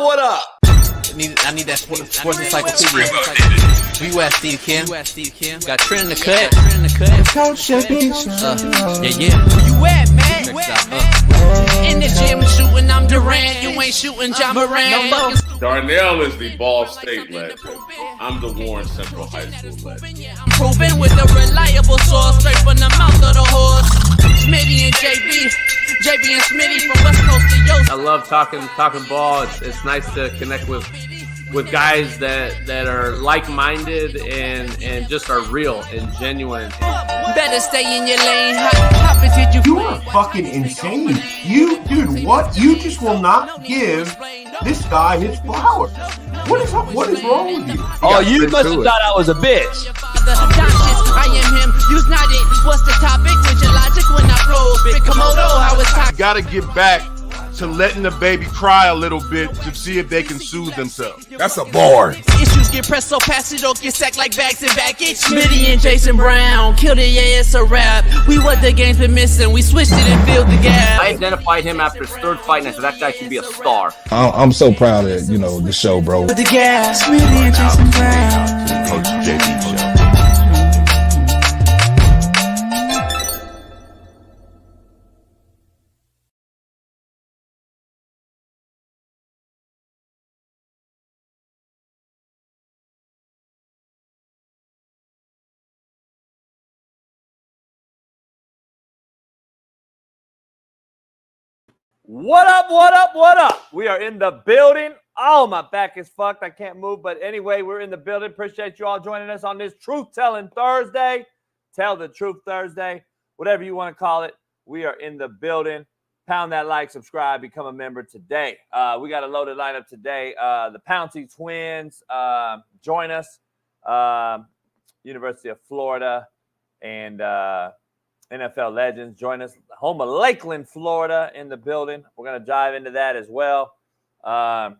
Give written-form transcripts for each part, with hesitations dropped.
What up? I need that sports encyclopedia. Where you at, Steve Kim? Got Trent in the cut. Yeah. Where you at, man? In the gym shooting, I'm Durant. You ain't shooting John Moran. Darnell is the Ball State legend. I'm the Warren Central High School legend. I'm proving with a reliable source, straight from the mouth of the horse. Smitty and JB and Smitty from West Coast to Yost. I love talking ball. It's nice to connect with guys that are like-minded and just are real and genuine. Better stay in your lane. Hop into You are fucking insane. Dude, what? You just will not give this guy his flowers. What is wrong with you? Oh, you must have thought I was a bitch. I am him. You's not it. What's the topic? With your logic when I flow. Big Komodo, how it's talking. Gotta get back to letting the baby cry a little bit to see if they can soothe themselves. That's a bar. Issues get pressed so fast it don't get sacked like bags and baggage. Smitty and Jason Brown killed it, yeah, it's a rap. We what the game's been missing. We switched it and filled the gap. I identified him after his third fight and I said that guy should be a star. I'm so proud of the show, bro. The gas, Smitty and Jason Brown. Coach JB show. What up? We are in the building. Oh, my back is fucked. I can't move. But anyway, we're in the building. Appreciate you all joining us on this Truth-Telling Thursday. Tell the Truth Thursday. Whatever you want to call it. We are in the building. Pound that like, subscribe, become a member today. We got a loaded lineup today. The Pouncey twins join us. University of Florida and NFL legends join us. Home of Lakeland, Florida in the building. We're going to dive into that as well. So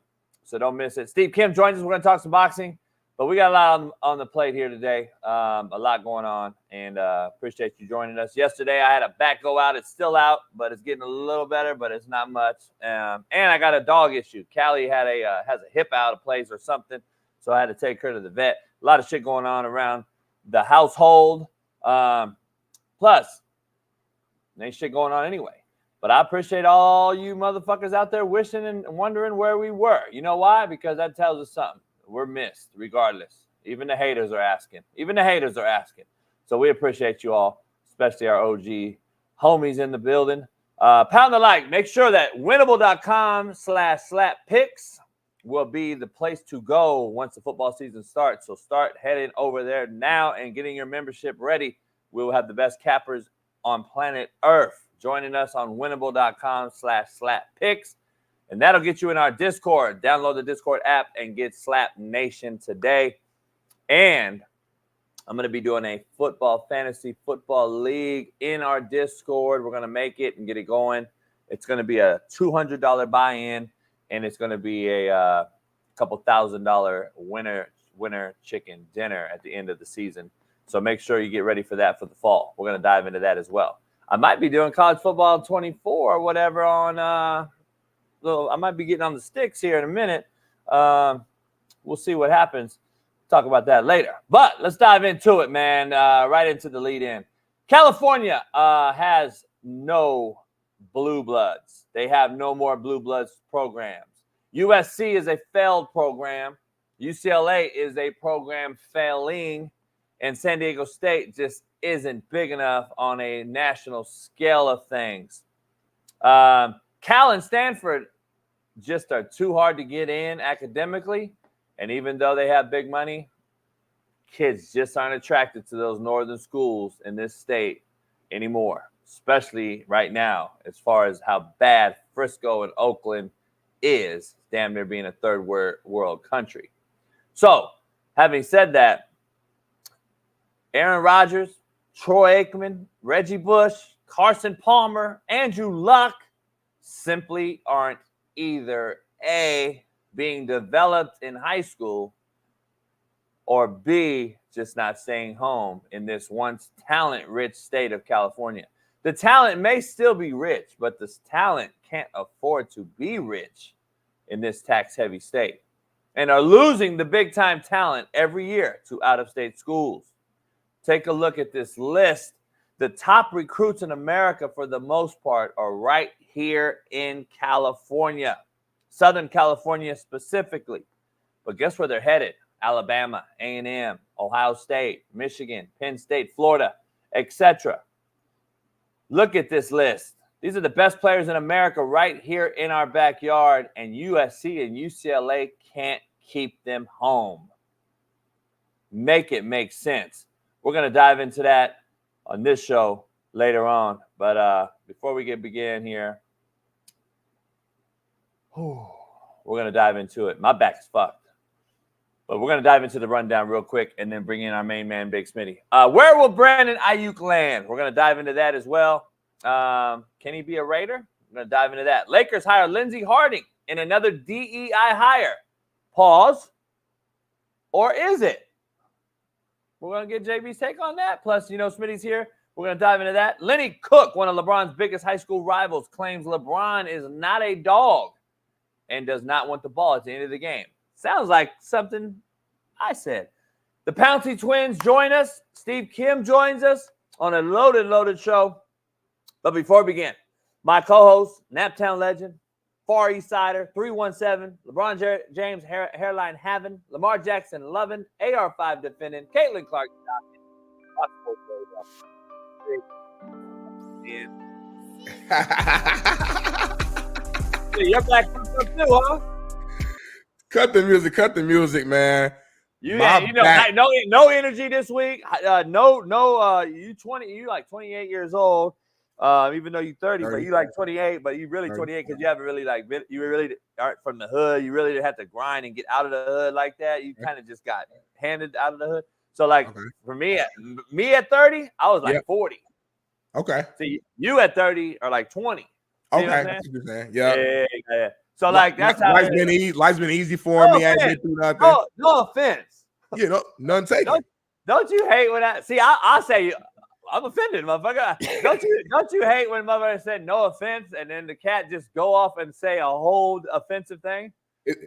don't miss it. Steve Kim joins us. We're going to talk some boxing. But we got a lot on the plate here today. A lot going on. And appreciate you joining us. Yesterday, I had a back go out. It's still out, but it's getting a little better, but it's not much. And I got a dog issue. Callie has a hip out of place or something. So I had to take her to the vet. A lot of shit going on around the household. Plus, ain't shit going on anyway. But I appreciate all you motherfuckers out there wishing and wondering where we were. You know why? Because that tells us something. We're missed regardless. Even the haters are asking. So we appreciate you all, especially our OG homies in the building. Pound the like. Make sure that winnable.com/slap-picks will be the place to go once the football season starts. So start heading over there now and getting your membership ready. We will have the best cappers on Planet ERF joining us on winnable.com/slap-picks. And that'll get you in our Discord. Download the Discord app and get Slap Nation today. And I'm going to be doing a fantasy football league in our Discord. We're going to make it and get it going. It's going to be a $200 buy-in, and it's going to be a couple $1,000 winner chicken dinner at the end of the season. So make sure you get ready for that for the fall. We're going to dive into that as well. I might be doing college football 24 or whatever on I might be getting on the sticks here in a minute. We'll see what happens. Talk about that later. But let's dive into it, man. Right into the lead in. California has no blue bloods. They have no more blue bloods programs. USC is a failed program. UCLA is a program failing. And San Diego State just isn't big enough on a national scale of things. Cal and Stanford just are too hard to get in academically. And even though they have big money, kids just aren't attracted to those northern schools in this state anymore, especially right now, as far as how bad Frisco and Oakland is, damn near being a third world country. So, having said that, Aaron Rodgers, Troy Aikman, Reggie Bush, Carson Palmer, Andrew Luck simply aren't either A, being developed in high school, or B, just not staying home in this once talent-rich state of California. The talent may still be rich, but this talent can't afford to be rich in this tax-heavy state and are losing the big-time talent every year to out-of-state schools. Take a look at this list. The top recruits in America, for the most part, are right here in California, Southern California specifically. But guess where they're headed? Alabama, A&M, Ohio State, Michigan, Penn State, Florida, etc. Look at this list. These are the best players in America right here in our backyard, and USC and UCLA can't keep them home. Make it make sense. We're going to dive into that on this show later on. But before we begin here, we're going to dive into it. My back's fucked. But we're going to dive into the rundown real quick and then bring in our main man, Big Smitty. Where will Brandon Ayuk land? We're going to dive into that as well. Can he be a Raider? We're going to dive into that. Lakers hire Lindsey Harding in another DEI hire. Pause. Or is it? We're going to get JB's take on that. Plus, Smitty's here. We're going to dive into that. Lenny Cook, one of LeBron's biggest high school rivals, claims LeBron is not a dog and does not want the ball at the end of the game. Sounds like something I said. The Pouncey twins join us. Steve Kim joins us on a loaded show. But before we begin, my co-host, Naptown legend, Far East Sider, 317, LeBron James hairline having, Lamar Jackson loving, AR5 defending, Caitlin Clark You're back too, huh? Cut the music, man. No energy this week. You like 28 years old. Even though you're 30, but you like 28, but you really 28 because you haven't really you really aren't from the hood. You really didn't have to grind and get out of the hood like that. You kind of just got handed out of the hood. So for me at 30, I was like 40. Okay. See, you at 30 are like 20. Okay. That's what you're saying. Yeah. So that's how life's been easy for me. I ain't been through nothing. No offense. None taken. Don't you hate when I say I'm offended, motherfucker. Don't you hate when motherfucker said no offense and then the cat just go off and say a whole offensive thing?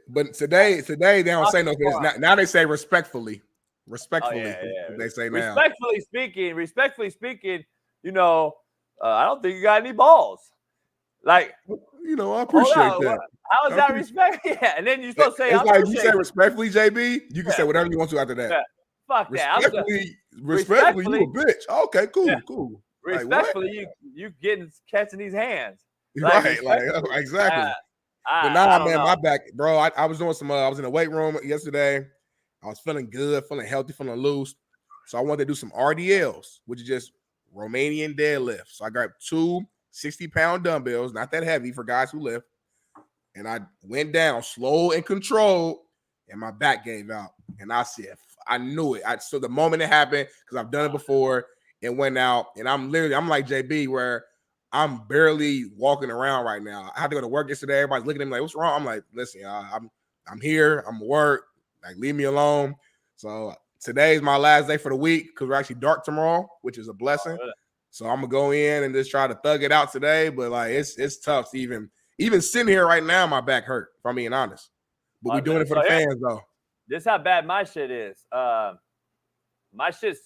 But today they don't say no offense. Now they say respectfully. Respectfully, they say now. Respectfully speaking, I don't think you got any balls. Like, I appreciate that. How is that respect? Yeah, and then you're supposed to say, it's like you say respectfully, JB. You can say whatever you want to after that. Yeah. Fuck that. Respectfully, you a bitch. Okay, cool. Respectfully, you catching these hands. Right, exactly. But man, my back, bro. I was doing some. I was in the weight room yesterday. I was feeling good, feeling healthy, feeling loose. So I wanted to do some RDLs, which is just Romanian deadlifts. So I grabbed 2 60-pound dumbbells, not that heavy for guys who lift. And I went down slow and controlled, and my back gave out. And I said, I knew it. So the moment it happened, because I've done it before, it went out. And I'm like JB, where I'm barely walking around right now. I had to go to work yesterday. Everybody's looking at me like, what's wrong? I'm like, listen, I'm here. I'm at work. Like, leave me alone. So today's my last day for the week because we're actually dark tomorrow, which is a blessing. So I'm gonna go in and just try to thug it out today. But it's tough to even sitting here right now. My back hurt, if I'm being honest. But we're doing it for the fans though. This is how bad my shit is. My shit's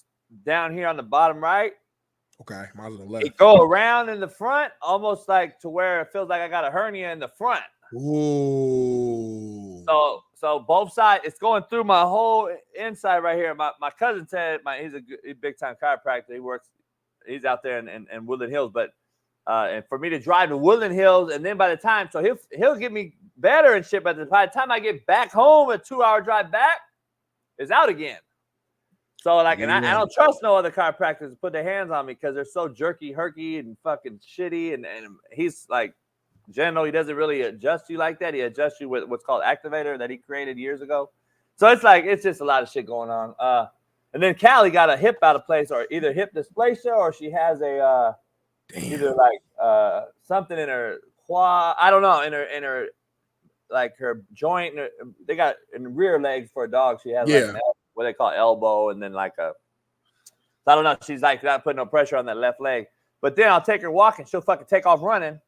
down here on the bottom right. Okay, mine's on the left. It go around in the front, almost like to where it feels like I got a hernia in the front. Ooh. So both sides, it's going through my whole inside right here. My cousin Ted, he's a big time chiropractor. He's out there in Woodland Hills, but and for me to drive to Woodland Hills, and then by the time, so he'll get me better and shit. But by the time I get back home, a 2-hour drive back, it's out again. So and I don't trust no other chiropractors to put their hands on me because they're so jerky, herky, and fucking shitty. And he's like, general, he doesn't really adjust you like that. He adjusts you with what's called activator that he created years ago. So it's just a lot of shit going on. And then Callie got a hip out of place, or either hip dysplasia, or she has a either like something in her quad. I don't know, in her like her joint. They got in rear legs for a dog. She has like what they call elbow, and then like I don't know. She's like not putting no pressure on that left leg. But then I'll take her walking. She'll fucking take off running.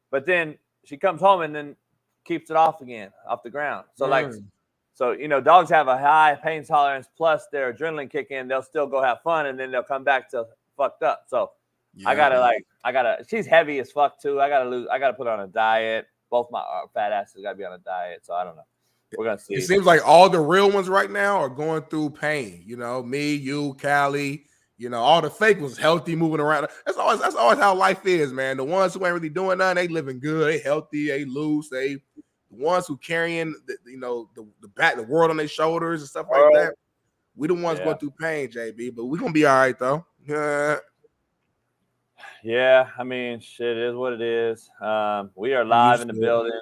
But then she comes home, and then keeps it off the ground. So dogs have a high pain tolerance plus their adrenaline kick in. They'll still go have fun, and then they'll come back to fucked up. So she's heavy as fuck too. I gotta put her on a diet. Both my fat asses gotta be on a diet. So I don't know. We're gonna see. It seems like all the real ones right now are going through pain. You know, me, you, Callie. You know, all the fake ones healthy, moving around. That's always how life is, man. The ones who ain't really doing nothing, they living good, they healthy, they loose. The ones who carrying the world on their shoulders and stuff like that. We the ones going through pain, JB, but we gonna be all right though. Yeah, I mean, shit is what it is. We are live in the building.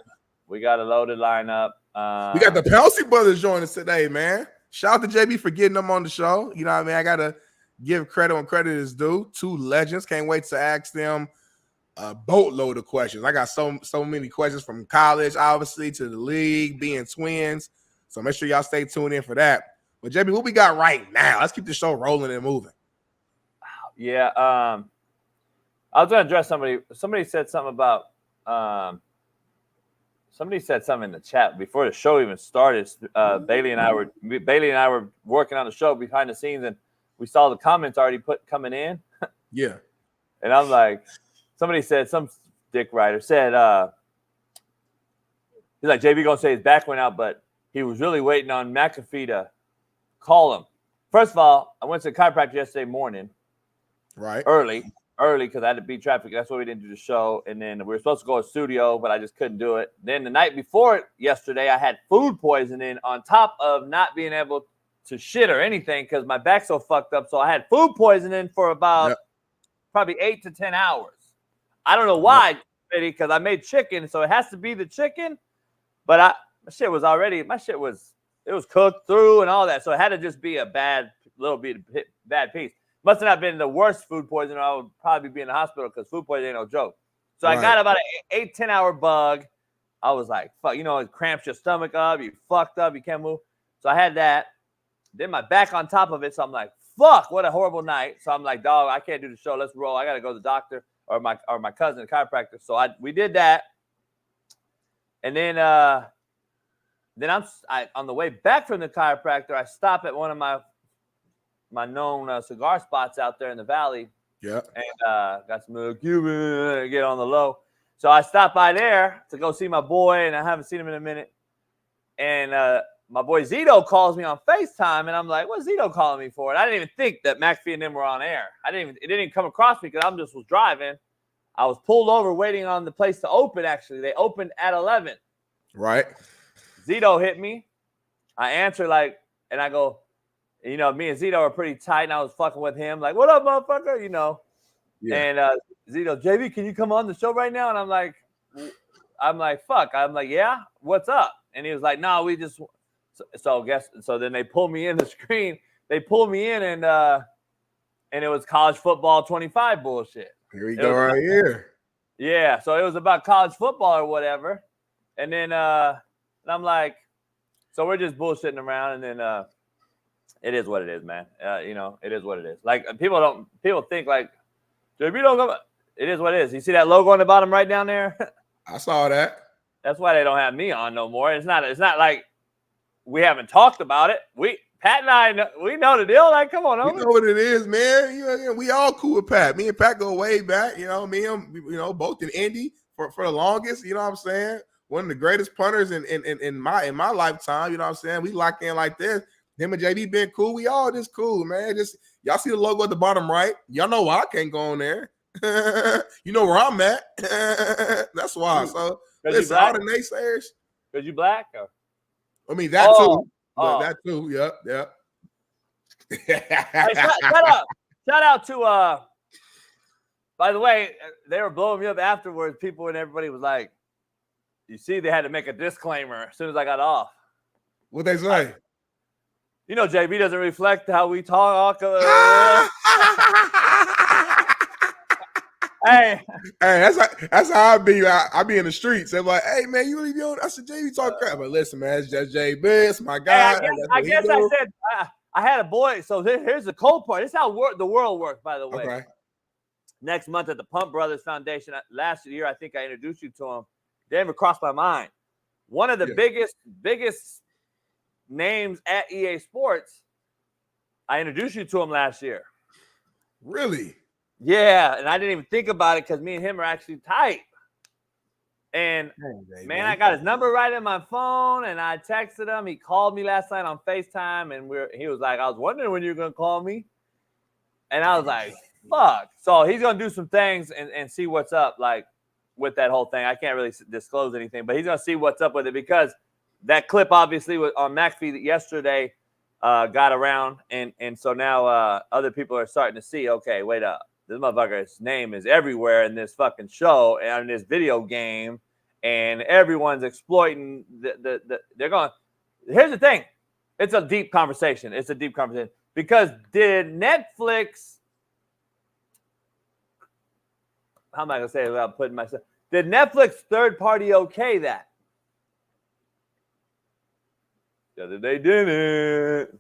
We got a loaded lineup. We got the Pelsi brothers joining us today, man. Shout out to JB for getting them on the show. You know what I mean? I gotta give credit when credit is due. Two legends. Can't wait to ask them a boatload of questions. I got so many questions from college, obviously, to the league, being twins. So make sure y'all stay tuned in for that. But JB, what we got right now? Let's keep the show rolling and moving. Yeah. I was gonna address somebody. Somebody said something about somebody said something in the chat before the show even started. Bailey and I were working on the show behind the scenes, and we saw the comments already coming in. Yeah. And I'm like, somebody said, some dick writer said, he's like, JB gonna say his back went out, but he was really waiting on McAfee to call him. First of all, I went to the chiropractor yesterday morning. Right. Early because I had to beat traffic. That's why we didn't do the show. And then we were supposed to go to the studio, but I just couldn't do it. Then the night before yesterday, I had food poisoning on top of not being able to shit or anything because my back's so fucked up. So I had food poisoning for about probably 8 to 10 hours. I don't know why, because I made chicken, so it has to be the chicken. But my shit was cooked through and all that. So it had to just be a bad piece. Must have not been the worst food poisoning. I would probably be in the hospital because food poisoning ain't no joke. So I got about an 8-10 hour bug. I was like, fuck, it cramps your stomach up. You fucked up. You can't move. So I had that. Then my back on top of it. So I'm like, fuck, what a horrible night. So I'm like, dog, I can't do the show. Let's roll. I got to go to the doctor or my cousin, the chiropractor. So we did that. And then I'm on the way back from the chiropractor, I stop at one of my known cigar spots out there in the valley. Yeah. And got some Cuban, get on the low. So I stopped by there to go see my boy, and I haven't seen him in a minute. And my boy Zito calls me on FaceTime, and I'm like, what's Zito calling me for? And I didn't even think that McAfee and them were on air. It didn't even come across me because I just was driving. I was pulled over waiting on the place to open, actually. They opened at 11. Right. Zito hit me. I answer and I go, me and Zito are pretty tight, and I was fucking with him. Like, what up, motherfucker? Yeah. And Zito, JV, can you come on the show right now? And I'm like, fuck. I'm like, yeah, what's up? And he was like, no, we just so then they pulled me in the screen. They pulled me in and it was college football 25 bullshit. Here we go right here. Yeah, so it was about college football or whatever. And then and I'm like, so we're just bullshitting around, and then it is what it is, man. It is what it is. Like people think like, JB don't go. It is what it is. You see that logo on the bottom right down there? I saw that. That's why they don't have me on no more. It's not like we haven't talked about it. Pat and I we know the deal. Like, come on, you know what it is, man. We all cool with Pat. Me and Pat go way back. Me and him, both in Indy for the longest. You know what I'm saying? One of the greatest punters in my lifetime. You know what I'm saying? We lock in like this. Him and JD been cool. We all just cool, man. Just y'all see the logo at the bottom right. Y'all know why I can't go on there. You know where I'm at. That's why. So listen, all the naysayers. Because you black? Or? I mean that too. That too. Yep. Hey, shout out to by the way, they were blowing me up afterwards. People and everybody was like, you see, they had to make a disclaimer as soon as I got off. What'd they say? JB doesn't reflect how we talk. Hey, that's how I be. I be in the streets. They're like, "Hey, man, you really be on?" I said, "JB talk crap." But listen, man, it's just JB. It's my guy. Hey, I guess I said I had a boy. So here's the cold part. This is how the world works, by the way. Okay. Next month at the Pump Brothers Foundation. Last year, I think I introduced you to him. They never crossed my mind. one of the biggest names at EA Sports. I introduced you to him last year. Really? Yeah, and I didn't even think about it because me and him are actually tight. And man, I got his number right in my phone, and I texted him. He called me last night on FaceTime, and he was like, I was wondering when you were going to call me. And I was like, fuck. So he's going to do some things and see what's up, like, with that whole thing. I can't really disclose anything, but he's going to see what's up with it because that clip obviously was on McAfee yesterday got around, and so now other people are starting to see, okay, wait up. This motherfucker's name is everywhere in this fucking show and in this video game, and everyone's exploiting they're going. Here's the thing. It's a deep conversation. Because did Netflix, how am I going to say it without putting myself, did Netflix third party okay that? Yeah, they didn't.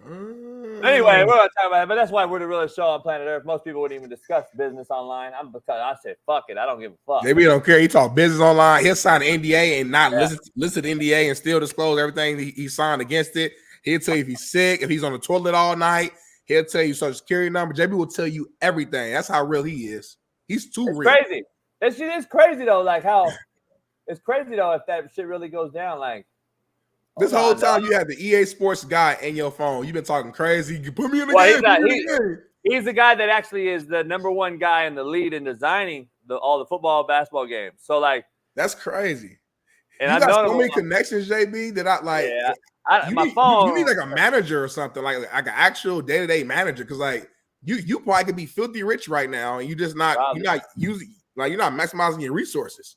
Anyway, we're going to talk about it, but that's why we're the realest show on planet Earth. Most people wouldn't even discuss business online. I said, fuck it. I don't give a fuck. Maybe don't care. He talk business online. He'll sign an NDA and not listen to NDA and still disclose everything he signed against it. He'll tell you if he's sick, if he's on the toilet all night. He'll tell you social security number. JB will tell you everything. That's how real he is. He's too real. Crazy. It's crazy though. Like how it's crazy though if that shit really goes down. Like. This whole time you had the EA Sports guy in your phone. You've been talking crazy. You put me in the game. He's the guy that actually is the number one guy in the lead in designing all the football, basketball games. So like that's crazy. And I got so many connections, JB, that I like. Yeah, you need like a manager or something, like an actual day-to-day manager, because like you probably could be filthy rich right now, and you're not using, like you're not maximizing your resources.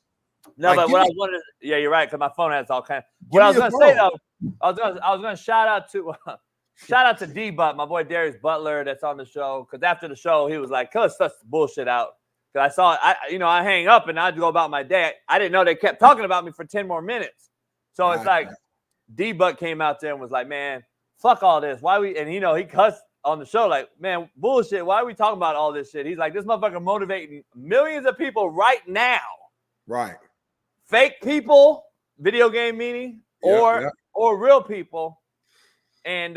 No, but what I was wondering, yeah, you're right, because my phone has all kinds. What I was going to say though, I was going to shout out to D-Butt, my boy Darius Butler, that's on the show. Because after the show, he was like, "Let's such bullshit out." Because I saw it, I hang up and I'd go about my day. I didn't know they kept talking about me for 10 more minutes. So it's like D-Butt came out there and was like, "Man, fuck all this. Why we?" And he cussed on the show like, "Man, bullshit. Why are we talking about all this shit?" He's like, "This motherfucker motivating millions of people right now." Right. Fake people, video game meaning, or real people, and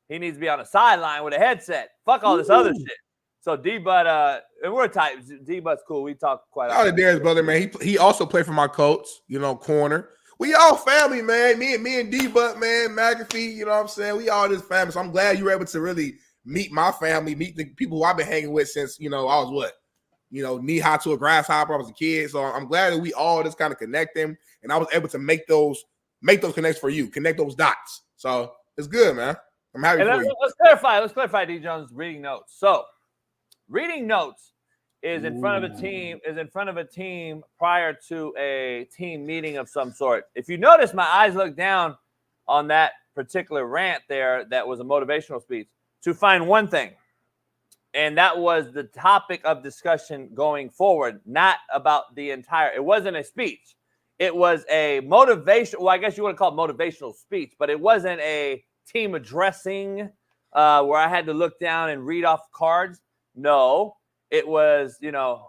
he needs to be on the sideline with a headset. Fuck all this other shit. So D-Butt, and we're tight. D-Butt's cool. We talk quite often. Shout out to Darius Butler, man. He also played for my coach, corner. We all family, man. Me and D-Butt, man, McAfee, you know what I'm saying? We all this family. So I'm glad you were able to really meet my family, meet the people who I've been hanging with since, I was what? Knee high to a grasshopper. I was a kid, so I'm glad that we all just kind of connect them, and I was able to make those connects for you, connect those dots. So it's good, man. I'm happy for you. Let's clarify D. Jones' reading notes. So, reading notes is in front of a team prior to a team meeting of some sort. If you notice, my eyes looked down on that particular rant there. That was a motivational speech to find one thing. And that was the topic of discussion going forward, not about the entire. It wasn't a speech. It was a motivation. Well, I guess you want to call it motivational speech, but it wasn't a team addressing where I had to look down and read off cards. No, it was,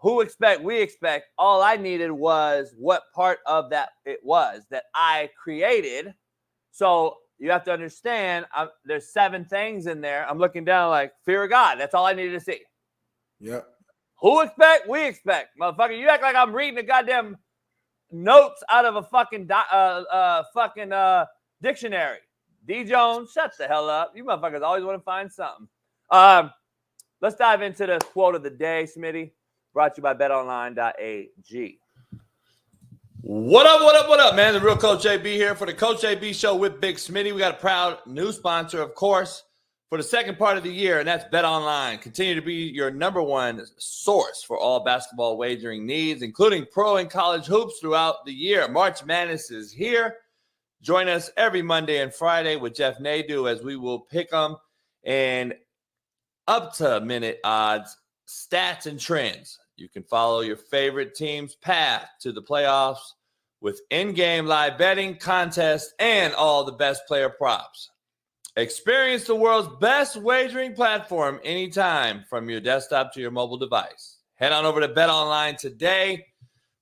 who expect, we expect. All I needed was what part of that it was that I created. So you have to understand, there's 7 things in there. I'm looking down like fear of God. That's all I needed to see. Yeah. Who expect? We expect. Motherfucker, you act like I'm reading the goddamn notes out of a fucking dictionary. D. Jones, shut the hell up. You motherfuckers always want to find something. Let's dive into the quote of the day, Smitty. Brought to you by betonline.ag. What up, man? The real Coach JB here for the Coach JB Show with Big Smitty. We got a proud new sponsor, of course, for the second part of the year, and that's BetOnline. Continue to be your number one source for all basketball wagering needs, including pro and college hoops throughout the year. March Madness is here. Join us every Monday and Friday with Jeff Nadu as we will pick them and up-to-minute odds, stats, and trends. You can follow your favorite team's path to the playoffs with in-game live betting, contests, and all the best player props. Experience the world's best wagering platform anytime from your desktop to your mobile device. Head on over to BetOnline today.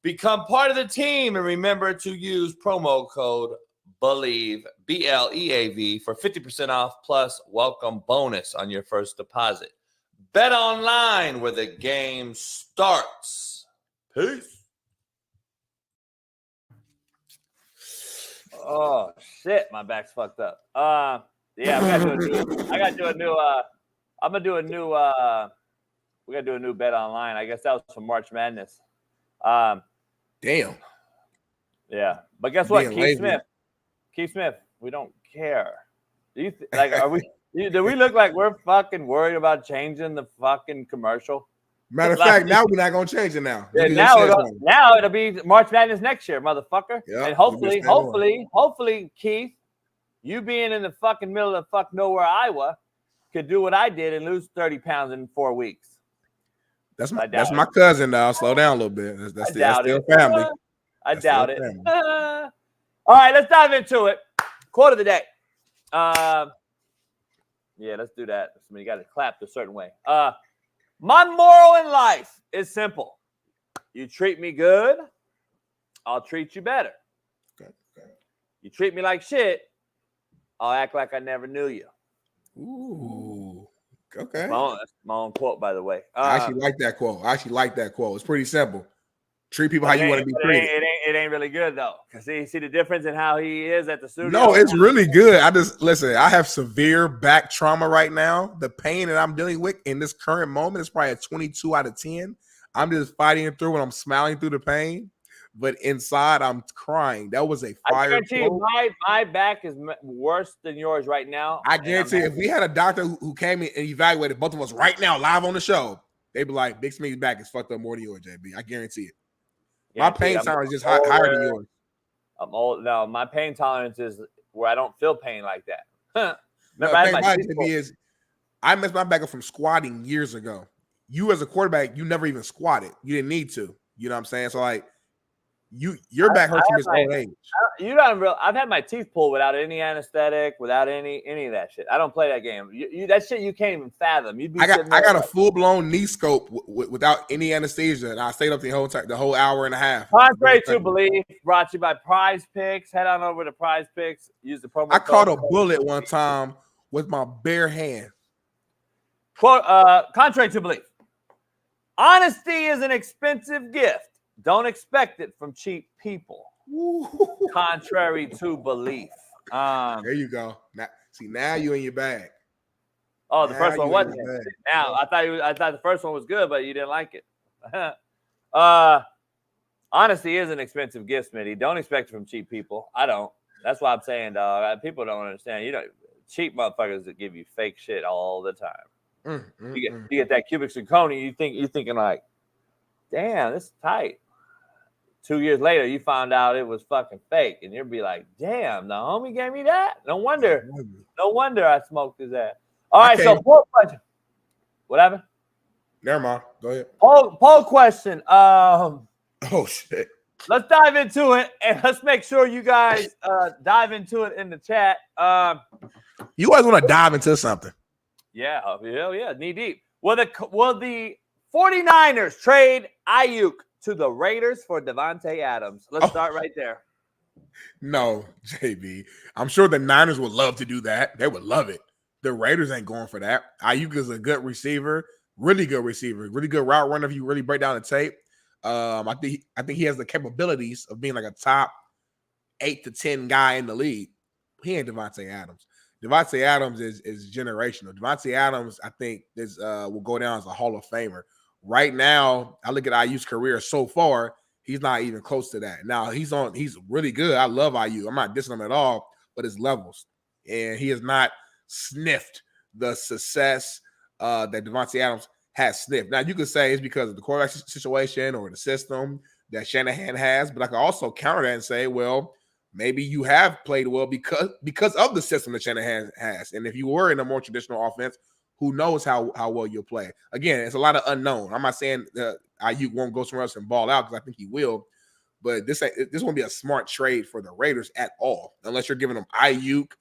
Become part of the team and remember to use promo code BELIEVE, BLEAV, for 50% off plus welcome bonus on your first deposit. Bet online where the game starts. Peace. Oh shit, my back's fucked up. Yeah, we gotta do a new bet online. I guess that was for March Madness. Damn. Yeah, but guess what, Being Keith Smith, we don't care. Do you do we look like we're fucking worried about changing the fucking commercial? Matter of fact, now we're not gonna change it now. Yeah, now it'll be March Madness next year, motherfucker. Yep, and hopefully, Keith, you being in the fucking middle of fuck nowhere, Iowa, could do what I did and lose 30 pounds in 4 weeks. That's my cousin now. Slow down a little bit. That's still family. I doubt it. All right, let's dive into it. Quote of the day. Yeah, let's do that. I mean, you got to clap a certain way. My moral in life is simple. You treat me good, I'll treat you better. Okay. You treat me like shit, I'll act like I never knew you. Ooh. Okay. That's my own quote, by the way. I actually like that quote. It's pretty simple. Treat people how you want to be treated. It ain't really good though. Cause see the difference in how he is at the studio. No, it's really good. I have severe back trauma right now. The pain that I'm dealing with in this current moment is probably a 22 out of 10. I'm just fighting it through and I'm smiling through the pain, but inside I'm crying. That was a fire. I guarantee you, my back is worse than yours right now. I guarantee if we had a doctor who came in and evaluated both of us right now live on the show, they'd be like, Big Smitty's back is fucked up more than yours, JB. I guarantee it. My pain tolerance is just higher than yours. I'm old. No, my pain tolerance is where I don't feel pain like that. I messed my back up from squatting years ago. You as a quarterback, you never even squatted. You didn't need to. You know what I'm saying? So like, your back hurts from its old age. I've had my teeth pulled without any anesthetic, without any of that shit. I don't play that game. That shit you can't even fathom. I got a full blown knee scope without any anesthesia, and I stayed up the whole hour and a half. Contrary to belief, brought to you by Prize Picks. Head on over to Prize Picks. Use the promo code. I caught a bullet one time with my bare hand. Quote, contrary to belief, honesty is an expensive gift. Don't expect it from cheap people. Contrary to belief. There you go. Now you in your bag. Oh, the first one wasn't. Now I thought the first one was good, but you didn't like it. Honesty is an expensive gift, Smitty. Don't expect it from cheap people. I don't. That's why I'm saying, dog. People don't understand. Cheap motherfuckers that give you fake shit all the time. You get that cubic zirconia. You're thinking like, damn, this is tight. 2 years later, you found out it was fucking fake, and you'll be like, "Damn, the homie gave me that." No wonder I smoked his ass. All right, so poll question. What happened? Never mind. Go ahead. Poll question. Oh shit. Let's dive into it, and let's make sure you guys dive into it in the chat. You guys want to dive into something? Yeah, hell yeah, knee deep. Will the 49ers trade Ayuk to the Raiders for Devontae Adams? Let's start right there. No, JB. I'm sure the Niners would love to do that. They would love it. The Raiders ain't going for that. Ayuk is a good receiver, really good route runner if you really break down the tape. I think he has the capabilities of being like a top 8 to 10 guy in the league. He ain't Devontae Adams. Devontae Adams is generational. Devontae Adams, I think, will go down as a Hall of Famer. Right now, I look at IU's career so far, he's not even close to that. Now, he's really good. I love IU. I'm not dissing him at all, but his levels. And he has not sniffed the success that Devontae Adams has sniffed. Now, you could say it's because of the quarterback situation or the system that Shanahan has, but I could also counter that and say, well, maybe you have played well because of the system that Shanahan has. And if you were in a more traditional offense, who knows how well you'll play. Again, it's a lot of unknown. I'm not saying Ayuk won't go somewhere else and ball out because I think he will, but this won't be a smart trade for the Raiders at all, unless you're giving them Ayuk,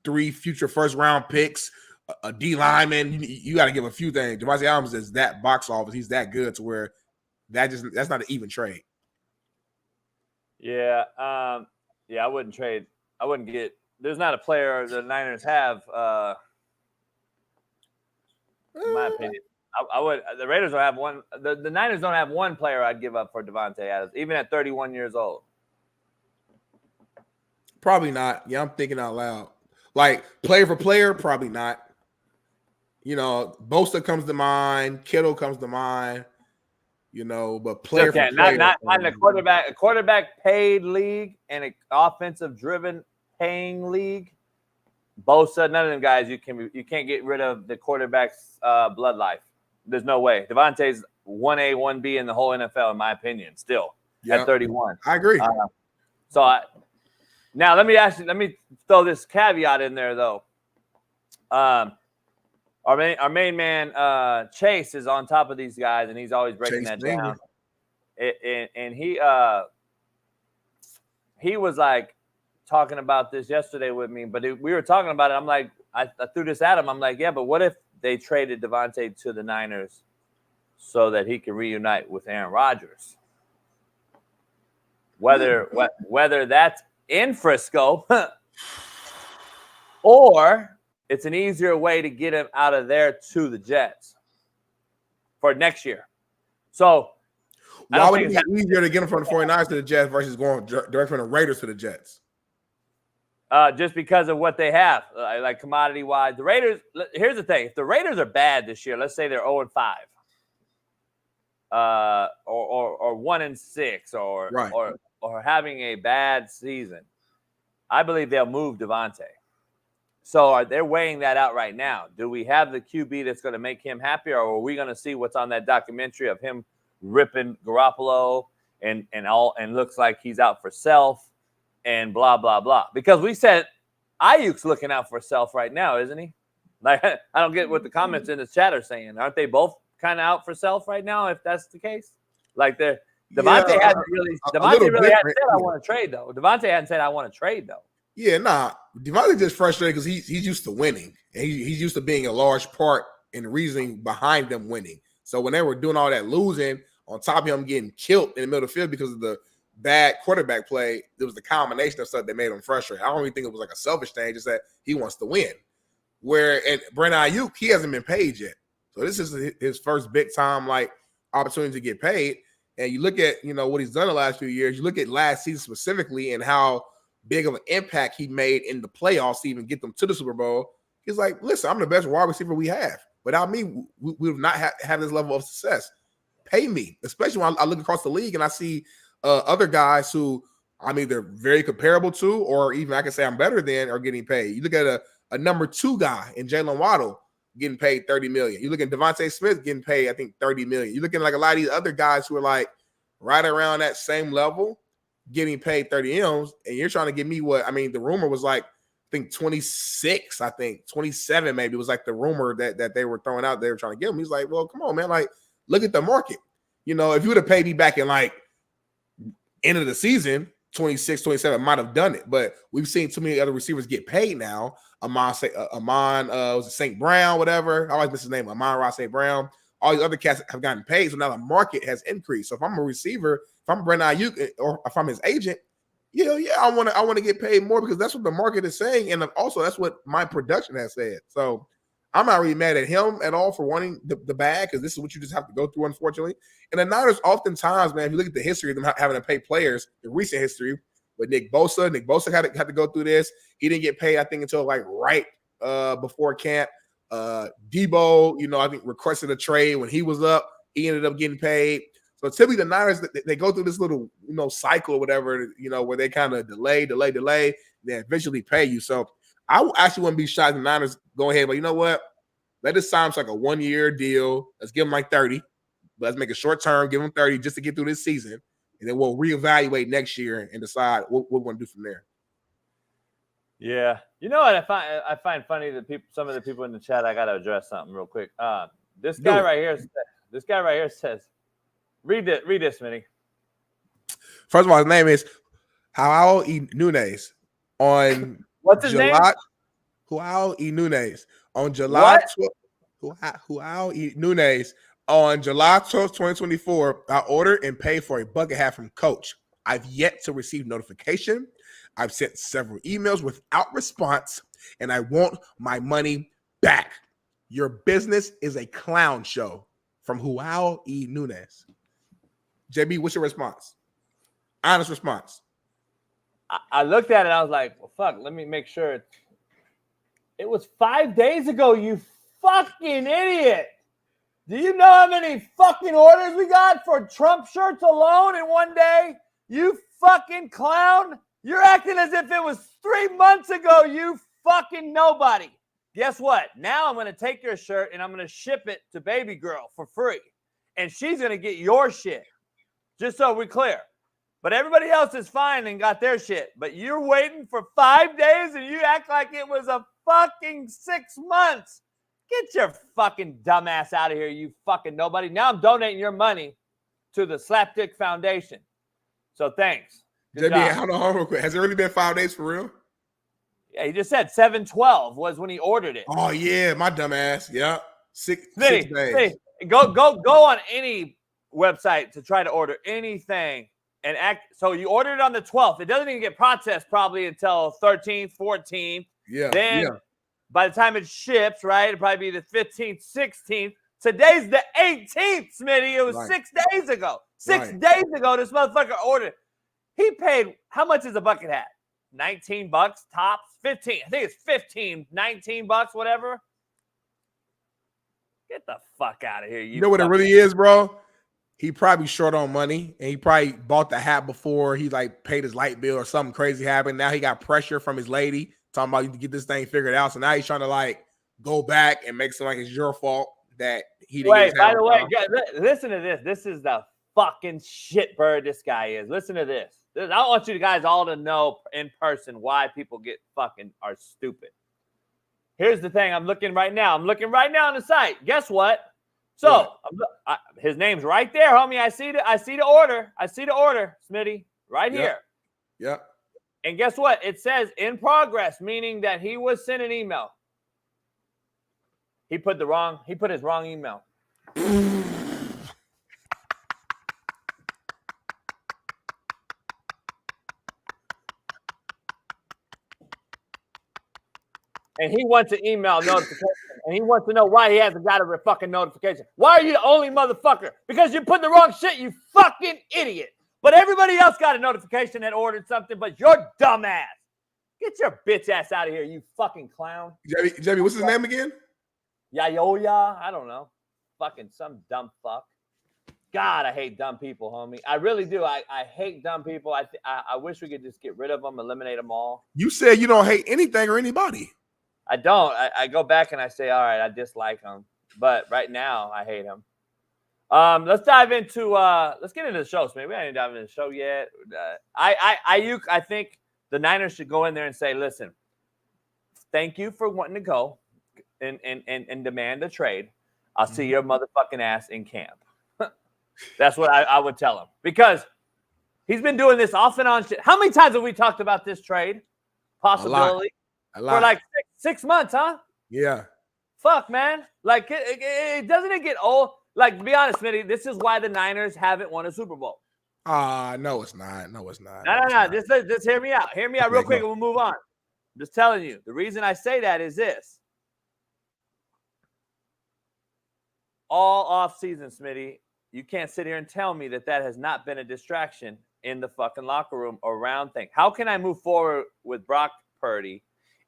3 future first-round picks, a D lineman. You got to give a few things. Devontae Adams is that box office. He's that good to where that's not an even trade. Yeah, yeah, I wouldn't trade. I wouldn't get. There's not a player the Niners have. In my opinion, I would. The Raiders don't have one. The Niners don't have one player I'd give up for Devontae Adams, even at 31 years old. Probably not. Yeah, I'm thinking out loud. Like player for player, probably not. You know, Bosa comes to mind, Kittle comes to mind. You know, but player for player, not in a quarterback paid league and an offensive driven paying league. Bosa, none of them guys you can't get rid of the quarterback's blood life. There's no way. Devontae's 1A, 1B in the whole NFL, in my opinion, still at 31. I agree. Now let me throw this caveat in there though. Our main man Chase is on top of these guys, and he's always breaking Chase that Finger. down. And he was like talking about this yesterday with me, but we were talking about it. I'm like, I threw this at him. I'm like, yeah, but what if they traded Devontae to the Niners so that he can reunite with Aaron Rodgers? Whether that's in Frisco or it's an easier way to get him out of there to the Jets for next year. So why would it be easier to get him from the 49ers to the Jets versus going direct from the Raiders to the Jets? Just because of what they have, like commodity-wise. The Raiders, here's the thing. If the Raiders are bad this year, let's say they're 0-5, or 1-6, or having a bad season, I believe they'll move Devontae. So they're weighing that out right now. Do we have the QB that's going to make him happy, or are we going to see what's on that documentary of him ripping Garoppolo and looks like he's out for self and blah, blah, blah? Because we said Ayuk's looking out for self right now, isn't he? Like, I don't get what the comments in the chat are saying. Aren't they both kind of out for self right now, if that's the case? Like, Devontae hadn't really said, I want to trade, though. Devontae hadn't said, I want to trade, though. Yeah, nah. Devontae just frustrated because he's used to winning. And he's used to being a large part in the reasoning behind them winning. So when they were doing all that losing, on top of him getting killed in the middle of the field because of the bad quarterback play, it was the combination of stuff that made him frustrated. I don't even think it was like a selfish thing, just that he wants to win. And Brandon Ayuk, he hasn't been paid yet. So this is his first big time like opportunity to get paid. And you look at, what he's done the last few years, you look at last season specifically and how big of an impact he made in the playoffs to even get them to the Super Bowl. He's like, listen, I'm the best wide receiver we have. Without me, we would not have this level of success. Pay me, especially when I look across the league and I see other guys who I'm either very comparable to or even I can say I'm better than are getting paid. You look at a number 2 guy in Jalen Waddle getting paid $30 million. You look at Devontae Smith getting paid, I think, $30 million. You look at like a lot of these other guys who are like right around that same level getting paid 30 M's, and you're trying to give me the rumor was like, I think 26, 27 maybe was like the rumor that they were throwing out. They were trying to give him. He's like, well, come on, man. Like, look at the market. If you would have paid me back in like end of the season, 26, 27, might have done it. But we've seen too many other receivers get paid now. Was it St. Brown, whatever. I always miss his name. Amon-Ra St. Brown. All these other cats have gotten paid. So now the market has increased. So if I'm a receiver, if I'm Brandon Ayuk or if I'm his agent, I want to get paid more because that's what the market is saying. And also that's what my production has said. So I'm not really mad at him at all for wanting the bag because this is what you just have to go through, unfortunately. And the Niners oftentimes, man, if you look at the history of them having to pay players, the recent history with Nick Bosa had to go through this. He didn't get paid, I think, until like right before camp. Debo, I think requested a trade when he was up. He ended up getting paid. So typically the Niners, they go through this little, cycle or whatever, where they kind of delay, then eventually pay you. So I actually wouldn't be shocked if the Niners go ahead, but you know what? Let this sound like a 1-year deal. Let's give them like 30. Let's make a short term, give them 30 just to get through this season. And then we'll reevaluate next year and decide what we want to do from there. Yeah. You know what I find funny that some of the people in the chat, I got to address something real quick. This guy right here says, read this, Smitty. First of all, his name is Joao E. Nunez on what's his name? Joao E. Nunez on July 12th. Joao E. Nunez On July 12th, 2024, I ordered and paid for a bucket hat from Coach. I've yet to receive notification. I've sent several emails without response, and I want my money back. Your business is a clown show. From Joao E. Nunez. JB, what's your response? Honest response. I looked at it. I was like, well, fuck, let me make sure. It was 5 days ago, you fucking idiot. Do you know how many fucking orders we got for Trump shirts alone in one day? You fucking clown. You're acting as if it was 3 months ago, you fucking nobody. Guess what? Now I'm going to take your shirt and I'm going to ship it to baby girl for free. And she's going to get your shit. Just so we're clear. But everybody else is fine and got their shit. But you're waiting for 5 days and you act like it was a fucking 6 months. Get your fucking dumbass out of here, you fucking nobody. Now I'm donating your money to the Slapdick Foundation. So thanks. Good JB, job. hold on real quick. Has it really been 5 days for real? Yeah, he just said 7/12 was when he ordered it. Oh, yeah, my dumbass. Yeah. Six Smitty, days. Go on any website to try to order anything and act. So you ordered it on the 12th. It doesn't even get processed probably until 13th, 14th. Yeah. Then by the time it ships, right, it'll probably be the 15th, 16th. Today's the 18th, Smitty. It was 6 days ago. 6 days ago, this motherfucker ordered. He paid, how much is a bucket hat? $19 tops? 15. I think it's 15, $19, whatever. Get the fuck out of here. You know what it really is, bro? He probably short on money, and he probably bought the hat before he like paid his light bill or something crazy happened. Now he got pressure from his lady talking about you to get this thing figured out. So now he's trying to like go back and make it sound like it's your fault that he didn't. Wait, by the way, guys, listen to this. This is the fucking shitbird this guy is. Listen to this. I want you guys all to know in person why people get fucking are stupid. Here's the thing. I'm looking right now on the site. Guess what? So his name's right there, homie. I see the order. Smitty, right here. Yep. And guess what? It says in progress, meaning that he was sent an email. He put his wrong email. And he wants an email notification. And he wants to know why he hasn't got a fucking notification. Why are you the only motherfucker? Because you put the wrong shit, you fucking idiot. But everybody else got a notification that ordered something, but your dumb ass. Get your bitch ass out of here, you fucking clown. JB, what's his name again? Yayoya. I don't know. Fucking some dumb fuck. God, I hate dumb people, homie. I really do. I hate dumb people. I wish we could just get rid of them, eliminate them all. You said you don't hate anything or anybody. I don't. I go back and I say, all right, I dislike him. But right now, I hate him. Let's dive into let's get into the show, man. We haven't dive into the show yet. I think the Niners should go in there and say, listen, thank you for wanting to go and demand a trade. I'll see your motherfucking ass in camp. That's what I would tell him. Because he's been doing this off and on shit. How many times have we talked about this trade possibility? A lot. For like 6 months, huh? Yeah. Fuck, man. Like, it doesn't it get old? Like, to be honest, Smitty, this is why the Niners haven't won a Super Bowl. No, it's not. No. No. Just hear me out. Hear me out real quick and we'll move on. I'm just telling you. The reason I say that is this. All off season, Smitty, you can't sit here and tell me that has not been a distraction in the fucking locker room around things. How can I move forward with Brock Purdy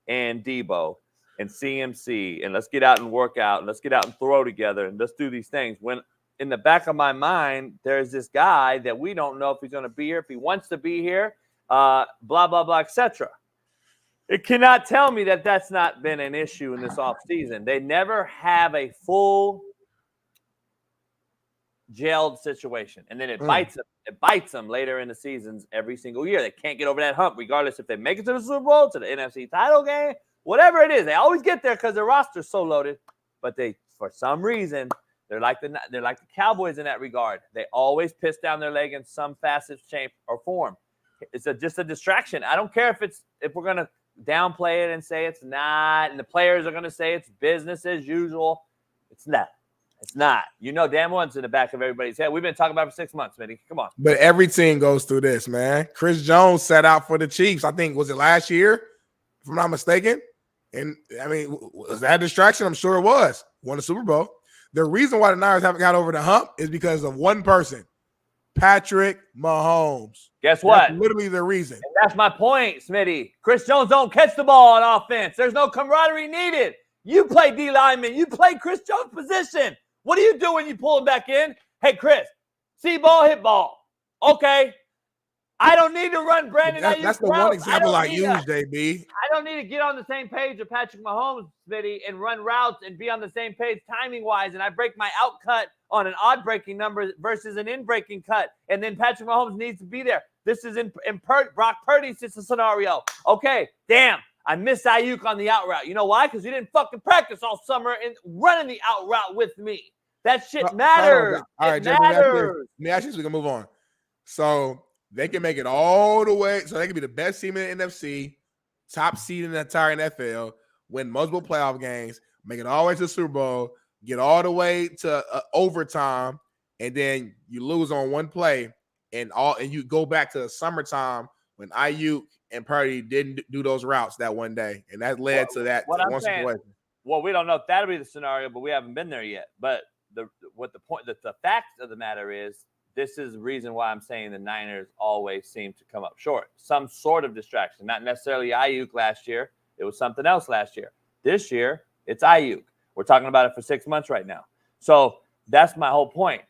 and Debo and CMC, and let's get out and work out, and let's get out and throw together, and let's do these things. When in the back of my mind, there's this guy that we don't know if he's going to be here, if he wants to be here, blah, blah, blah, etc. It cannot tell me that that's not been an issue in this offseason. They never have a full gelled situation, and then it bites them. It bites them later in the seasons every single year. They can't get over that hump, regardless if they make it to the Super Bowl, to the NFC title game, whatever it is. They always get there because their roster's so loaded. But they, for some reason, they're like the Cowboys in that regard. They always piss down their leg in some facet, shape, or form. It's just a distraction. I don't care if we're gonna downplay it and say it's not, and the players are gonna say it's business as usual. It's not. It's not. You know damn well it's in the back of everybody's head. We've been talking about it for 6 months, Smitty. Come on. But every team goes through this, man. Chris Jones sat out for the Chiefs. I think, was it last year, if I'm not mistaken? And, I mean, was that a distraction? I'm sure it was. Won the Super Bowl. The reason why the Niners haven't got over the hump is because of one person, Patrick Mahomes. Guess what? That's literally the reason. And that's my point, Smitty. Chris Jones don't catch the ball on offense. There's no camaraderie needed. You play D lineman. You play Chris Jones' position. What do you do when you pull him back in? Hey, Chris, see ball, hit ball. Okay. I don't need to run Brandon. That's the one example I use, JB. I don't need to get on the same page with Patrick Mahomes, Smitty, and run routes and be on the same page timing-wise, and I break my out cut on an odd breaking number versus an in breaking cut, and then Patrick Mahomes needs to be there. This is in Brock Purdy's just a scenario. Okay, damn, I missed Ayuk on the out route. You know why? Because he didn't fucking practice all summer and running the out route with me. That shit matters. All right, JB, let me ask you so we can move on. So they can make it all the way. So they can be the best team in the NFC, top seed in the entire NFL, win multiple playoff games, make it all the way to the Super Bowl, get all the way to overtime, and then you lose on one play, and you go back to the summertime when Ayuk and Purdy didn't do those routes that one day, and that led to that one situation. Well, we don't know if that'll be the scenario, but we haven't been there yet. But the fact of the matter is, this is the reason why I'm saying the Niners always seem to come up short. Some sort of distraction, not necessarily Ayuk last year. It was something else last year. This year, it's Ayuk. We're talking about it for 6 months right now. So that's my whole point.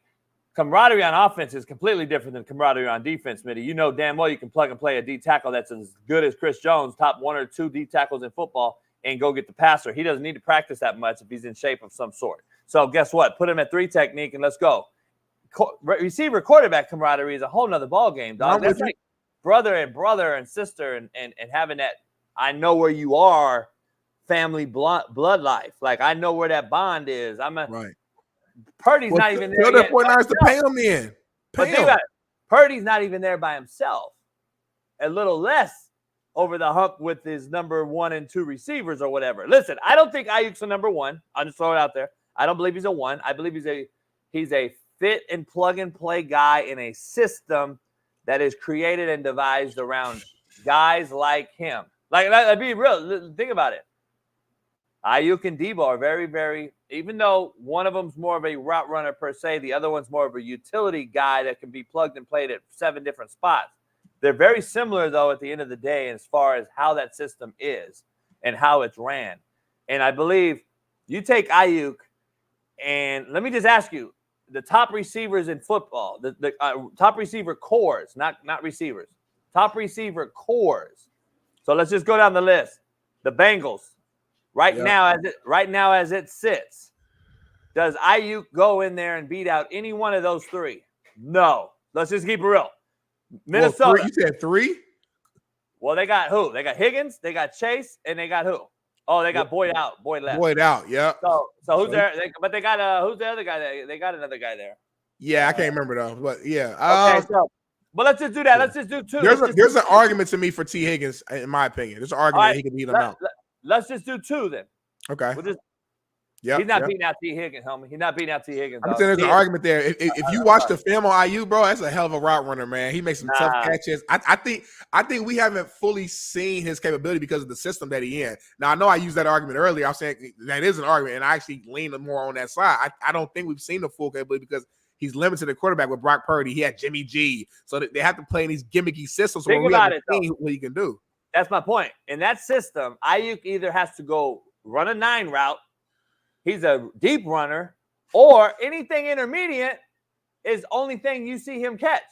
Camaraderie on offense is completely different than camaraderie on defense, Smitty. You know damn well you can plug and play a D tackle that's as good as Chris Jones, top 1 or 2 D tackles in football, and go get the passer. He doesn't need to practice that much if he's in shape of some sort. So guess what? Put him at 3 technique and let's go. Receiver quarterback camaraderie is a whole nother ball game, dog. That's like brother and sister and having that I know where you are family blood life. Like I know where that bond is. Right. Purdy's not even there. Tell the 49ers to pay him in. But think about it. Purdy's not even there by himself. A little less over the hump with his number 1 and 2 receivers or whatever. Listen, I don't think Ayuk's a number 1. I'll just throw it out there. I don't believe he's a 1. I believe he's a fit and plug and play guy in a system that is created and devised around guys like him. Like, that'd be real. Think about it. Ayuk and Debo are very, very, even though one of them's more of a route runner per se, the other one's more of a utility guy that can be plugged and played at 7 different spots. They're very similar, though, at the end of the day, as far as how that system is and how it's ran. And I believe you take Ayuk, and let me just ask you, the top receivers in football, the top receiver cores, not receivers, top receiver cores. So let's just go down the list. The Bengals, right now as it sits, does Ayuk go in there and beat out any one of those 3? No. Let's just keep it real. Minnesota. Well, you said 3? Well, they got who? They got Higgins, they got Chase, and they got who? Oh, they got Boyd out. Boyd left. Boyd out, yeah. So who's there? But they got who's the other guy there? They got another guy there. Yeah, I can't remember though. But yeah. Okay, but let's just do that. Let's just do 2. There's an argument to me for T. Higgins, in my opinion. There's an argument he can beat him out. Let's just do 2 then. Okay. He's not beating out T. Higgins, homie. He's not beating out T. Higgins. I'm saying there's an argument there. If you watch the film on Ayuk, bro, that's a hell of a route runner, man. He makes some tough catches. I think we haven't fully seen his capability because of the system that he in. Now, I know I used that argument earlier. I'm saying that is an argument, and I actually lean more on that side. I don't think we've seen the full capability because he's limited at quarterback with Brock Purdy. He had Jimmy G. So they have to play in these gimmicky systems. Think about it, though. What he can do. That's my point. In that system, Ayuk either has to go run a 9 route, he's a deep runner, or anything intermediate is the only thing you see him catch.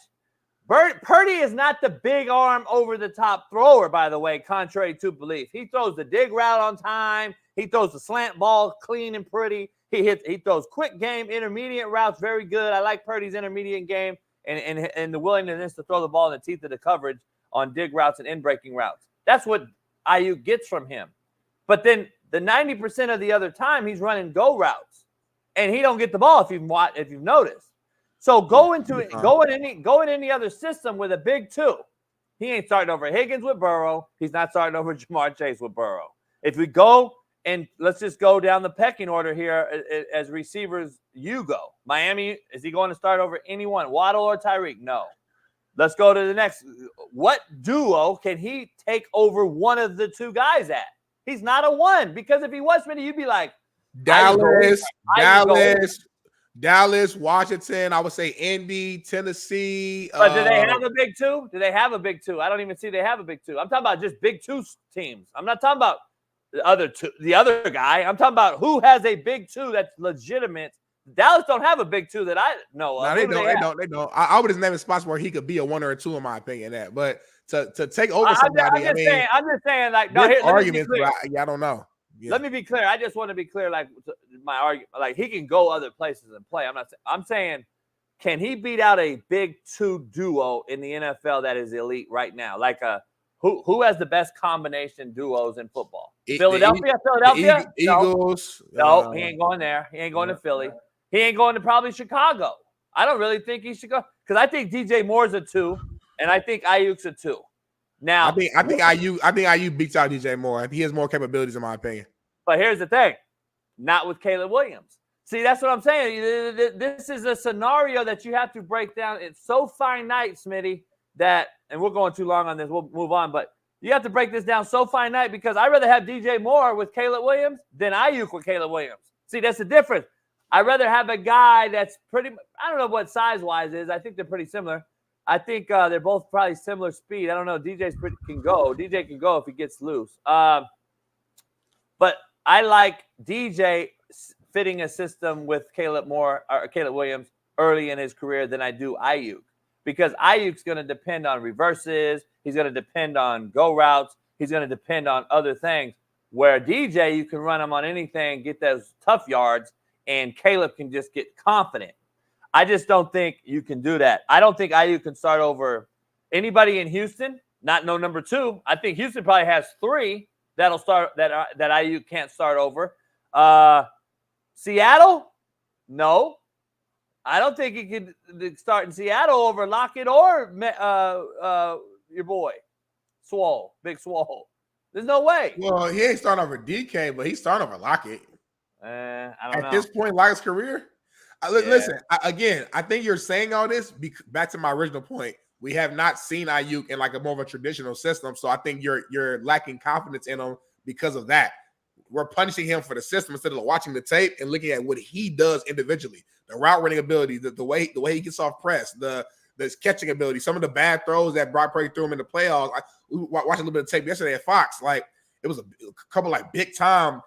Purdy is not the big arm over the top thrower, by the way, contrary to belief. He throws the dig route on time. He throws the slant ball clean and pretty. He throws quick game, intermediate routes very good. I like Purdy's intermediate game and the willingness to throw the ball in the teeth of the coverage on dig routes and in-breaking routes. That's what Ayuk gets from him. But then the 90% of the other time, he's running go routes, and he don't get the ball if you've noticed. So go in any other system with a big 2. He ain't starting over Higgins with Burrow. He's not starting over Jamar Chase with Burrow. If we go And let's just go down the pecking order here as receivers. You go. Miami, is he going to start over anyone? Waddle or Tyreek? No. Let's go to the next. What duo can he take over one of the two guys at? He's not a one, because if he was, you'd be like, Dallas, Washington. I would say Indy, Tennessee. But do they have a big two? Do they have a big two? I don't even see they have a big two. I'm talking about just big two teams. I'm not talking about the other guy. I'm talking about who has a big two that's legitimate. Dallas don't have a big two that I know of. No, they don't. I would just name spots where he could be a one or a two, in my opinion. But to take over somebody, I'm just saying, like, no, arguments. I don't know. Yeah. Let me be clear. I just want to be clear. Like, my argument, like, he can go other places and play. I'm saying, can he beat out a big two duo in the NFL that is elite right now? Like who has the best combination duos in football? Philadelphia. Eagles. No, he ain't going there. He ain't going to Philly. He ain't going to probably Chicago. I don't really think he should go, because I think DJ Moore's a two, and I think Ayuk's a two. Now, I think Ayuk beats out DJ Moore. He has more capabilities, in my opinion. But here's the thing, not with Caleb Williams. See, that's what I'm saying. This is a scenario that you have to break down. It's so finite, Smitty, that, and we're going too long on this. We'll move on, but you have to break this down so finite, because I'd rather have DJ Moore with Caleb Williams than Ayuk with Caleb Williams. See, that's the difference. I'd rather have a guy that's pretty, I don't know what size-wise is. I think they're pretty similar. I think they're both probably similar speed. I don't know. DJ can go if he gets loose. But I like DJ fitting a system with Caleb Williams early in his career than I do Ayuk, because Ayuk's going to depend on reverses. He's going to depend on go routes. He's going to depend on other things, where DJ, you can run him on anything, get those tough yards, and Caleb can just get confident. I just don't think you can do that. I don't think Ayuk can start over anybody in Houston. No number two. I think Houston probably has three that'll start that Ayuk can't start over. Seattle, no. I don't think he could start in Seattle over Lockett or your boy Swole, Big Swole. There's no way. Well, he ain't starting over DK, but he's starting over Lockett. I don't know. At this point in Lockett's career, listen, I think you're saying all this back to my original point. We have not seen Ayuk in like a more of a traditional system, so I think you're lacking confidence in him because of that. We're punishing him for the system instead of watching the tape and looking at what he does individually. The route running ability, the way he gets off press, the catching ability, some of the bad throws that Brock Purdy threw him in the playoffs. We watched a little bit of tape yesterday at Fox. Like, it was a couple like big time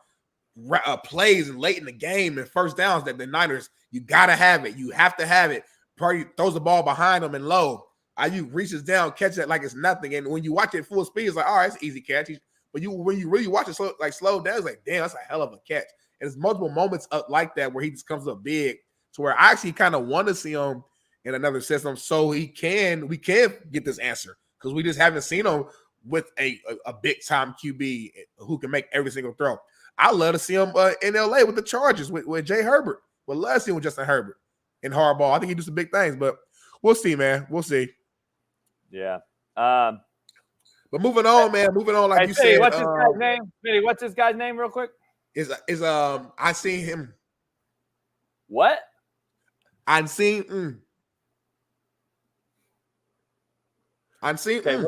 plays and late in the game and first downs that the Niners, you gotta have it. You have to have it. Purdy throws the ball behind him and low. Ayuk reaches down, catches it like it's nothing. And when you watch it full speed, it's like, all right, it's an easy catch. But when you really watch it slow down, it's like, damn, that's a hell of a catch. And there's multiple moments up like that where he just comes up big, to where I actually kind of want to see him in another system so we can get this answer, because we just haven't seen him with a big time QB who can make every single throw. I love to see him in LA with the Chargers with Jay Herbert. Would love to see him with Justin Herbert and Harbaugh. I think he do some big things, but we'll see, man. We'll see. Yeah. But moving on, man. Moving on, like you said. What's this guy's name? Smitty, what's this guy's name, real quick? I seen him. What? I'm seeing. Okay,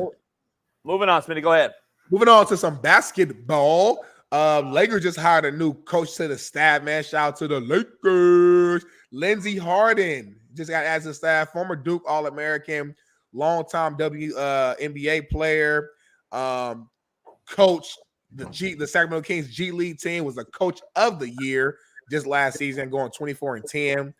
moving on, Smitty. Go ahead. Moving on to some basketball. Lakers just hired a new coach to the staff, man. Shout out to the Lakers. Lindsey Harden just got added to the staff. Former Duke All-American, longtime NBA player. Coach the Sacramento Kings G League team, was the coach of the year just last season, going 24-10.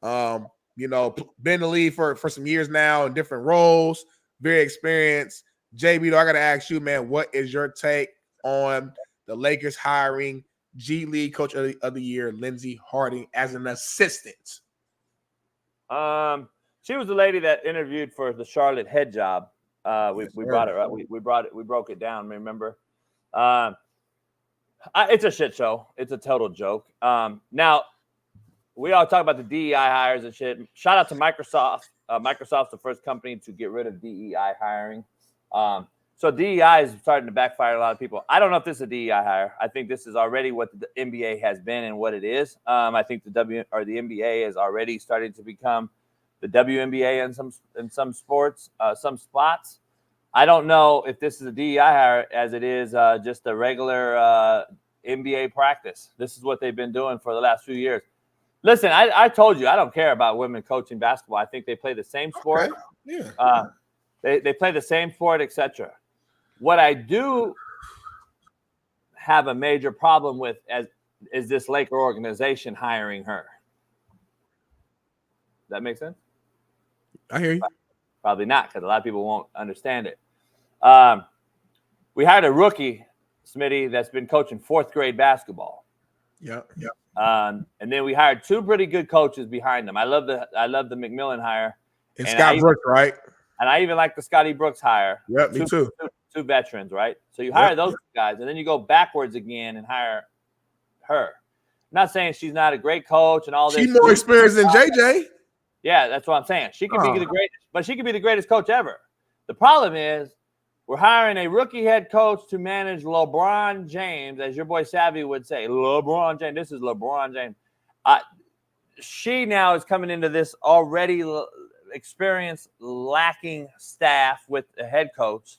Been in the league for some years now in different roles. Very experienced. JB, I got to ask you, man, what is your take on the Lakers hiring G League Coach of the Year Lindsey Harden as an assistant? She was the lady that interviewed for the Charlotte head job. We brought it up. We broke it down. Remember? It's a shit show. It's a total joke. Now we all talk about the DEI hires and shit. Shout out to Microsoft. Microsoft's the first company to get rid of DEI hiring. So So DEI is starting to backfire a lot of people. I don't know if this is a DEI hire. I think this is already what the NBA has been and what it is. I think the NBA is already starting to become the WNBA in some sports, some spots. I don't know if this is a DEI hire as it is just a regular NBA practice. This is what they've been doing for the last few years. Listen, I told you I don't care about women coaching basketball. I think they play the same sport. Okay. Yeah. They play the same sport, etc. What I do have a major problem with is this Laker organization hiring her. Does that make sense? I hear you. Probably not, because a lot of people won't understand it. We hired a rookie, Smitty, that's been coaching 4th grade basketball. Yeah. And then we hired 2 pretty good coaches behind them. I love the McMillan hire. And Scott Brooks, right? And I even like the Scotty Brooks hire. Yep, me too. 2 veterans, right? So you hire those guys, and then you go backwards again and hire her. I'm not saying she's not a great coach and all this. She's more experienced than JJ. Yeah, that's what I'm saying. She could be the greatest, but she could be the greatest coach ever. The problem is we're hiring a rookie head coach to manage LeBron James, as your boy Savvy would say. LeBron James. This is LeBron James. She now is coming into this already experienced, lacking staff with the head coach.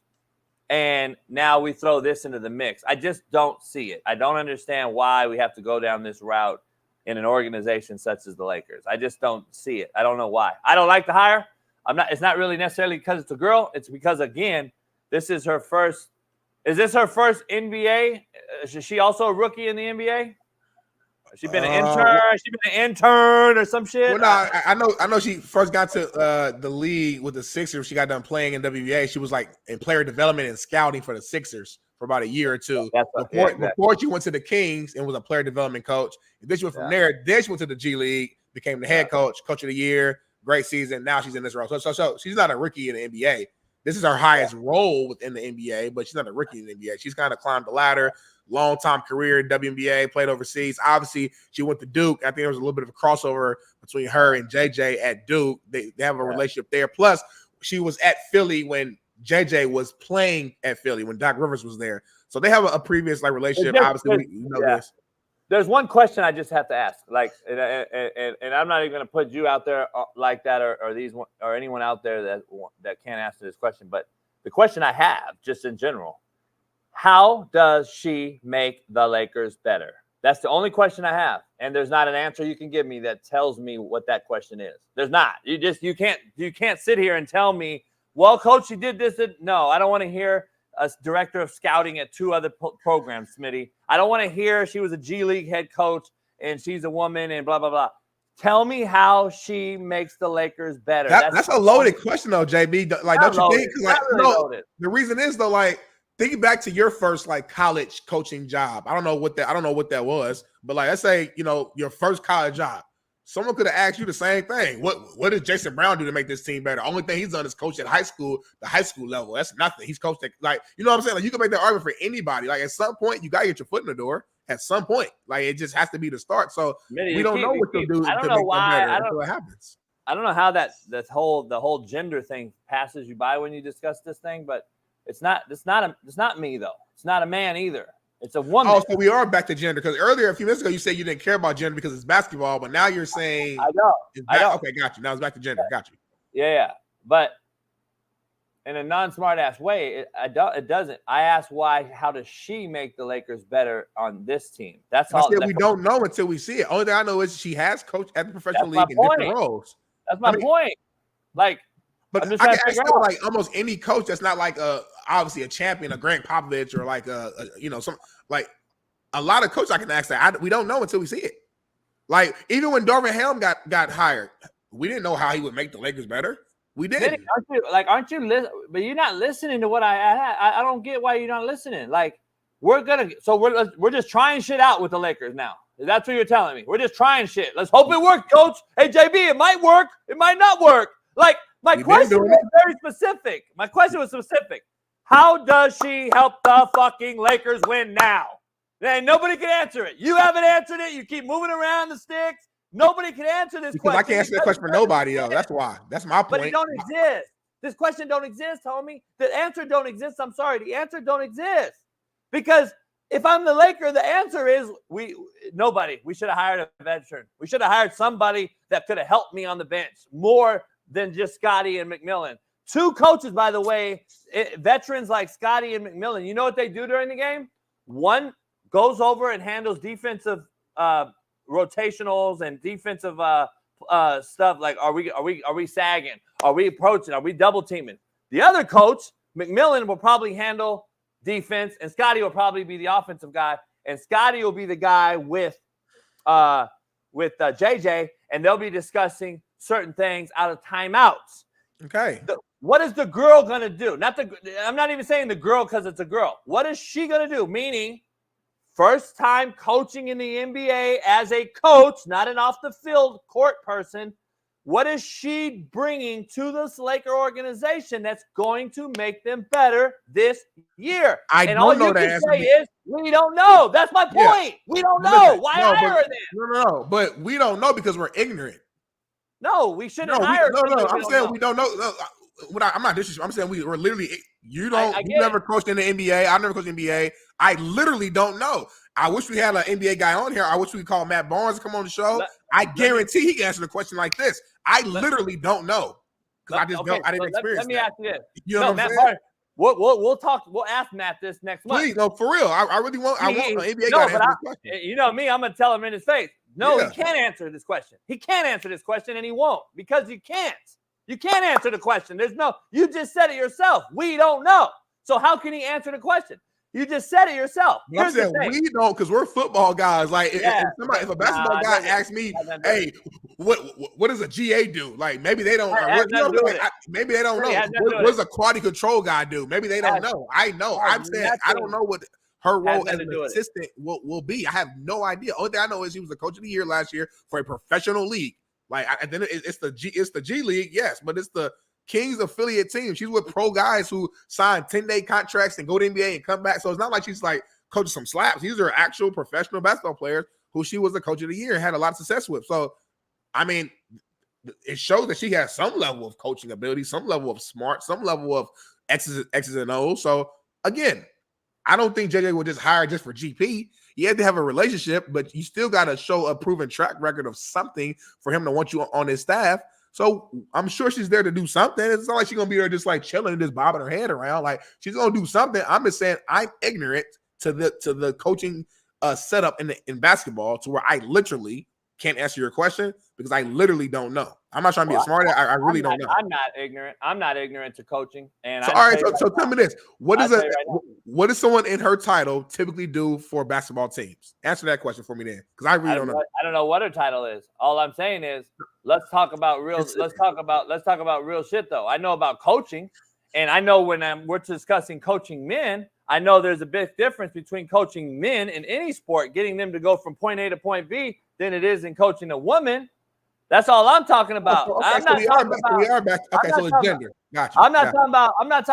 And now we throw this into the mix. I just don't see it. I don't understand why we have to go down this route in an organization such as the Lakers. I just don't see it. I don't know why. I don't like the hire. It's not really necessarily because it's a girl. It's because, again, this is her first. Is this her first NBA? Is she also a rookie in the NBA? Has she been an intern? Has she been an intern or some shit? Well, no, I know she first got to the league with the Sixers. She got done playing in WNBA. She was like in player development and scouting for the Sixers for about a year or two. Before she went to the Kings and was a player development coach. And then she went from there. Then she went to the G League, became the head coach of the year, great season. Now she's in this role. So she's not a rookie in the NBA. This is her highest role within the NBA, but she's not a rookie in the NBA. She's kind of climbed the ladder. Long-time career in WNBA, played overseas. Obviously, she went to Duke. I think there was a little bit of a crossover between her and JJ at Duke. They have a relationship there. Plus, she was at Philly when JJ was playing at Philly, when Doc Rivers was there. So they have a previous relationship. Obviously, we know this. There's one question I just have to ask. And I'm not even going to put you out there like that or anyone out there that can't answer this question. But the question I have, just in general, how does she make the Lakers better? That's the only question I have. And there's not an answer you can give me that tells me what that question is. There's not. You can't sit here and tell me, well, coach, she did this. No, I don't want to hear a director of scouting at 2 other programs, Smitty. I don't want to hear she was a G League head coach and she's a woman and blah, blah, blah. Tell me how she makes the Lakers better. That's a loaded question, though, JB. Like, don't you think? Like, the reason is, though, like, thinking back to your first college coaching job. I don't know what that was, but let's say, your first college job. Someone could have asked you the same thing. What did Jason Brown do to make this team better? Only thing he's done is coach at the high school level. That's nothing. He's coached at, you know what I'm saying? Like, you can make that argument for anybody. Like, at some point, you got to get your foot in the door. At some point, it just has to be the start. So we don't know what they'll do. I don't know why. Until it happens. I don't know how the whole gender thing passes you by when you discuss this thing, but it's not me though. It's not a man either. It's a woman. Oh, so we are back to gender, because earlier a few minutes ago you said you didn't care about gender because it's basketball, but now you're saying I know. Okay, got you. Now it's back to gender. Got you. Yeah. But in a non-smart ass way, it doesn't. I asked how does she make the Lakers better on this team? That's all. We don't know until we see it. Only thing I know is she has coached at the professional league in different roles. That's my point. But I can ask almost any coach that's not obviously a champion, a Grant Popovich, or a lot of coaches I can ask that. We don't know until we see it. Like, even when Darvin Ham got hired, we didn't know how he would make the Lakers better. We didn't. Aren't you listening? But you're not listening to what I don't get why you're not listening. Like, we're just trying shit out with the Lakers now. That's what you're telling me. We're just trying shit. Let's hope it works, coach. Hey, JB, it might work. It might not work. Like, my question was very specific. My question was specific. How does she help the fucking Lakers win now? And nobody can answer it. You haven't answered it. You keep moving around the sticks. Nobody can answer this question. I can't answer that question for nobody, though. That's why. That's my point. But it don't exist. This question don't exist, homie. The answer don't exist. I'm sorry. The answer don't exist. Because if I'm the Laker, the answer is nobody. We should have hired a veteran. We should have hired somebody that could have helped me on the bench more than just Scotty and McMillan. 2 coaches, by the way, veterans like Scotty and McMillan. You know what they do during the game? One goes over and handles defensive rotationals and defensive stuff like are we sagging? Are we approaching? Are we double teaming? The other coach, McMillan, will probably handle defense, and Scotty will probably be the offensive guy, and Scotty will be the guy with JJ, and they'll be discussing certain things out of timeouts. Okay. What is the girl gonna do? I'm not even saying the girl because it's a girl. What is she gonna do? Meaning, first time coaching in the NBA as a coach, not an off the field court person. What is she bringing to this Laker organization that's going to make them better this year? I and don't all know you the can answer. say is, we don't know. That's my point. Yeah. We don't know. Why hire her then? No. But we don't know because we're ignorant. No, we shouldn't hire her. No. I'm saying we don't know. I'm not disrespectful. I'm saying we're literally. You never coached in the NBA. I never coached in the NBA. I literally don't know. I wish we had an NBA guy on here. I wish we could call Matt Barnes to come on the show. I guarantee he can answer the question like this. I literally don't know because I didn't experience. Let me ask you this. You know what I'm Matt saying? Barnes, we'll talk. We'll ask Matt this next month. Please, no, for real. I really want. I want an NBA guy to answer this question. You know me. I'm gonna tell him in his face. No, Yeah. he can't answer this question. He can't answer this question, and he won't because you can't. You can't answer the question. You just said it yourself. We don't know. So how can he answer the question? You just said it yourself. I'm saying we don't because we're football guys. Like if a basketball guy asks me, "Hey, what does a GA do?" Like maybe they don't. Maybe they don't know. What does a quality control guy do? Maybe they don't know. I know. I'm saying I don't know what her role as an assistant will be. I have no idea. Only thing I know is he was the coach of the year last year for a professional league. Like and then it's the G League, yes, but it's the Kings affiliate team. She's with pro guys who sign 10-day contracts and go to NBA and come back. So it's not like she's like coaching some slaps. These are actual professional basketball players who she was the coach of the year and had a lot of success with. So, I mean, it shows that she has some level of coaching ability, some level of smart, some level of X's and O's. So, again, I don't think JJ will just hire just for GP. You have to have a relationship, but you still got to show a proven track record of something for him to want you on his staff. So I'm sure she's there to do something. It's not like she's going to be there just like chilling and just bobbing her head around. Like she's going to do something. I'm just saying I'm ignorant to the coaching setup in basketball to where I literally can't answer your question because I literally don't know. I'm not trying to be a smart. I really don't know. I'm not ignorant. I'm not ignorant to coaching. And so, all right. So tell me this: what does someone in her title typically do for basketball teams? Answer that question for me, then, because I really don't know. I don't know what her title is. All I'm saying is, let's talk about real. Let's talk about real shit, though. I know about coaching, and I know when we're discussing coaching men, I know there's a big difference between coaching men in any sport, getting them to go from point A to point B, than it is in coaching a woman. That's all I'm talking about. I'm not talking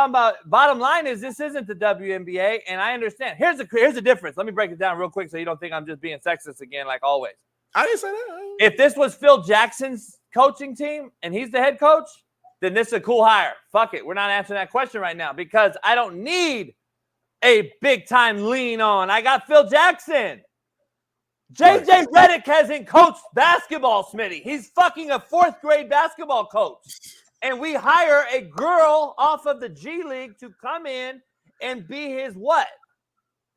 about. Bottom line is this isn't the WNBA, and I understand. Here's the difference. Let me break it down real quick so you don't think I'm just being sexist again, like always. I didn't say that. If this was Phil Jackson's coaching team and he's the head coach, then this is a cool hire. Fuck it. We're not answering that question right now because I don't need a big time lean on. I got Phil Jackson. JJ Redick hasn't coached basketball, Smitty. He's fucking a 4th grade basketball coach. And we hire a girl off of the G League to come in and be his what?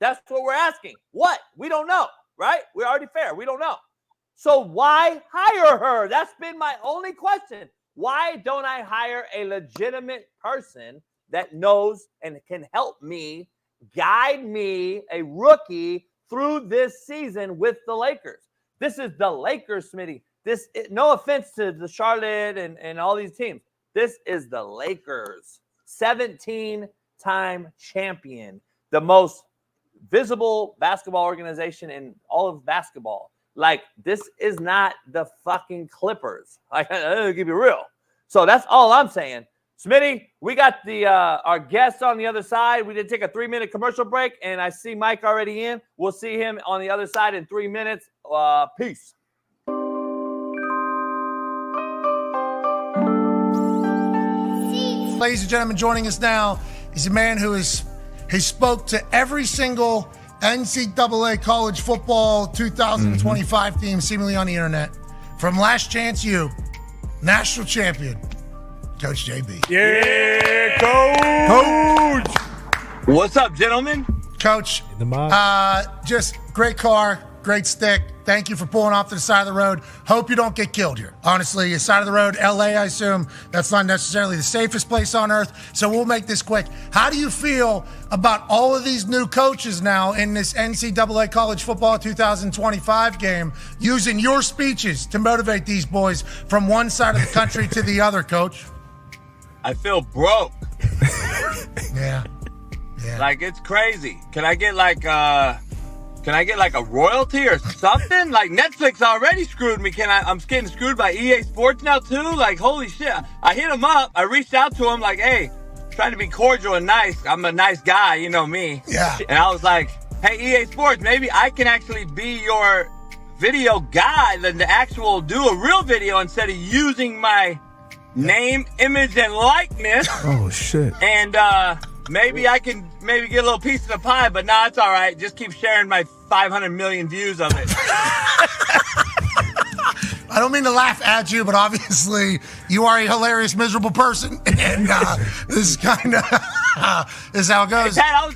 That's what we're asking. What? We don't know, right? We're already fair. We don't know. So why hire her? That's been my only question. Why don't I hire a legitimate person that knows and can help me, guide me, a rookie, through this season with the Lakers? This is the Lakers, Smitty. No offense to the Charlotte and all these teams. This is the Lakers. 17-time champion. The most visible basketball organization in all of basketball. Like, this is not the fucking Clippers. Like, I'll keep it real. So that's all I'm saying. Smitty, we got our guest on the other side. We did take a 3-minute commercial break, and I see Mike already in. We'll see him on the other side in 3 minutes. Peace. Ladies and gentlemen, joining us now is a man who has spoke to every single NCAA college football 2025 team seemingly on the internet. From Last Chance U, national champion, Coach JB. Yeah, Coach. What's up, gentlemen? Coach, just great car, great stick. Thank you for pulling off to the side of the road. Hope you don't get killed here. Honestly, the side of the road, LA, I assume, that's not necessarily the safest place on earth. So we'll make this quick. How do you feel about all of these new coaches now in this NCAA college football 2025 game using your speeches to motivate these boys from one side of the country to the other, Coach? I feel broke. Yeah. Like, it's crazy. Can I get like a royalty or something? Like, Netflix already screwed me. I'm getting screwed by EA Sports now too? Like, holy shit. I hit him up. I reached out to him like, hey, trying to be cordial and nice. I'm a nice guy, you know me. Yeah. And I was like, hey, EA Sports, maybe I can actually be your video guy, the actual do a real video instead of using my name, image, and likeness. Oh, shit. And maybe I can get a little piece of the pie, but nah, it's all right. Just keep sharing my 500 million views of it. I don't mean to laugh at you, but obviously you are a hilarious, miserable person, and this is kind of is how it goes. Hey, Pat, I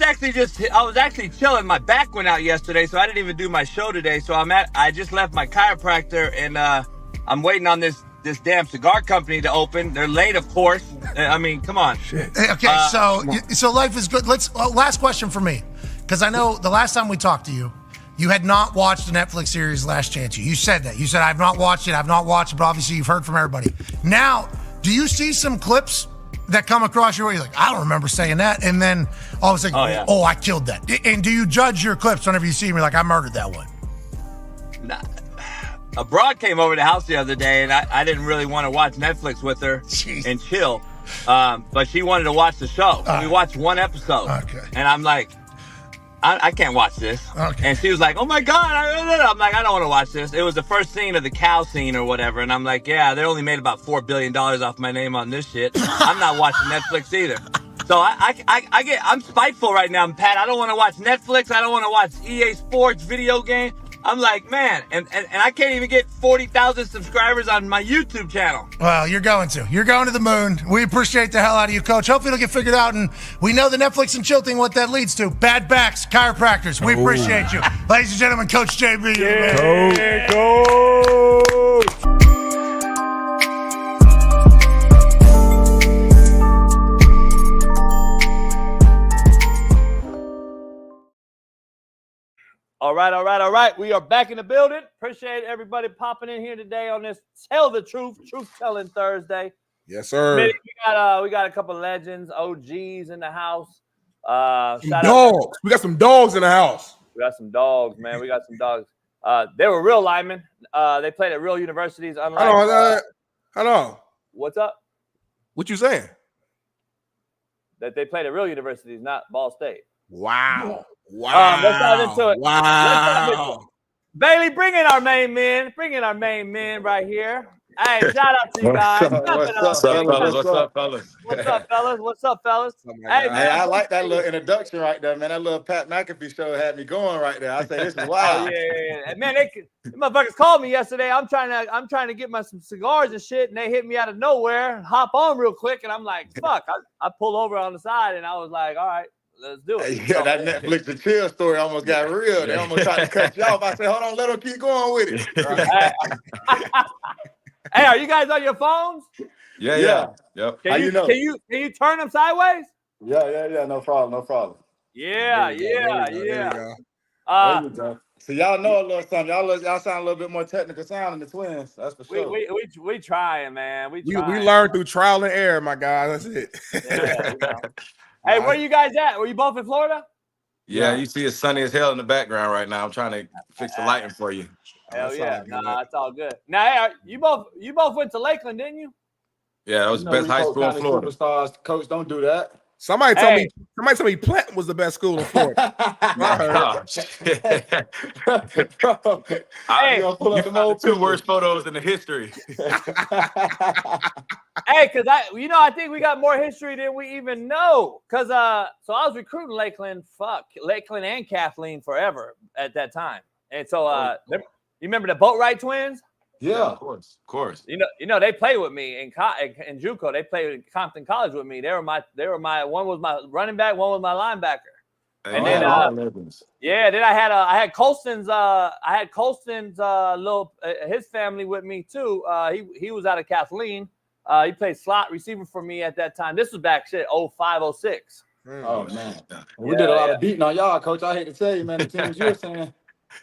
was actually chilling. My back went out yesterday, so I didn't even do my show today. So I just left my chiropractor, and I'm waiting on this damn cigar company to open. They're late, of course. I mean, come on. Shit. Okay, so life is good. Last question for me, because I know the last time we talked to you, you had not watched the Netflix series Last Chance U. You said that. You said, I've not watched it, but obviously you've heard from everybody. Now, do you see some clips that come across your way? You're like, I don't remember saying that. And then all of a sudden, oh, I killed that. And do you judge your clips whenever you see them? You're like, I murdered that one. Nah. A broad came over to the house the other day, and I didn't really want to watch Netflix with her and chill. But she wanted to watch the show. We watched one episode. Okay. And I'm like, I can't watch this. Okay. And she was like, oh my God. I'm like, I don't want to watch this. It was the first scene of the cow scene or whatever. And I'm like, yeah, they only made about $4 billion off my name on this shit. I'm not watching Netflix either. So I'm spiteful right now, Pat. I don't want to watch Netflix. I don't want to watch EA Sports video game. I'm like, man, and I can't even get 40,000 subscribers on my YouTube channel. Well, you're going to the moon. We appreciate the hell out of you, Coach. Hopefully it'll get figured out, and we know the Netflix and chill thing, what that leads to. Bad backs, chiropractors. We appreciate you. Ladies and gentlemen, Coach JB. Yeah, Coach. All right. We are back in the building. Appreciate everybody popping in here today on this Tell the Truth-Telling Thursday. Yes, sir. We got a couple of legends, OGs in the house. Dogs. We got some dogs in the house. We got some dogs, man. We got some dogs. They were real linemen. They played at real universities. Hold on. What's up? What you saying? That they played at real universities, not Ball State. Wow. Let's dive into it. Wow. Bailey, bring in our main men. Right here. Hey, shout out to you guys. What's up, fellas? Hey, I like that little introduction right there, man. That little Pat McAfee show had me going right there. I say this is wild. Yeah. Man, they motherfuckers called me yesterday. I'm trying to get some cigars and shit, and they hit me out of nowhere, hop on real quick, and I'm like, fuck. I pull over on the side, and I was like, all right. Let's do it. Yeah, that Netflix and chill story almost got real. They almost tried to cut you off. I said, hold on, let them keep going with it. Right. Hey, are you guys on your phones? Yeah. Yep. Can you turn them sideways? Yeah. No problem. Yeah. There you go. So y'all know a little something. Y'all sound a little bit more technical sound than the twins. That's for sure. We trying, man. We learned through trial and error, my guy. That's it. Yeah. Hey, where you guys at? Were you both in Florida? Yeah, you see it's sunny as hell in the background right now. I'm trying to fix the lighting for you. Hell yeah. Nah, it's all good. Now, hey, you both went to Lakeland, didn't you? Yeah, that was the best high school in Florida. Superstars, coach, don't do that. Somebody told me Planet was the best school in Florida. Hey, you found the 2 worst photos in the history. Hey, because I think we got more history than we even know. Because so I was recruiting Lakeland and Kathleen forever at that time. And so you remember the Boatwright twins? Yeah, of course. You know they played with me in JUCO. They played at Compton College with me. They were my one was my running back, one was my linebacker. And then then I had Colston's little his family with me too. He was out of Kathleen. He played slot receiver for me at that time. This was back 05, 06. Oh man, we did a lot of beating on y'all, Coach. I hate to tell you, man, the teams you were saying,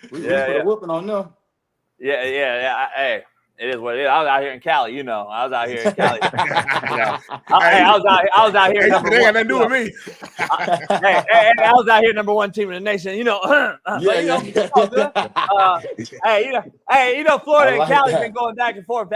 we put a whooping on them. Yeah. Hey, it is what it is. I was out here in Cali, I was out here in Cali. I was out here. They got nothing to do with me. I was out here number 1 team in the nation. Florida and Cali been going back and forth.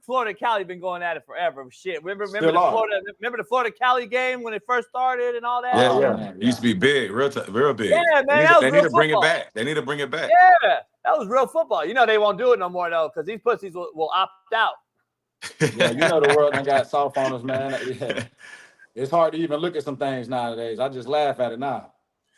Florida and Cali been going at it forever. Shit, remember the Florida Cali game when it first started and all that. Yeah. It used to be big, real big. Yeah, man, they need to bring it back. They need to bring it back. Yeah. That was real football. They won't do it no more, though, because these pussies will opt out. Yeah, the world done got soft on us, man. Yeah. It's hard to even look at some things nowadays. I just laugh at it now.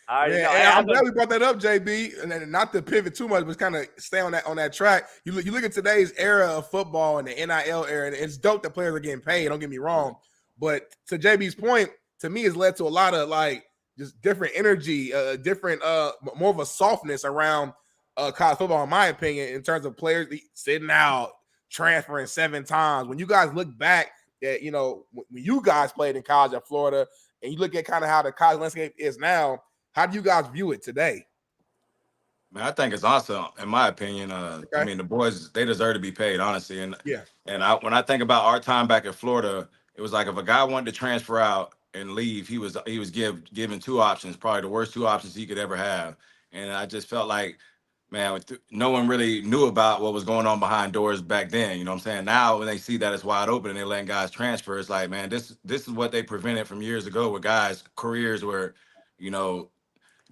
I'm glad we brought that up, JB, and not to pivot too much, but kind of stay on that track. You look at today's era of football and the NIL era, and it's dope that players are getting paid. Don't get me wrong, but to JB's point, to me, it's led to a lot of just different energy, different more of a softness around college football, in my opinion, in terms of players sitting out, transferring 7 times. When you guys look back at, when you guys played in college at Florida, and you look at kind of how the college landscape is now, how do you guys view it today? Man, I think it's awesome, in my opinion. I mean, the boys, they deserve to be paid, honestly. And when I think about our time back in Florida, it was like if a guy wanted to transfer out and leave, he was given 2 options, probably the worst 2 options he could ever have. And I just felt like, man, no one really knew about what was going on behind doors back then. You know what I'm saying? Now, when they see that it's wide open and they're letting guys transfer, it's like, man, this is what they prevented from years ago, where guys' careers were,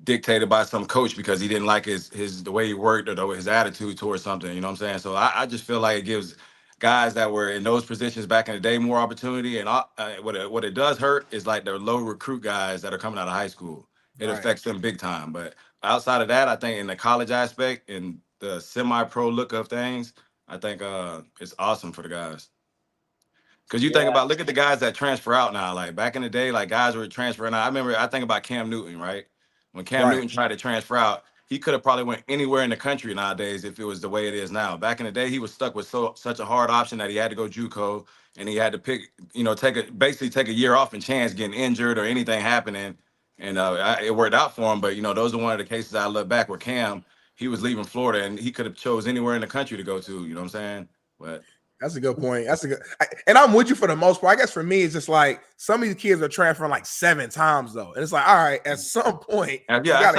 dictated by some coach because he didn't like the way he worked or his attitude towards something. You know what I'm saying? So I just feel like it gives guys that were in those positions back in the day more opportunity. And what it does hurt is like the low recruit guys that are coming out of high school. It affects them big time. But outside of that, I think in the college aspect and the semi-pro look of things, I think it's awesome for the guys. Because you think about, look at the guys that transfer out now. Like back in the day, like guys were transferring out. I think about Cam Newton, right? When Cam Newton tried to transfer out, he could have probably went anywhere in the country nowadays if it was the way it is now. Back in the day, he was stuck with such a hard option that he had to go JUCO, and he had to pick, take a year off and chance getting injured or anything happening. And it worked out for him. But, those are one of the cases I look back where Cam, he was leaving Florida and he could have chose anywhere in the country to go to. You know what I'm saying? But that's a good point. And I'm with you for the most part. I guess for me, it's just like some of these kids are transferring like 7 times though. And it's like, all right, at some point, heck yeah.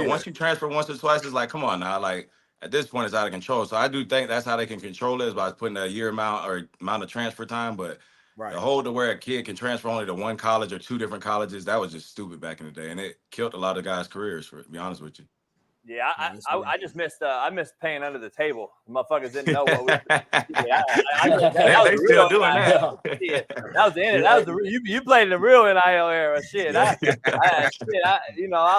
Once you transfer once or twice, it's like, come on now. Like at this point, it's out of control. So I do think that's how they can control it, is by putting a year amount of transfer time. But the whole to where a kid can transfer only to 1 college or 2 different colleges, that was just stupid back in the day. And it killed a lot of guys' careers, to be honest with you. Yeah, I just missed. I missed paying under the table. Motherfuckers didn't know what we. They still doing that. That was the end. That was you played in the real NIL era. Shit. I'm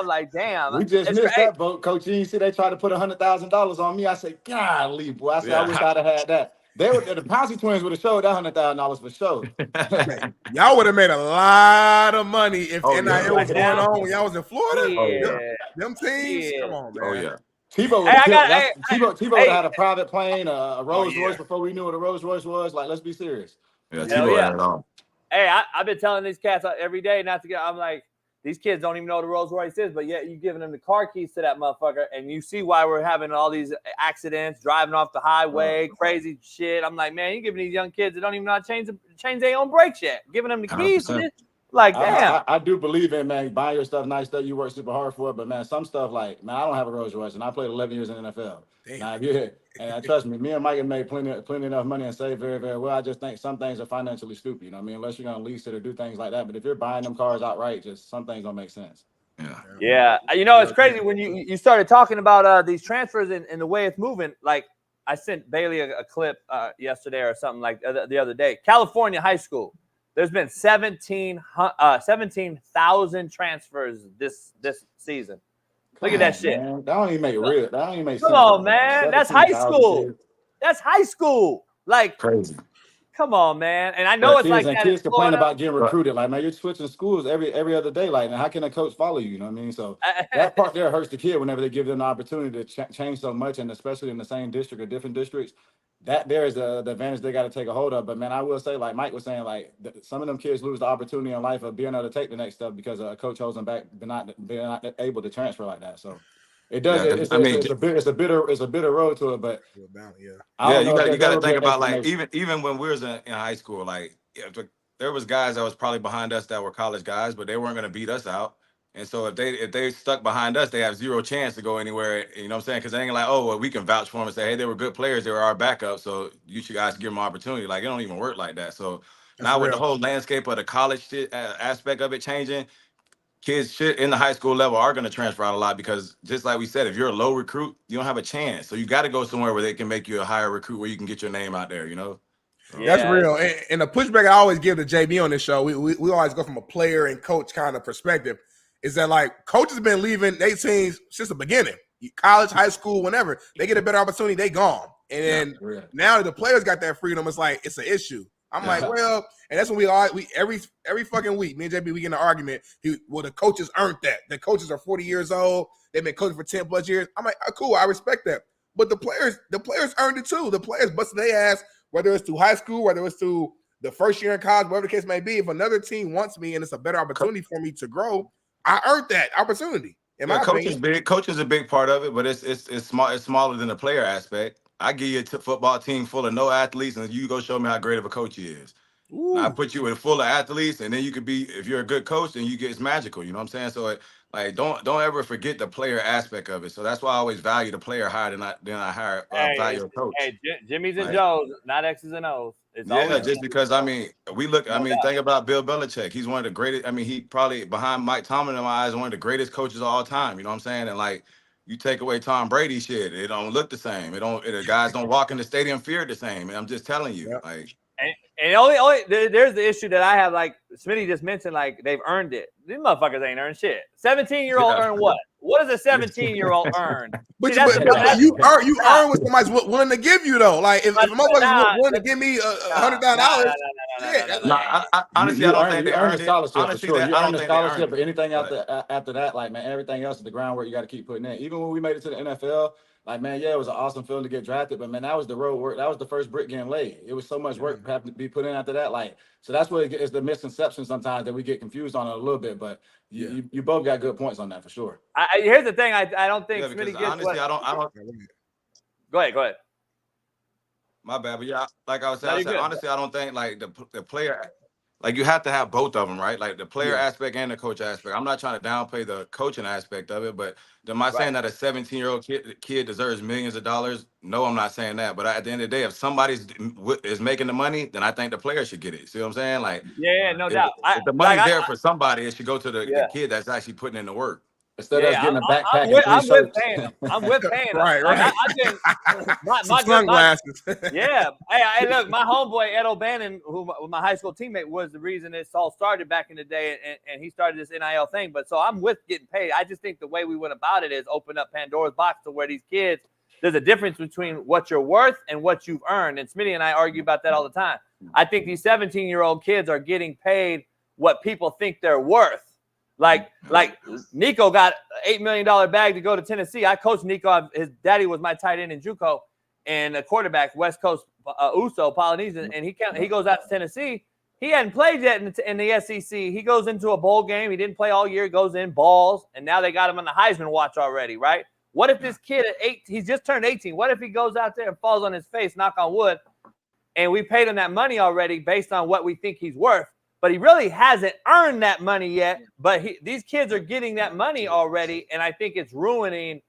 like, damn. We just missed that boat, Coach. You see, they tried to put $100,000 on me. I said, golly, boy. I said, I wish I'd have had that. The Pouncey twins would have showed that $100,000 for sure. Y'all would have made a lot of money if NIL was going on when y'all was in Florida. Them teams, come on, man. Oh yeah. Tebow would have had a private plane, a Rolls Royce before we knew what a Rolls Royce was. Like, let's be serious. Yeah, Tebow had it all. Hey, I've been telling these cats every day not to get. I'm like, these kids don't even know what a Rolls Royce is, but yet you're giving them the car keys to that motherfucker, and you see why we're having all these accidents, driving off the highway, crazy shit. I'm like, man, you're giving these young kids that don't even know how to change their own brakes yet, giving them the keys to this. Like, damn. I do believe in, man, buying your stuff, nice stuff. You work super hard for it, but man, some stuff like, man, I don't have a Rolls Royce, and I played 11 years in the NFL. Now, and trust me, and Mike have made plenty enough money and saved very, very well. I just think some things are financially stupid. You know what I mean? Unless you're gonna lease it or do things like that. But if you're buying them cars outright, just some things don't make sense. Yeah. You know, it's crazy when you started talking about these transfers and the way it's moving. Like, I sent Bailey a clip yesterday or something like the other day. California high school. There's been 17,000 transfers this season. Look at that shit. Man. That don't even make real. That don't even make sense. Come on, man. That's high school. Kids. That's high school. Like, crazy. Come on, man. And I know it's like that. Kids complain about getting recruited. Like, man, you're switching schools every other day. Like, now how can a coach follow you? You know what I mean? So that part there hurts the kid whenever they give them the opportunity to change so much, and especially in the same district or different districts. That there is the advantage they got to take a hold of. But man, I will say, like Mike was saying, like some of them kids lose the opportunity in life of being able to take the next step because a coach holds them back, they're not able to transfer like that. So it does. Yeah, it's a bitter road to it. But you got to think about, like, even when we was in high school, like there was guys that was probably behind us that were college guys, but they weren't going to beat us out. And so if they stuck behind us, they have zero chance to go anywhere. You know what I'm saying? Because they ain't like, oh, well, we can vouch for them and say, hey, they were good players. They were our backup. So you should guys give them an opportunity. Like, it don't even work like that. So now with the whole landscape of the college aspect of it changing, kids in the high school level are going to transfer out a lot because just like we said, if you're a low recruit, you don't have a chance. So you got to go somewhere where they can make you a higher recruit where you can get your name out there, you know? Yeah. That's real. And the pushback I always give to JB on this show, we always go from a player and coach kind of perspective. Is that like coaches been leaving their teams since the beginning, college, high school, whenever they get a better opportunity, they gone. And then now that the players got that freedom, it's like it's an issue. I'm like, well, and that's when we every fucking week, me and JB, we get in an argument. The coaches earned that. The coaches are 40 years old. They've been coaching for 10 plus years. I'm like, cool, I respect that. But the players earned it too. The players busted their ass, whether it's through high school, whether it's through the first year in college, whatever the case may be. If another team wants me and it's a better opportunity for me to grow, I earned that opportunity. Coach is a big part of it, but it's small. It's smaller than the player aspect. I give you a football team full of no athletes, and you go show me how great of a coach he is. I put you in full of athletes, and then you could be, if you're a good coach, then you get it's magical. You know what I'm saying? So don't ever forget the player aspect of it. So that's why I always value the player higher than I value a coach. Hey, Jimmy's and Joe's, not X's and O's. It's just because think about Bill Belichick. He's one of the greatest. I mean, he probably behind Mike Tomlin in my eyes, one of the greatest coaches of all time. You know what I'm saying? And like, you take away Tom Brady, shit, it don't look the same. The guys don't walk in the stadium feared the same. And I'm just telling you, like. And only there's the issue that I have, like Smitty just mentioned, like they've earned it. These motherfuckers ain't earned shit. 17-year-old earn what? What does a 17-year-old earn? But you earn what somebody's willing to give you though. Like if a motherfucker's willing to give me $100,000, honestly, I don't think they earn a scholarship. Honestly, for sure. You earn a scholarship, but anything after that, like man, everything else is the groundwork you got to keep putting in. Even when we made it to the NFL. Like, man, yeah, it was an awesome feeling to get drafted, but, man, that was the road work. That was the first brick getting laid. It was so much work having to be put in after that. Like, so that's what it's the misconception sometimes that we get confused on it a little bit, but you both got good points on that for sure. Here's the thing. I don't think Smitty gets honestly, I don't. Go ahead. My bad, but yeah, like I was saying, honestly, I don't think, like, the player – like, you have to have both of them, right? Like, the player aspect and the coach aspect. I'm not trying to downplay the coaching aspect of it, but am I saying that a 17-year-old kid deserves millions of dollars? No, I'm not saying that. But at the end of the day, if somebody is making the money, then I think the player should get it. See what I'm saying? Like, no doubt. If the money's there for somebody, it should go to the kid that's actually putting in the work. Instead of getting a backpack I'm with paying. Right. My sunglasses. Hey, look, my homeboy Ed O'Bannon, who my high school teammate, was the reason this all started back in the day, and he started this NIL thing. But so I'm with getting paid. I just think the way we went about it is open up Pandora's box to where these kids, there's a difference between what you're worth and what you've earned. And Smitty and I argue about that all the time. I think these 17-year-old kids are getting paid what people think they're worth. Like Nico got an $8 million bag to go to Tennessee. I coached Nico. His daddy was my tight end in JUCO and a quarterback, West Coast Uso, Polynesian. And he goes out to Tennessee. He hadn't played yet in the SEC. He goes into a bowl game. He didn't play all year. Goes in, balls, and now they got him on the Heisman watch already, right? What if this kid at 8, he's just turned 18. What if he goes out there and falls on his face, knock on wood, and we paid him that money already based on what we think he's worth? but he really hasn't earned that money yet. But these kids are getting that money already, and I think it's ruining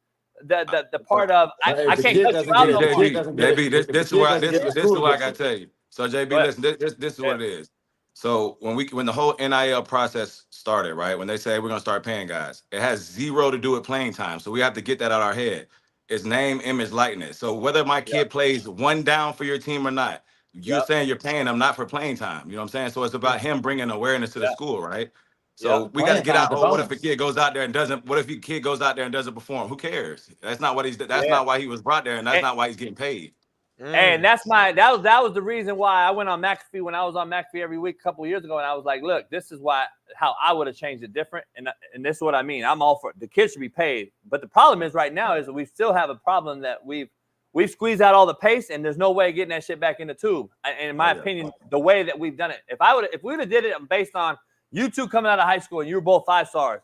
the part of I can't cut you out no more. JB, this is what I got to tell you. So JB, listen, this is what it is. So when the whole NIL process started, right? When they say we're gonna start paying guys, it has zero to do with playing time. So we have to get that out of our head. It's name, image, likeness. So whether my kid plays one down for your team or not, you're saying you're paying them not for playing time. You know what I'm saying? So it's about him bringing awareness to the school, right? So we got to get out. Oh, what if a kid goes out there and doesn't? What if a kid goes out there and doesn't perform? Who cares? That's not what he's. That's not why he was brought there, and that's not why he's getting paid. And that was the reason why I went on McAfee when I was on McAfee every week a couple of years ago, and I was like, look, this is how I would have changed it different, and this is what I mean. I'm all for it. The kids should be paid, but the problem is right now is that we still have a problem that we've squeezed out all the pace, and there's no way of getting that shit back in the tube. And in my opinion, the way that we've done it, if we would have did it based on you two coming out of high school and you were both 5 stars,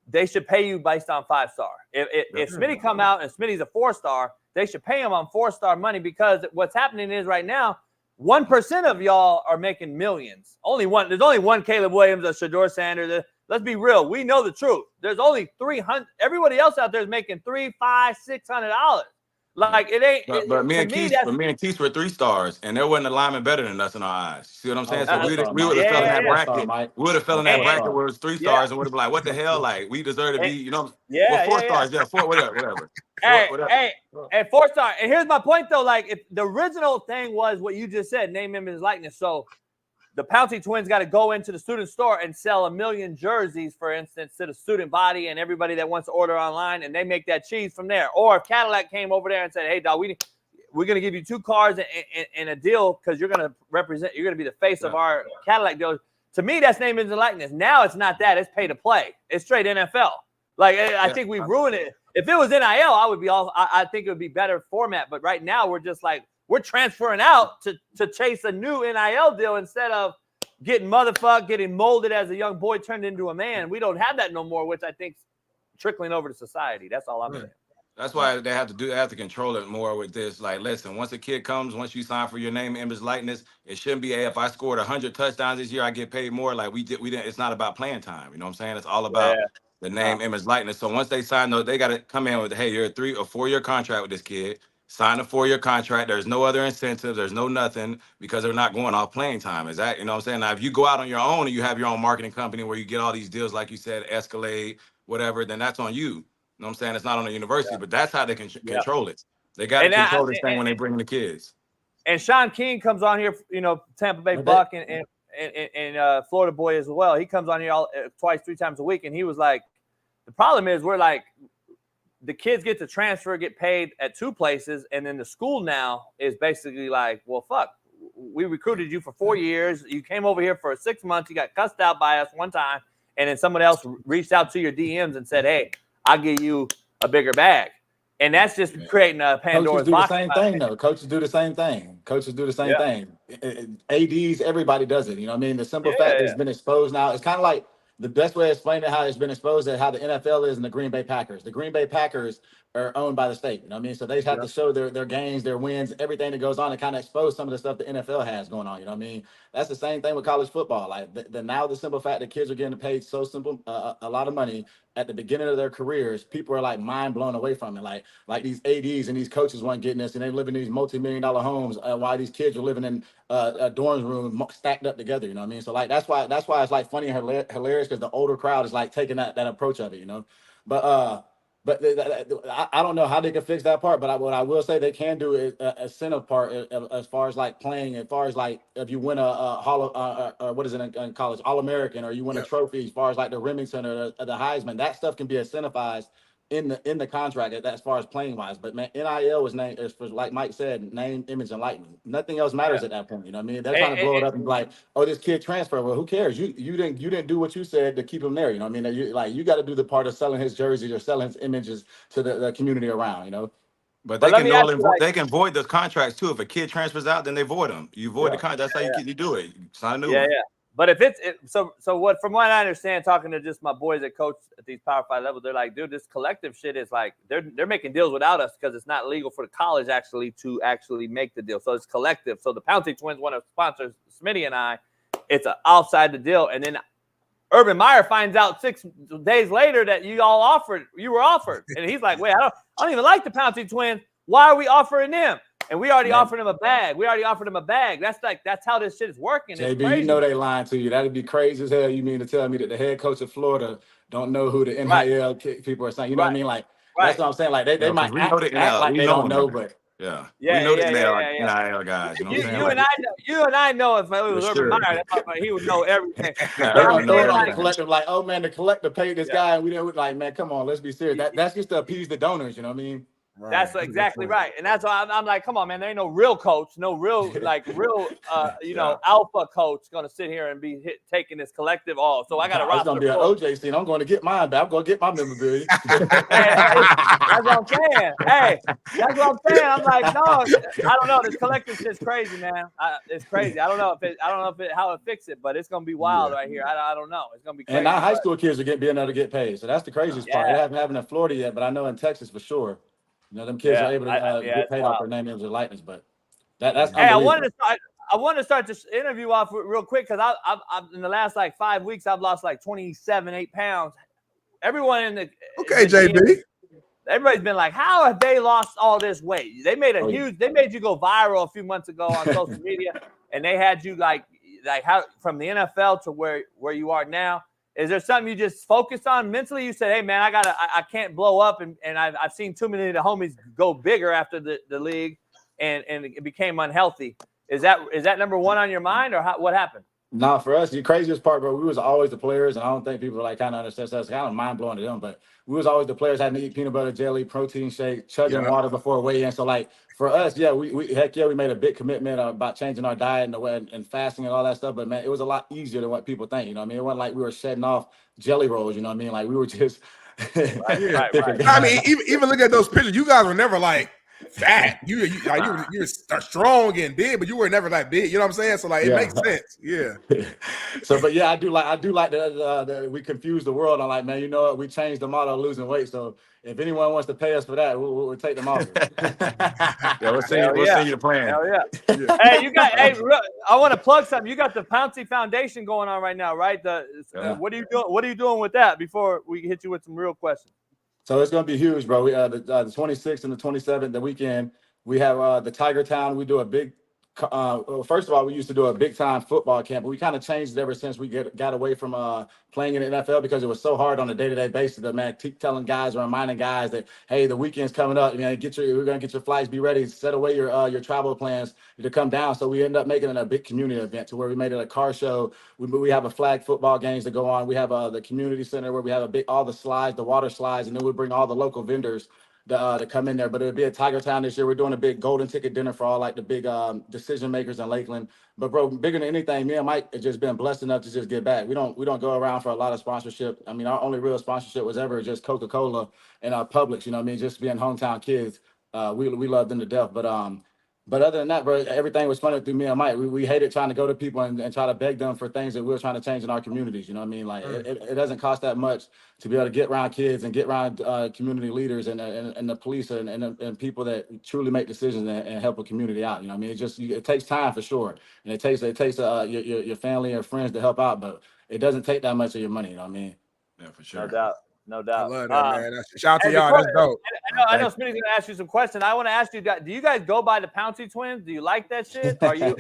they should pay you based on 5-star. If Smitty come out and Smitty's a 4-star, they should pay him on 4-star money, because what's happening is right now, 1% of y'all are making millions. There's only one Caleb Williams, a Shedeur Sanders. Let's be real. We know the truth. There's only 300. Everybody else out there is making $300, $500, $600. Like it ain't. But me and Keith were 3 stars, and there wasn't a lineman better than us in our eyes. See what I'm saying? So we would have fell in that bracket. We would have fell in that bracket where it was 3 stars, and would have been like, "What the hell? Like we deserve to be, you know?" 4 stars, 4, whatever. Hey, 4-star. And here's my point though. Like, if the original thing was what you just said, name, image, likeness. So the Pouncey twins got to go into the student store and sell 1 million jerseys, for instance, to the student body and everybody that wants to order online, and they make that cheese from there. Or if Cadillac came over there and said, "Hey, dog, we're going to give you 2 cars and a deal because you're going to be the face of our Cadillac deal." To me, that's name, image, and likeness. Now it's not that. It's pay to play. It's straight NFL. Like, I think we've ruined it. If it was NIL, I think it would be better format. But right now, we're just like, we're transferring out to chase a new NIL deal instead of getting molded as a young boy turned into a man. We don't have that no more, which I think's trickling over to society. That's all I'm saying. That's why they have to control it more with this. Like, listen, once a kid comes, once you sign for your name, image, likeness, it shouldn't be, hey, if I scored 100 touchdowns this year, I get paid more. Like we didn't. It's not about playing time. You know what I'm saying? It's all about the name, image, likeness. So once they sign those, they got to come in with, hey, you're a 3 or 4 year contract with this kid. Sign a 4-year contract. There's no other incentive. There's no nothing, because they're not going off playing time. Is that, you know what I'm saying? Now, if you go out on your own and you have your own marketing company where you get all these deals, like you said, Escalade, whatever, then that's on you. You know what I'm saying? It's not on the university, but that's how they can control it. They got to control this thing when they bring in the kids. And Shaun King comes on here, Tampa Bay Buck and Florida boy as well. He comes on here twice, 3 times a week, and he was like, the problem is we're like, the kids get to transfer, get paid at 2 places, and then the school now is basically like, well, fuck, we recruited you for 4 years. You came over here for 6 months. You got cussed out by us one time, and then someone else reached out to your DMs and said, hey, I'll give you a bigger bag. And that's just creating a Pandora's box. Coaches do the same thing, though. Coaches do the same thing. Coaches do the same thing. ADs, everybody does it. You know what I mean? The simple fact it's been exposed now. It's kind of like, the best way to explain it, how it's been exposed, is how the NFL is and the Green Bay Packers. The Green Bay Packers are owned by the state. You know what I mean? So they have to show their gains, their wins, everything that goes on, to kind of expose some of the stuff the NFL has going on. You know what I mean? That's the same thing with college football. Like now the simple fact that kids are getting paid so simple, a lot of money at the beginning of their careers, people are like mind blown away from it. Like these ADs and these coaches weren't getting this, and they live in these multi-million-dollar homes while these kids are living in a dorm room stacked up together. You know what I mean? So like that's why it's like funny and hilarious, because the older crowd is like taking that approach of it. You know, but I don't know how they can fix that part. But what I will say they can do is a incentive part as far as like playing, as far as like if you win a what is it in college, All-American, or you win a trophy, as far as like the Remington or the Heisman, that stuff can be incentivized in the contract as far as playing wise. But man, NIL is named, as like Mike said, name, image, and likeness. Nothing else matters at that point. You know what I mean? They're trying to blow it up and be like, oh, this kid transferred. Well, who cares? You didn't do what you said to keep him there. You know what I mean? You got to do the part of selling his jerseys or selling his images to the community around. You know. But they can void those contracts too. If a kid transfers out, then they void them. You void the contract. That's how you do it. You sign a new one. But if from what I understand, talking to just my boys that coach at these Power 5 levels, they're like, dude, this collective shit is like, they're making deals without us because it's not legal for the college to make the deal. So it's collective. So the Pouncey twins want to sponsor Smitty and I, it's outside the deal. And then Urban Meyer finds out 6 days later that you were offered. And he's like, wait, I don't even like the Pouncey twins. Why are we offering them? And we already offered him a bag. That's how this shit is working. JB, you know they lying to you. That'd be crazy as hell. You mean to tell me that the head coach of Florida don't know who the NIL people are saying? You know what I mean? Like, that's what I'm saying. Like, they might act like they don't know, but yeah, we know the NIL guys. You know what I'm saying? You and I know if it was Urban Meyer, he would know everything. Collective, like, oh man, the collective paid this guy, and we didn't like, man, come on, let's be serious. That's just to appease the donors. You know what I mean? Right. That's exactly right. And that's why I'm like, come on, man. There ain't no real coach, alpha coach going to sit here and be taking this collective all. So I got to roster. It's going to be an OJ scene. I'm going to get mine back. I'm going to get my memorabilia. That's what I'm saying. Hey, that's what I'm saying. I'm like, no, I don't know. This collective shit's crazy, man. It's crazy. I don't know how it fix it, but it's going to be wild right here. I don't know. It's going to be crazy. And now high school kids are being able to get paid. So that's the craziest part. It hasn't happened in Florida yet, but I know in Texas for sure. You know, them kids are able to get paid off their name, image, and likeness, but that's. Hey, I wanted to start this interview off real quick because I've in the last 5 weeks I've lost 8 pounds. Everyone in the JB. Everybody's been like, how have they lost all this weight? They made they made you go viral a few months ago on social media, and they had you like how from the NFL to where you are now. Is there something you just focus on mentally? You said, hey, man, I can't blow up. And I've seen too many of the homies go bigger after the league and it became unhealthy. Is that number one on your mind or what happened? Nah, for us, the craziest part, bro, we was always the players. And I don't think people kind of understand. So it's kind of mind blowing to them. But we was always the players having to eat peanut butter jelly, protein shake, chugging water before weigh-in. So for us, we made a big commitment about changing our diet and the way and fasting and all that stuff. But man, it was a lot easier than what people think. You know what I mean? It wasn't like we were shedding off jelly rolls. You know what I mean? Like we were just. Right. I mean, even look at those pictures. You guys were never fat. You were strong and big, but you were never that big. You know what I'm saying? So it makes sense. Yeah. So, but I do like that we confuse the world. I'm like, man, you know what? We changed the model of losing weight. So if anyone wants to pay us for that, we'll take them off. We'll see your plan. Hell yeah. Hey, I want to plug something. You got the Pouncey Foundation going on right now, right? What are you doing? What are you doing with that before we hit you with some real questions? So it's going to be huge, bro. We the 26th and the 27th, the weekend, we have the Tiger Town. We do a big first of all, we used to do a big time football camp, but we kind of changed it ever since we got away from playing in the NFL because it was so hard on a day-to-day basis. That man, keep telling guys or reminding guys that, hey, the weekend's coming up. You know, we're gonna get your flights, be ready, set away your travel plans to come down. So we end up making it a big community event to where we made it a car show. We have a flag football games that go on. We have the community center where we have all the slides, the water slides, and then we bring all the local vendors to come in there. But it'll be at Tiger Town this year. We're doing a big golden ticket dinner for all the big decision makers in Lakeland. But bro, bigger than anything, me and Mike have just been blessed enough to just give back. We don't go around for a lot of sponsorship. I mean, our only real sponsorship was ever just Coca-Cola and our Publix, you know what I mean? Just being hometown kids. We love them to death. But other than that, bro, everything was funded through me and Mike. We hated trying to go to people and try to beg them for things that we were trying to change in our communities. You know what I mean? It doesn't cost that much to be able to get around kids and get around community leaders and the police and people that truly make decisions and help a community out. You know what I mean? It takes time for sure. And it takes your family and friends to help out, but it doesn't take that much of your money. You know what I mean? Yeah, for sure. No doubt. I love that, man. Shout out to y'all. That's dope. I know Smitty's gonna ask you some questions. I want to ask you guys: do you guys go by the Pouncey twins? Do you like that shit? Do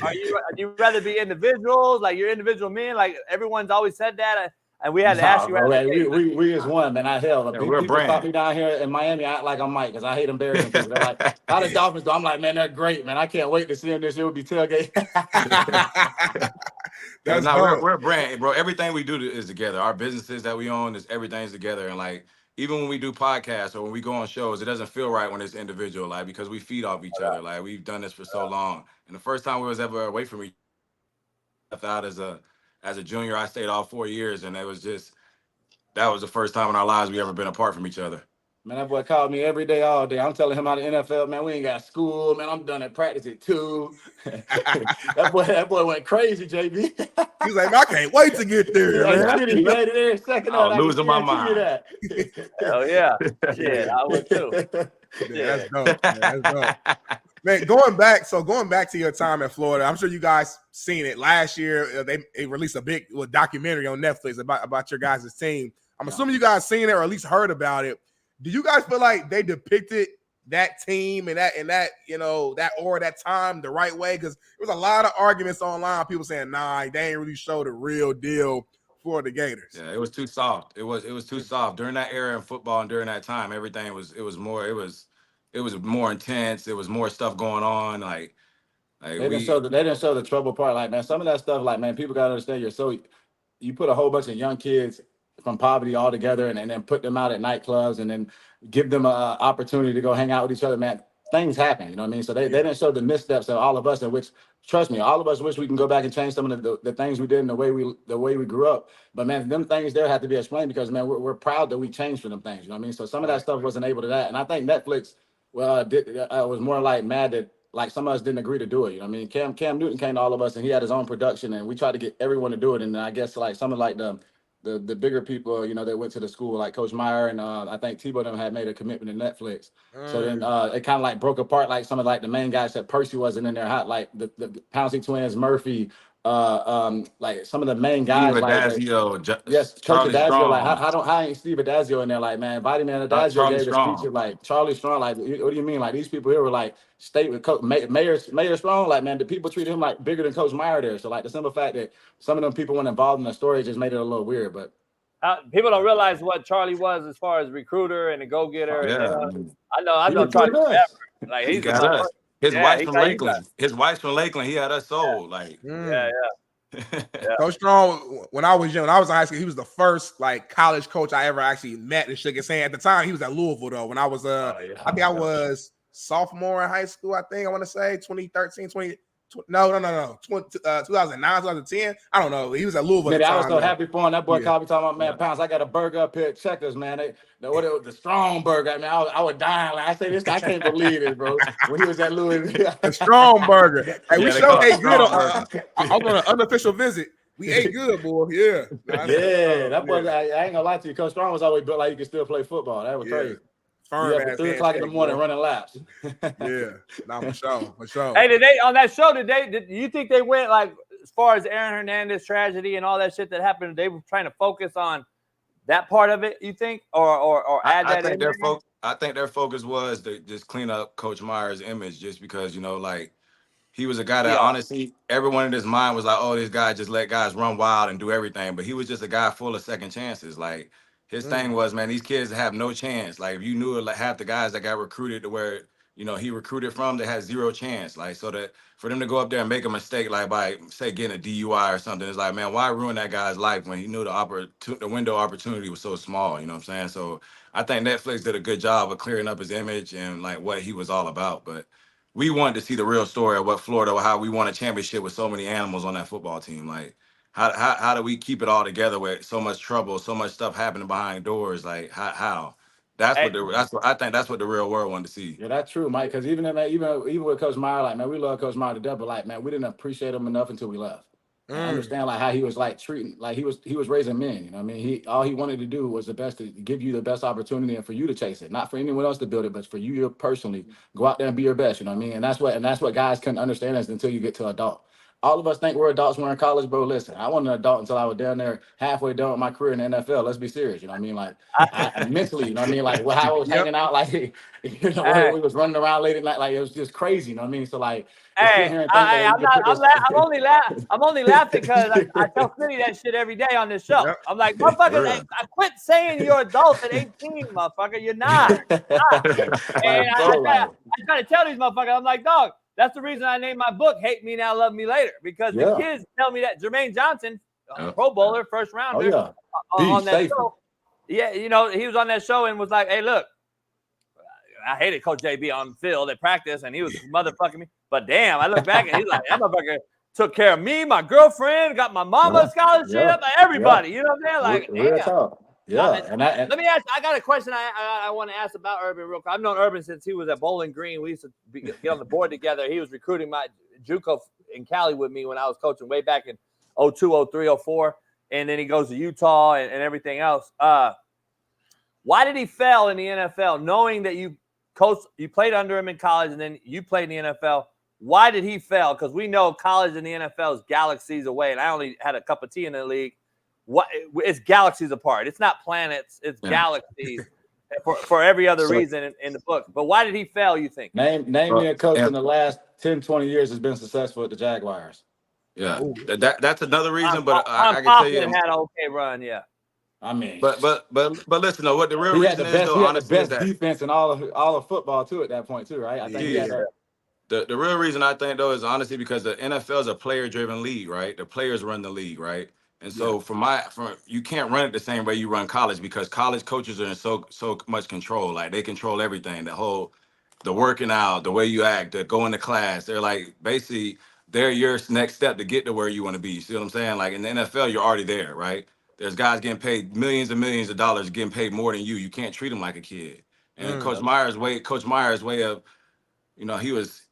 you rather be individuals, like you're individual men? Like everyone's always said that, and we had to ask you. We is one, man. We're a brand. Stop me down here in Miami. I act like I'm Mike because I hate embarrassing people. They're like, how the Dolphins do? I'm like, man, they're great, man. I can't wait to see them this year. We'll be tailgate. We're a brand, bro. Everything we do is together. Our businesses that we own, everything's together, and even when we do podcasts or when we go on shows, it doesn't feel right when it's individual, because we feed off each other. We've done this for so long. And the first time we was ever away from each other, out as a junior, I stayed all 4 years, and that was the first time in our lives we ever been apart from each other. Man, that boy called me every day, all day. I'm telling him how the NFL, man, we ain't got school, man. I'm done at practice at 2. that boy went crazy, JB. He's like, man, I can't wait to get there. He made it every second. I'm losing my mind. Hell yeah. Shit, I would too. Yeah, that's dope. Man. That's dope. Man, going back to your time in Florida, I'm sure you guys seen it last year. They released a big documentary on Netflix about your guys' team. I'm assuming you guys seen it or at least heard about it. Do you guys feel like they depicted that team and that that or that time the right way? Because there was a lot of arguments online, people saying, nah, they ain't really show the real deal for the Gators. Yeah, it was too soft. It was too soft during that era in football, and during that time, everything was more intense. There was more stuff going on. They didn't show the trouble part. Like, man, some of that stuff, like, man, people gotta understand. You put a whole bunch of young kids from poverty all together, and then put them out at nightclubs, and then give them an opportunity to go hang out with each other. Man, things happen. You know what I mean? So they didn't show the missteps of all of us, in which, trust me, all of us wish we can go back and change some of the things we did and the way we grew up. But man, them things there have to be explained, because man, we're proud that we changed for them things. You know what I mean? So some of that stuff wasn't able to that, and I think Netflix was more like mad that like some of us didn't agree to do it. You know what I mean? Cam Newton came to all of us, and he had his own production, and we tried to get everyone to do it. And I guess like some of like the bigger people, that went to the school, like Coach Meyer and I think Tebow them had made a commitment to Netflix. So then it kind of like broke apart. Like some of like the main guys said Percy wasn't in there, like the Pouncey twins, Murphy, like some of the main guys. Steve Adazio, Coach Adazio. Strong. Like how ain't Steve Adazio in there? Like, man, Body Man Adazio gave a speech of like Charlie Strong. Like, what do you mean? Like, these people here were like state with Coach Mayor Strong. Like, man, the people treated him like bigger than Coach Meyer there. So like the simple fact that some of them people weren't involved in the story just made it a little weird. But people don't realize what Charlie was as far as recruiter and a go-getter. Yeah. I know Charlie forever. Like, he got us. His wife's from Lakeland. He had us sold. Like, yeah. Coach Strong, when I was young, when I was in high school, he was the first like college coach I ever actually met and shook his hand. At the time, he was at Louisville though. When I was I think I was sophomore in high school. I want to say 2013, 2009, 2010. I don't know. He was at Louisville. Man, I was so happy for him. That boy called me talking about, man, Pounce, I got a burger up here at Checkers, man. The strong burger, man. I was dying. Like, I say this, I can't believe this, bro. When he was at Louisville. The strong burger. Hey, we sure ate good on an unofficial visit. We ate good, boy. Yeah. That boy, I ain't gonna lie to you. Coach Strong was always built like he could still play football. That was crazy. Firm at 3 o'clock in the morning running laps. For sure. Hey, on that show, did you think they went like as far as Aaron Hernandez tragedy and all that shit that happened? They were trying to focus on that part of it, you think, or add that in? I think their focus was to just clean up Coach Meyer's image, just because like he was a guy that honestly everyone in his mind was like, oh, this guy just let guys run wild and do everything, but he was just a guy full of second chances, like. His thing was, man, these kids have no chance. Like, if you knew it, like half the guys that got recruited to where, he recruited from, they had zero chance. Like, so that for them to go up there and make a mistake, like by, say, getting a DUI or something, it's like, man, why ruin that guy's life when he knew the window of opportunity was so small, you know what I'm saying? So I think Netflix did a good job of clearing up his image and like what he was all about. But we wanted to see the real story of what Florida, how we won a championship with so many animals on that football team. Like, how do we keep it all together with so much trouble, so much stuff happening behind doors? Like how? I think that's what the real world wanted to see. Yeah, that's true, Mike. Because even with Coach Meyer, like, man, we love Coach Meyer to death, but like, man, we didn't appreciate him enough until we left. I understand like how he was like treating, like he was raising men. You know what I mean? All he wanted to do was the best, to give you the best opportunity and for you to chase it, not for anyone else to build it, but for you personally go out there and be your best. You know what I mean? And that's what guys couldn't understand us until you get to adult. All of us think we're adults when we're in college, bro. Listen, I wasn't an adult until I was down there halfway done with my career in the NFL. Let's be serious. You know what I mean? Like, I mentally, you know what I mean? Like, how I was hanging out, like, we was running around late at night. Like, it was just crazy. You know what I mean? So, like, I'm only laughing because I tell Smitty that shit every day on this show. Yep. I'm like, motherfucker, I quit saying you're adults at 18, motherfucker. You're not. And I try to tell these motherfuckers, I'm like, dog, that's the reason I named my book "Hate Me Now, Love Me Later," because the kids tell me that Jermaine Johnson, Pro Bowler, first rounder, on that show. Yeah, he was on that show and was like, "Hey, look, I hated Coach JB on the field at practice, and he was motherfucking me. But damn, I look back and he's like, that motherfucker took care of me, my girlfriend, got my mama scholarship, everybody. You know what I'm saying? Like, damn. Yeah, let me ask. I got a question I want to ask about Urban real quick. I've known Urban since he was at Bowling Green. We used to get on the board together. He was recruiting my JUCO in Cali with me when I was coaching way back in 02, 03, 04. And then he goes to Utah and everything else. Why did he fail in the NFL, knowing that you coach, you played under him in college, and then you played in the NFL. Why did he fail? Because we know college and the NFL is galaxies away, and I only had a cup of tea in the league. It's galaxies apart. It's not planets. It's galaxies for every other reason in the book. But why did he fail, you think? Name me a coach in the last 10, 20 years has been successful at the Jaguars. Yeah, that's another reason. But I can tell you, had an okay run. Yeah, I mean, but listen, though, what the real he reason had is, the though, honestly, best is that defense in all of football too at that point too, right? I think he had that. The real reason I think, though, is honestly because the NFL is a player-driven league, right? The players run the league, right? And so you can't run it the same way you run college, because college coaches are in so much control. Like, they control everything, the working out, the way you act, the going to class. They're like, basically, they're your next step to get to where you want to be. You see what I'm saying? Like, in the NFL, you're already there, right? There's guys getting paid millions and millions of dollars, getting paid more than you. You can't treat them like a kid. And Coach Meyer's way of, you know, he was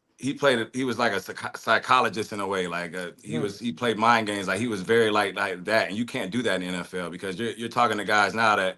like a psychologist in a way. Like, he played mind games. Like, he was very like that. And you can't do that in the NFL, because you're talking to guys now that,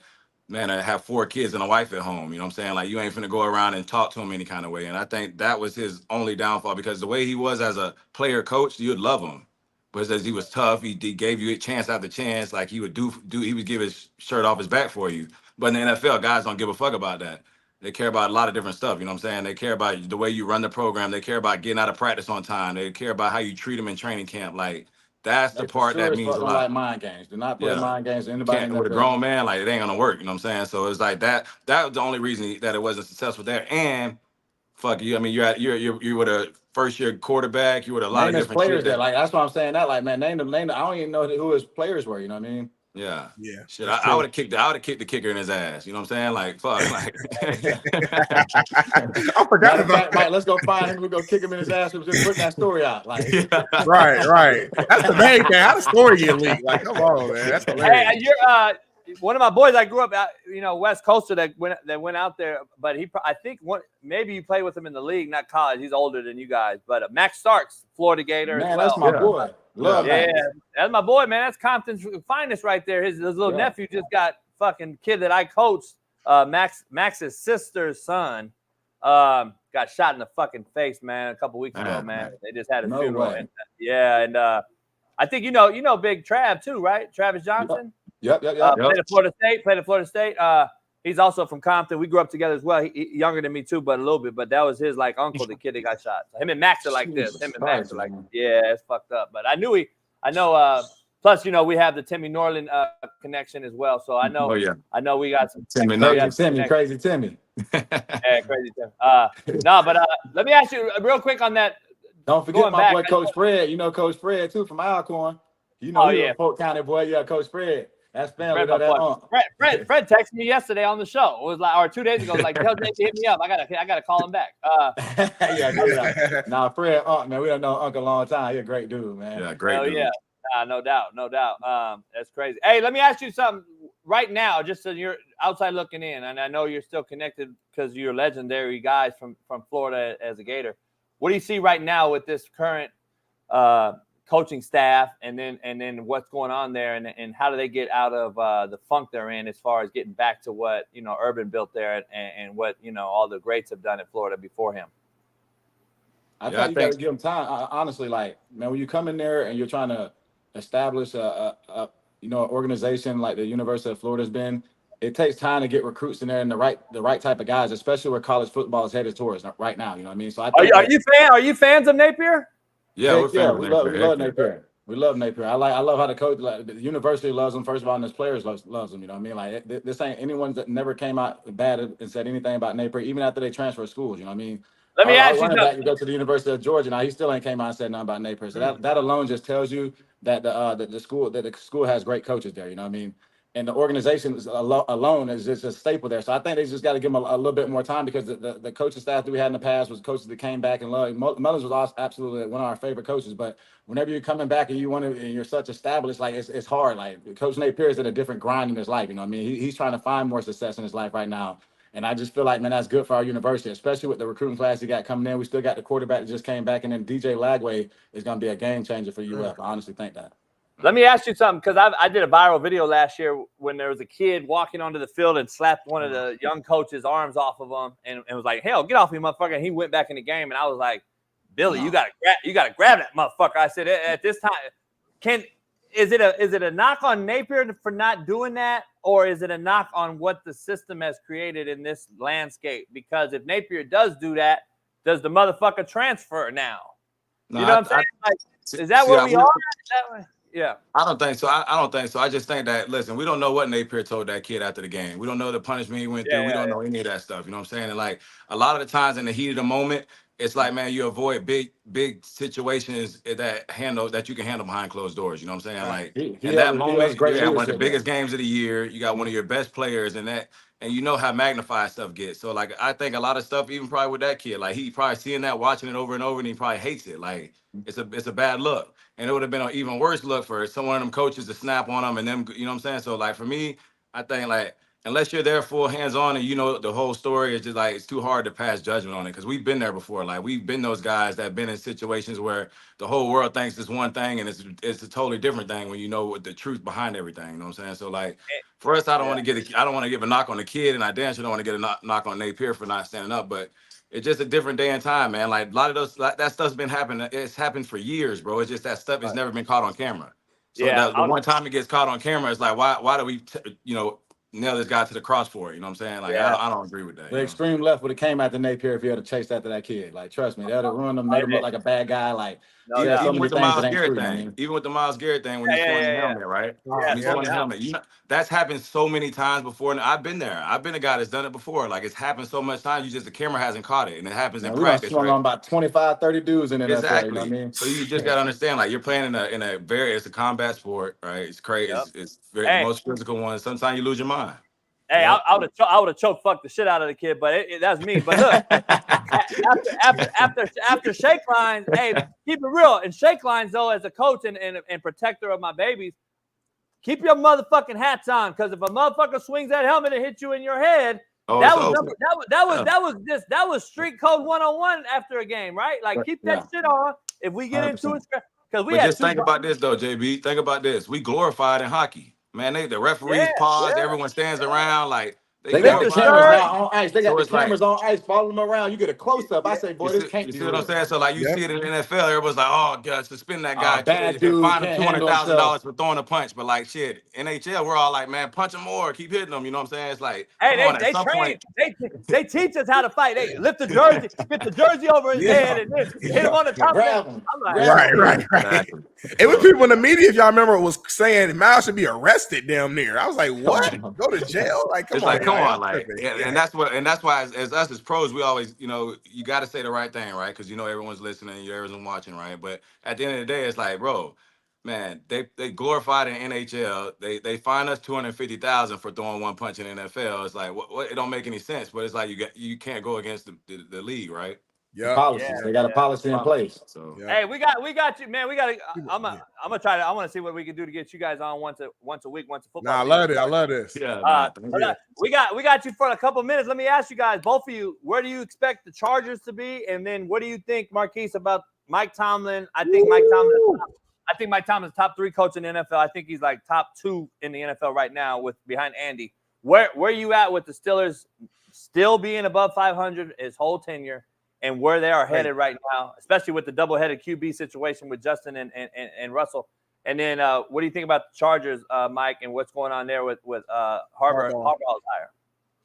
man, I have 4 kids and a wife at home. You know what I'm saying? Like, you ain't finna go around and talk to him any kind of way. And I think that was his only downfall, because the way he was as a player coach, you'd love him. But as he was tough, he gave you a chance after chance. Like, he would he would give his shirt off his back for you. But in the NFL, guys don't give a fuck about that. They care about a lot of different stuff. You know what I'm saying? They care about the way you run the program. They care about getting out of practice on time. They care about how you treat them in training camp. Like, that's the part that means a lot. Like mind games. Do not play mind games with anybody. With a grown man, like, it ain't gonna work. You know what I'm saying? So it's like that. That was the only reason that it wasn't successful there. And fuck you. I mean, you're with a first year quarterback. You with a lot of different players there. Like, that's why I'm saying that. Like, man, name them. I don't even know who his players were. You know what I mean? Yeah. Shit, I would have kicked the kicker in his ass. You know what I'm saying? Like, fuck. Like, I forgot about that. Let's go find him. We'll go kick him in his ass. We'll just put that story out. Like, right. That's the main thing. How the story get leaked? Like, come on, man. That's hilarious. Hey, you're one of my boys. I grew up out, West Coaster that went out there. But I think maybe you played with him in the league, not college. He's older than you guys. But Max Starks, Florida Gator. Man, that's my boy. That's my boy, man. That's Compton's finest right there. His little nephew just got fucking kid that I coached. Max's sister's son got shot in the fucking face, man, a couple weeks ago, man. They just had a funeral. And, I think you know Big Trav too, right? Travis Johnson. Yep. Played at Florida State. He's also from Compton. We grew up together as well. He younger than me too, but a little bit. But that was his like uncle, the kid that got shot. So him and Max are like this. It's fucked up. But I know. Plus, we have the Timmy Norland connection as well. So I know. I know we got some crazy Timmy. Yeah, crazy Timmy. Let me ask you real quick on that. Don't forget my boy Coach Fred. You know Coach Fred too from Alcorn. He's a Polk County boy. Yeah, Coach Fred. That's family. Fred texted me yesterday on the show. It was like, or 2 days ago. It was like, tell Jake to hit me up. I gotta call him back. Nah, Fred, man, we don't know Uncle a long time. He's a great dude, man. Yeah, great dude. Yeah, no doubt. That's crazy. Hey, let me ask you something right now, just so you're outside looking in, and I know you're still connected because you're legendary guys from Florida as a Gator. What do you see right now with this current coaching staff, and then what's going on there, and how do they get out of the funk they're in as far as getting back to what Urban built there and what all the greats have done in Florida before him? I think you got to give them time. Honestly, like, man, when you come in there and you're trying to establish a organization like the University of Florida's been, it takes time to get recruits in there and the right type of guys, especially where college football is headed towards right now. You know what I mean? So are you fans of Napier? Yeah, we love Napier. We love Napier. I love how the coach, like, the university loves him first of all, and his players loves him. You know what I mean? Like, this ain't anyone that never came out bad and said anything about Napier, even after they transfer schools. You know what I mean? Let me ask you something. You go to the University of Georgia now, he still ain't came out and said nothing about Napier. So that alone just tells you that the school has great coaches there. You know what I mean? And the organization alone is just a staple there. So I think they just got to give them a little bit more time, because the coaching staff that we had in the past was coaches that came back and loved. Mullins was absolutely one of our favorite coaches. But whenever you're coming back and you're such established, like, it's hard. Like, Coach Napier is at a different grind in his life. You know what I mean? He's trying to find more success in his life right now. And I just feel like, man, that's good for our university, especially with the recruiting class he got coming in. We still got the quarterback that just came back, and then DJ Lagway is going to be a game changer for UF. I honestly think that. Let me ask you something, because I did a viral video last year when there was a kid walking onto the field and slapped one of the young coaches' arms off of him and was like, "Hell, get off me, motherfucker!" And he went back in the game, and I was like, "Billy, you gotta grab that motherfucker." I said, "At this time, is it a knock on Napier for not doing that, or is it a knock on what the system has created in this landscape? Because if Napier does do that, does the motherfucker transfer now? No, you know what I'm saying? Is that where we are? Yeah. I don't think so. I don't think so. I just think that, listen, we don't know what Napier told that kid after the game. We don't know the punishment he went through. We don't know any of that stuff. You know what I'm saying? And like a lot of the times in the heat of the moment, it's like, man, you avoid big situations that you can handle behind closed doors. You know what I'm saying? Like in that moment, you got one of the biggest games of the year. You got one of your best players and you know how magnified stuff gets. So like I think a lot of stuff, even probably with that kid, like he probably seeing that, watching it over and over, and he probably hates it. Like it's a bad look. And it would have been an even worse look for someone of them coaches to snap on them and them, you know what I'm saying? So like for me, I think like unless you're there full hands-on and you know the whole story, it's just like it's too hard to pass judgment on it, because we've been there before. Like we've been those guys that have been in situations where the whole world thinks it's one thing and it's a totally different thing when you know what the truth behind everything. You know what I'm saying? So like for us, I don't want to give a knock on the kid, and I damn sure don't want to get a knock on Napier for not standing up, but it's just a different day and time, man. Like a lot of that stuff's been happening. It's happened for years, bro. It's just that stuff has never been caught on camera. So the one time it gets caught on camera, it's like, why do we, nail this guy to the cross for it? You know what I'm saying? Like, I don't agree with that. The extreme left would have came after Napier if he had chased after that kid. Like, trust me, that would have ruined him, made him look like a bad guy. Like, even with the Myles Garrett thing, when he's throwing the helmet, right? He's throwing the helmet. That's happened so many times before, and I've been there. I've been a guy that's done it before. Like, it's happened so much times, the camera hasn't caught it, and it happens in practice. Right? On about 25, 30 dudes in the NFL. Exactly. You know what I mean? So you just gotta understand, like, you're playing it's a combat sport, right? It's crazy. It's the most physical one. Sometimes you lose your mind. Hey, I would have choke fucked the shit out of the kid, but that's me. But look, after shake lines, hey, keep it real. And shake lines, though, as a coach and protector of my babies, keep your motherfucking hats on, because if a motherfucker swings that helmet and hits you in your head, that was street code 101 after a game, right? Like keep that shit on. If we get 100%. Into it, because we just think about this though, JB. Think about this. We glorified in hockey. Man, the referees pause, everyone stands around like they got the cameras now on ice. They got the cameras on ice, follow them around. You get a close up. I say, boy, this can't be. You see what I'm saying? So like you see it in the NFL, everyone's like, oh God, suspend that guy. Bad dude, fine him $200,000 for throwing a punch. But like shit, NHL, we're all like, man, punch him more, keep hitting them. You know what I'm saying? It's like, hey, they teach us how to fight. They lift the jersey, get the jersey over his head, and then hit him on the top. I'm like, right. Exactly. It was people in the media, if y'all remember, was saying Miles should be arrested damn near. I was like, what? Go to jail? Like, come on. And that's why as us as pros, we always, you got to say the right thing, right? Because everyone's listening, everyone's watching, right? But at the end of the day, it's like, bro, man, they glorified in NHL. They fine us $250,000 for throwing one punch in NFL. It's like, what? It don't make any sense. But it's like you can't go against the league, right? Yeah, policies. They got a policy in place. So hey, we got you, man. We got to. I'm gonna try to. I want to see what we can do to get you guys on once a week, once a football. I love it. I love this. Yeah. We got you for a couple minutes. Let me ask you guys, both of you, where do you expect the Chargers to be, and then what do you think, Marquise, about Mike Tomlin? I think Mike Tomlin's top 3 coach in the NFL. I think he's like top 2 in the NFL right now, behind Andy. Where are you at with the Steelers still being above 500 his whole tenure? And where they are headed right now, especially with the double-headed QB situation with Justin and Russell. And then what do you think about the Chargers, Mike, and what's going on there with Harbaugh's hire?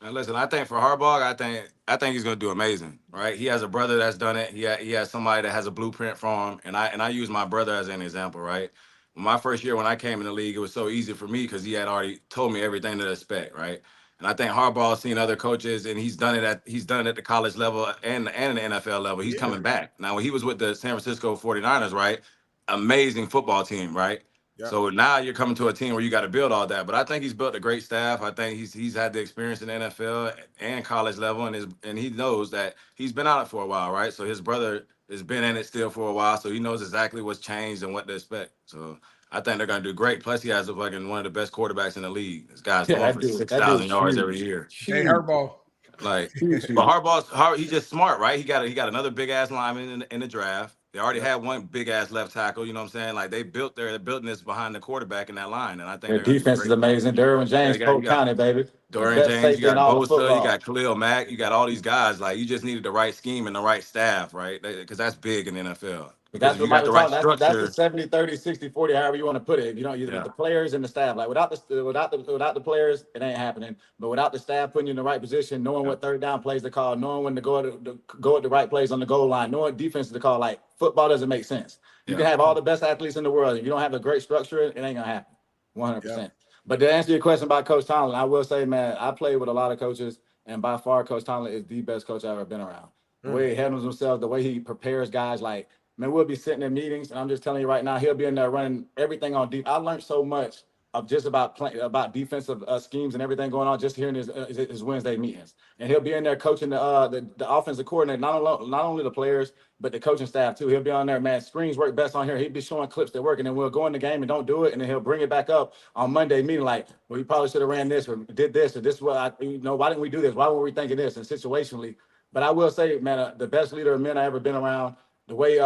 Now listen, I think for Harbaugh, I think he's going to do amazing, right? He has a brother that's done it. He has somebody that has a blueprint for him, and I use my brother as an example, right? My first year when I came in the league, it was so easy for me because he had already told me everything to expect, right? And I think Harbaugh's seen other coaches, and he's done it at the college level and the NFL level. He's coming back. Now, when he was with the San Francisco 49ers, right? Amazing football team, right? Yeah. So now you're coming to a team where you got to build all that. But I think he's built a great staff. I think he's had the experience in the NFL and college level, and he knows that he's been out for a while, right? So his brother has been in it still for a while, so he knows exactly what's changed and what to expect. So I think they're going to do great. Plus, he has one of the best quarterbacks in the league. This guy's going for 6,000 yards every year. Hey, Harbaugh. Like, but Harbaugh's he's just smart, right? He got another big ass lineman in the draft. They already had one big ass left tackle. You know what I'm saying? Like they're building this behind the quarterback in that line, and I think Their defense is amazing. Derwin James, Polk County, baby. Dorian James, you got Bosa, you got Khalil Mack, you got all these guys. Like you just needed the right scheme and the right staff, right? Because that's big in the NFL. That's what Mike was talking about. That's the 70, 30, 60, 40, however you want to put it. You know, the players and the staff. Like without the players, it ain't happening. But without the staff putting you in the right position, knowing what third down plays to call, knowing when to go at the right plays on the goal line, knowing defenses to call, like football doesn't make sense. You can have all the best athletes in the world. If you don't have a great structure, it ain't gonna happen. 100%. But to answer your question about Coach Tomlin, I will say, man, I played with a lot of coaches, and by far, Coach Tomlin is the best coach I've ever been around. The way he handles himself, the way he prepares guys, like, man, we'll be sitting in meetings, and I'm just telling you right now, he'll be in there running everything on deep. I learned so much of just about defensive schemes and everything going on just hearing his Wednesday meetings. And he'll be in there coaching the offensive coordinator, not only the players, but the coaching staff too. He'll be on there, man, screens work best on here. He'll be showing clips that work, and then we'll go in the game and don't do it, and then he'll bring it back up on Monday meeting like, well, you probably should have ran this or did this, or this is what why didn't we do this? Why were we thinking this? And situationally. But I will say, man, the best leader of men I ever been around. The way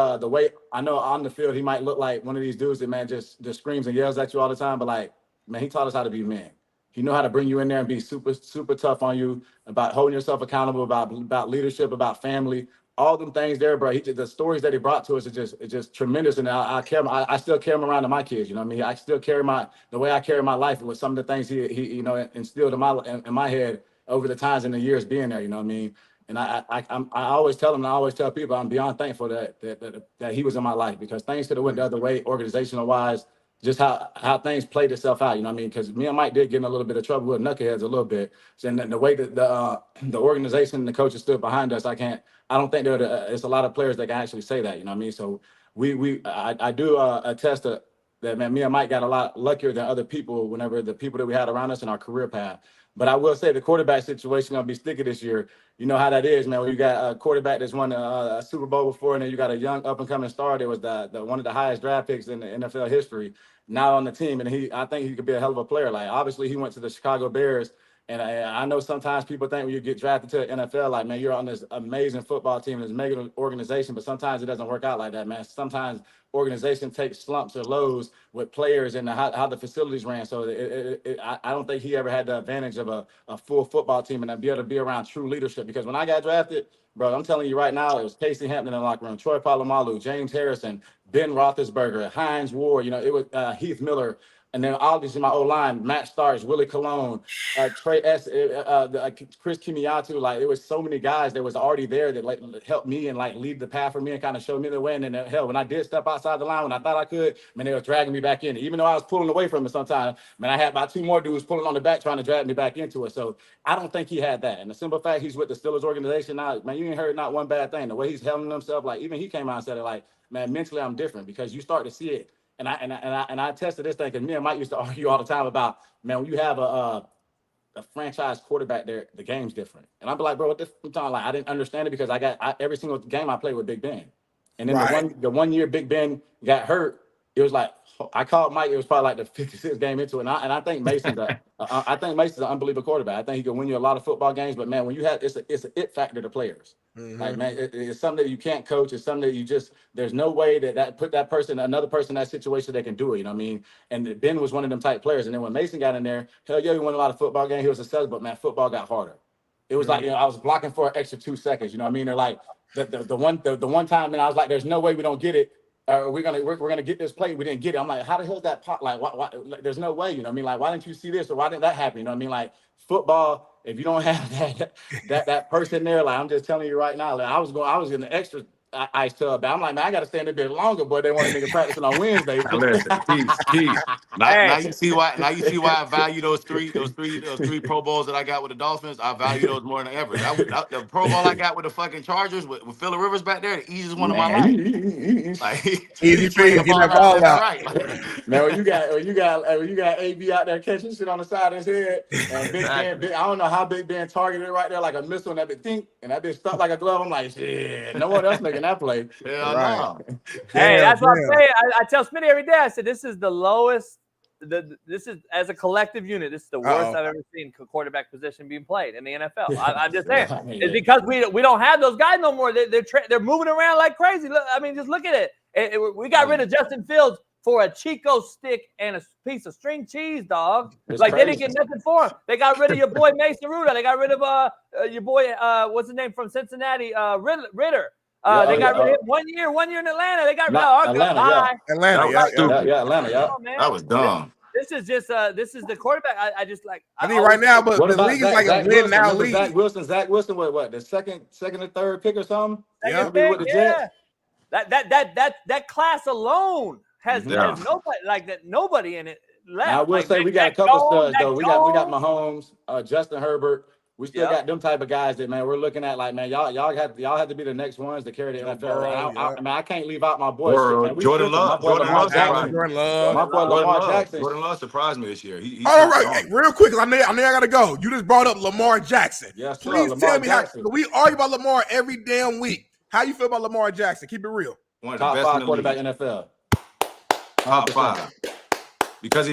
I know on the field, he might look like one of these dudes that, man, just screams and yells at you all the time. But like, man, he taught us how to be men. He knew how to bring you in there and be super, super tough on you, about holding yourself accountable, about leadership, about family, all them things there, bro. The stories that he brought to us is just tremendous. And I still carry him around to my kids. You know what I mean? I still carry the way I carry my life with some of the things he instilled in my head over the times and the years being there. You know what I mean? And I always tell him, and I always tell people, I'm beyond thankful that he was in my life, because things could have went the other way, organizational wise, just how things played itself out. You know what I mean? Because me and Mike did get in a little bit of trouble with knuckleheads a little bit. So the way that the organization and the coaches stood behind us, I don't think it's a lot of players that can actually say that. You know what I mean? So I do attest to that, man. Me and Mike got a lot luckier than other people whenever the people that we had around us in our career path. But I will say the quarterback situation gonna be sticky this year. You know how that is, man. When you got a quarterback that's won a Super Bowl before, and then you got a young up and coming star that was the one of the highest draft picks in the NFL history, now on the team, and I think he could be a hell of a player. Like obviously he went to the Chicago Bears, and I know sometimes people think when you get drafted to the NFL, like, man, you're on this amazing football team, this mega organization, but sometimes it doesn't work out like that, man. Sometimes organization takes slumps or lows with players and how the facilities ran. So I don't think he ever had the advantage of a full football team and to be able to be around true leadership. Because when I got drafted, bro, I'm telling you right now, it was Casey Hampton in the locker room, Troy Polamalu, James Harrison, Ben Roethlisberger, Hines Ward, it was Heath Miller. And then obviously my O-line, Matt Starks, Willie Colon, Trey S, Chris Kimiatu, like it was so many guys that was already there that like helped me and like lead the path for me and kind of showed me the way. And then hell, when I did step outside the line, when I thought I could, man, they were dragging me back in. Even though I was pulling away from it sometimes, man, I had about two more dudes pulling on the back trying to drag me back into it. So I don't think he had that. And the simple fact he's with the Steelers organization now, man, you ain't heard not one bad thing. The way he's handling himself, like even he came out and said it, like, man, mentally I'm different, because you start to see it. And I tested this thing, because me and Mike used to argue all the time about, man, when you have a franchise quarterback there, the game's different. And I'd be like, bro, what this? I'm talking like I didn't understand it, because every single game I played with Big Ben, and then the one year Big Ben got hurt, it was like I called Mike. It was probably like the 56th game into it, and I think Mason's an unbelievable quarterback. I think he can win you a lot of football games, but man, when you have it's an it factor to players. Mm-hmm. Like, man, it's something that you can't coach. It's something that there's no way that put that person, another person in that situation that can do it. You know what I mean? And Ben was one of them type players. And then when Mason got in there, hell yeah, he won a lot of football games. He was successful, but man, football got harder. It was like, I was blocking for an extra 2 seconds. You know what I mean? They're like the one time, and I was like, there's no way we don't get it. We're gonna get this play. We didn't get it. I'm like, how the hell is that pop? Like, why, like, there's no way. You know what I mean? Like, why didn't you see this, or why didn't that happen? You know what I mean? Like football, if you don't have that person there, like I'm just telling you right now, like I was in the extra ice tub. I'm like, man, I got to stay in a bit longer, but they wanted me to practice on Wednesday. Listen, Keith. Now you see why I value those three Pro Bowls that I got with the Dolphins. I value those more than ever. The Pro Bowl I got with the fucking Chargers with Phillip Rivers back there, the easiest one of my life. Like, easy for you to get that ball out. Right. Man, when you got AB out there catching shit on the side of his head, and Big Ben, I don't know how Big Ben targeted right there like a missile, and that bitch think, and that bitch stuck like a glove. I'm like, shit, no one else making that play. Yeah, right. Hey, that's what I'm saying. I tell Smitty every day, I said, this is the lowest this is as a collective unit. This is the worst I've ever seen quarterback position being played in the NFL. I'm just saying, it's because we don't have those guys no more. They're moving around like crazy. Look, I mean, just look at it. We got rid of Justin Fields for a Chico stick and a piece of string cheese, dog. It's like crazy. They didn't get nothing for him. They got rid of your boy Mason Rudolph. They got rid of your boy what's his name from Cincinnati, Ritter. They got rid of him 1 year in Atlanta. They got rid of Atlanta. That was dumb. This is just this is the quarterback. I just like. I mean, right now, but the league is like a win now league. Zach Wilson, what the second or third pick or something? That class alone has nobody like that. Nobody in it left. I will say we got a couple studs though. We got Mahomes, Justin Herbert. We still got them type of guys that, man, we're looking at like, man, y'all have to be the next ones to carry the NFL. I mean, I can't leave out my boy. Jordan Love. My boy Lamar Jackson. Jordan Love surprised me this year. All right, real quick, I know I gotta go. You just brought up Lamar Jackson. Yes, sir, please Lamar tell me Jackson. how we argue about Lamar every damn week. How you feel about Lamar Jackson? Keep it real. Top 5 quarterback NFL. Top 5. Because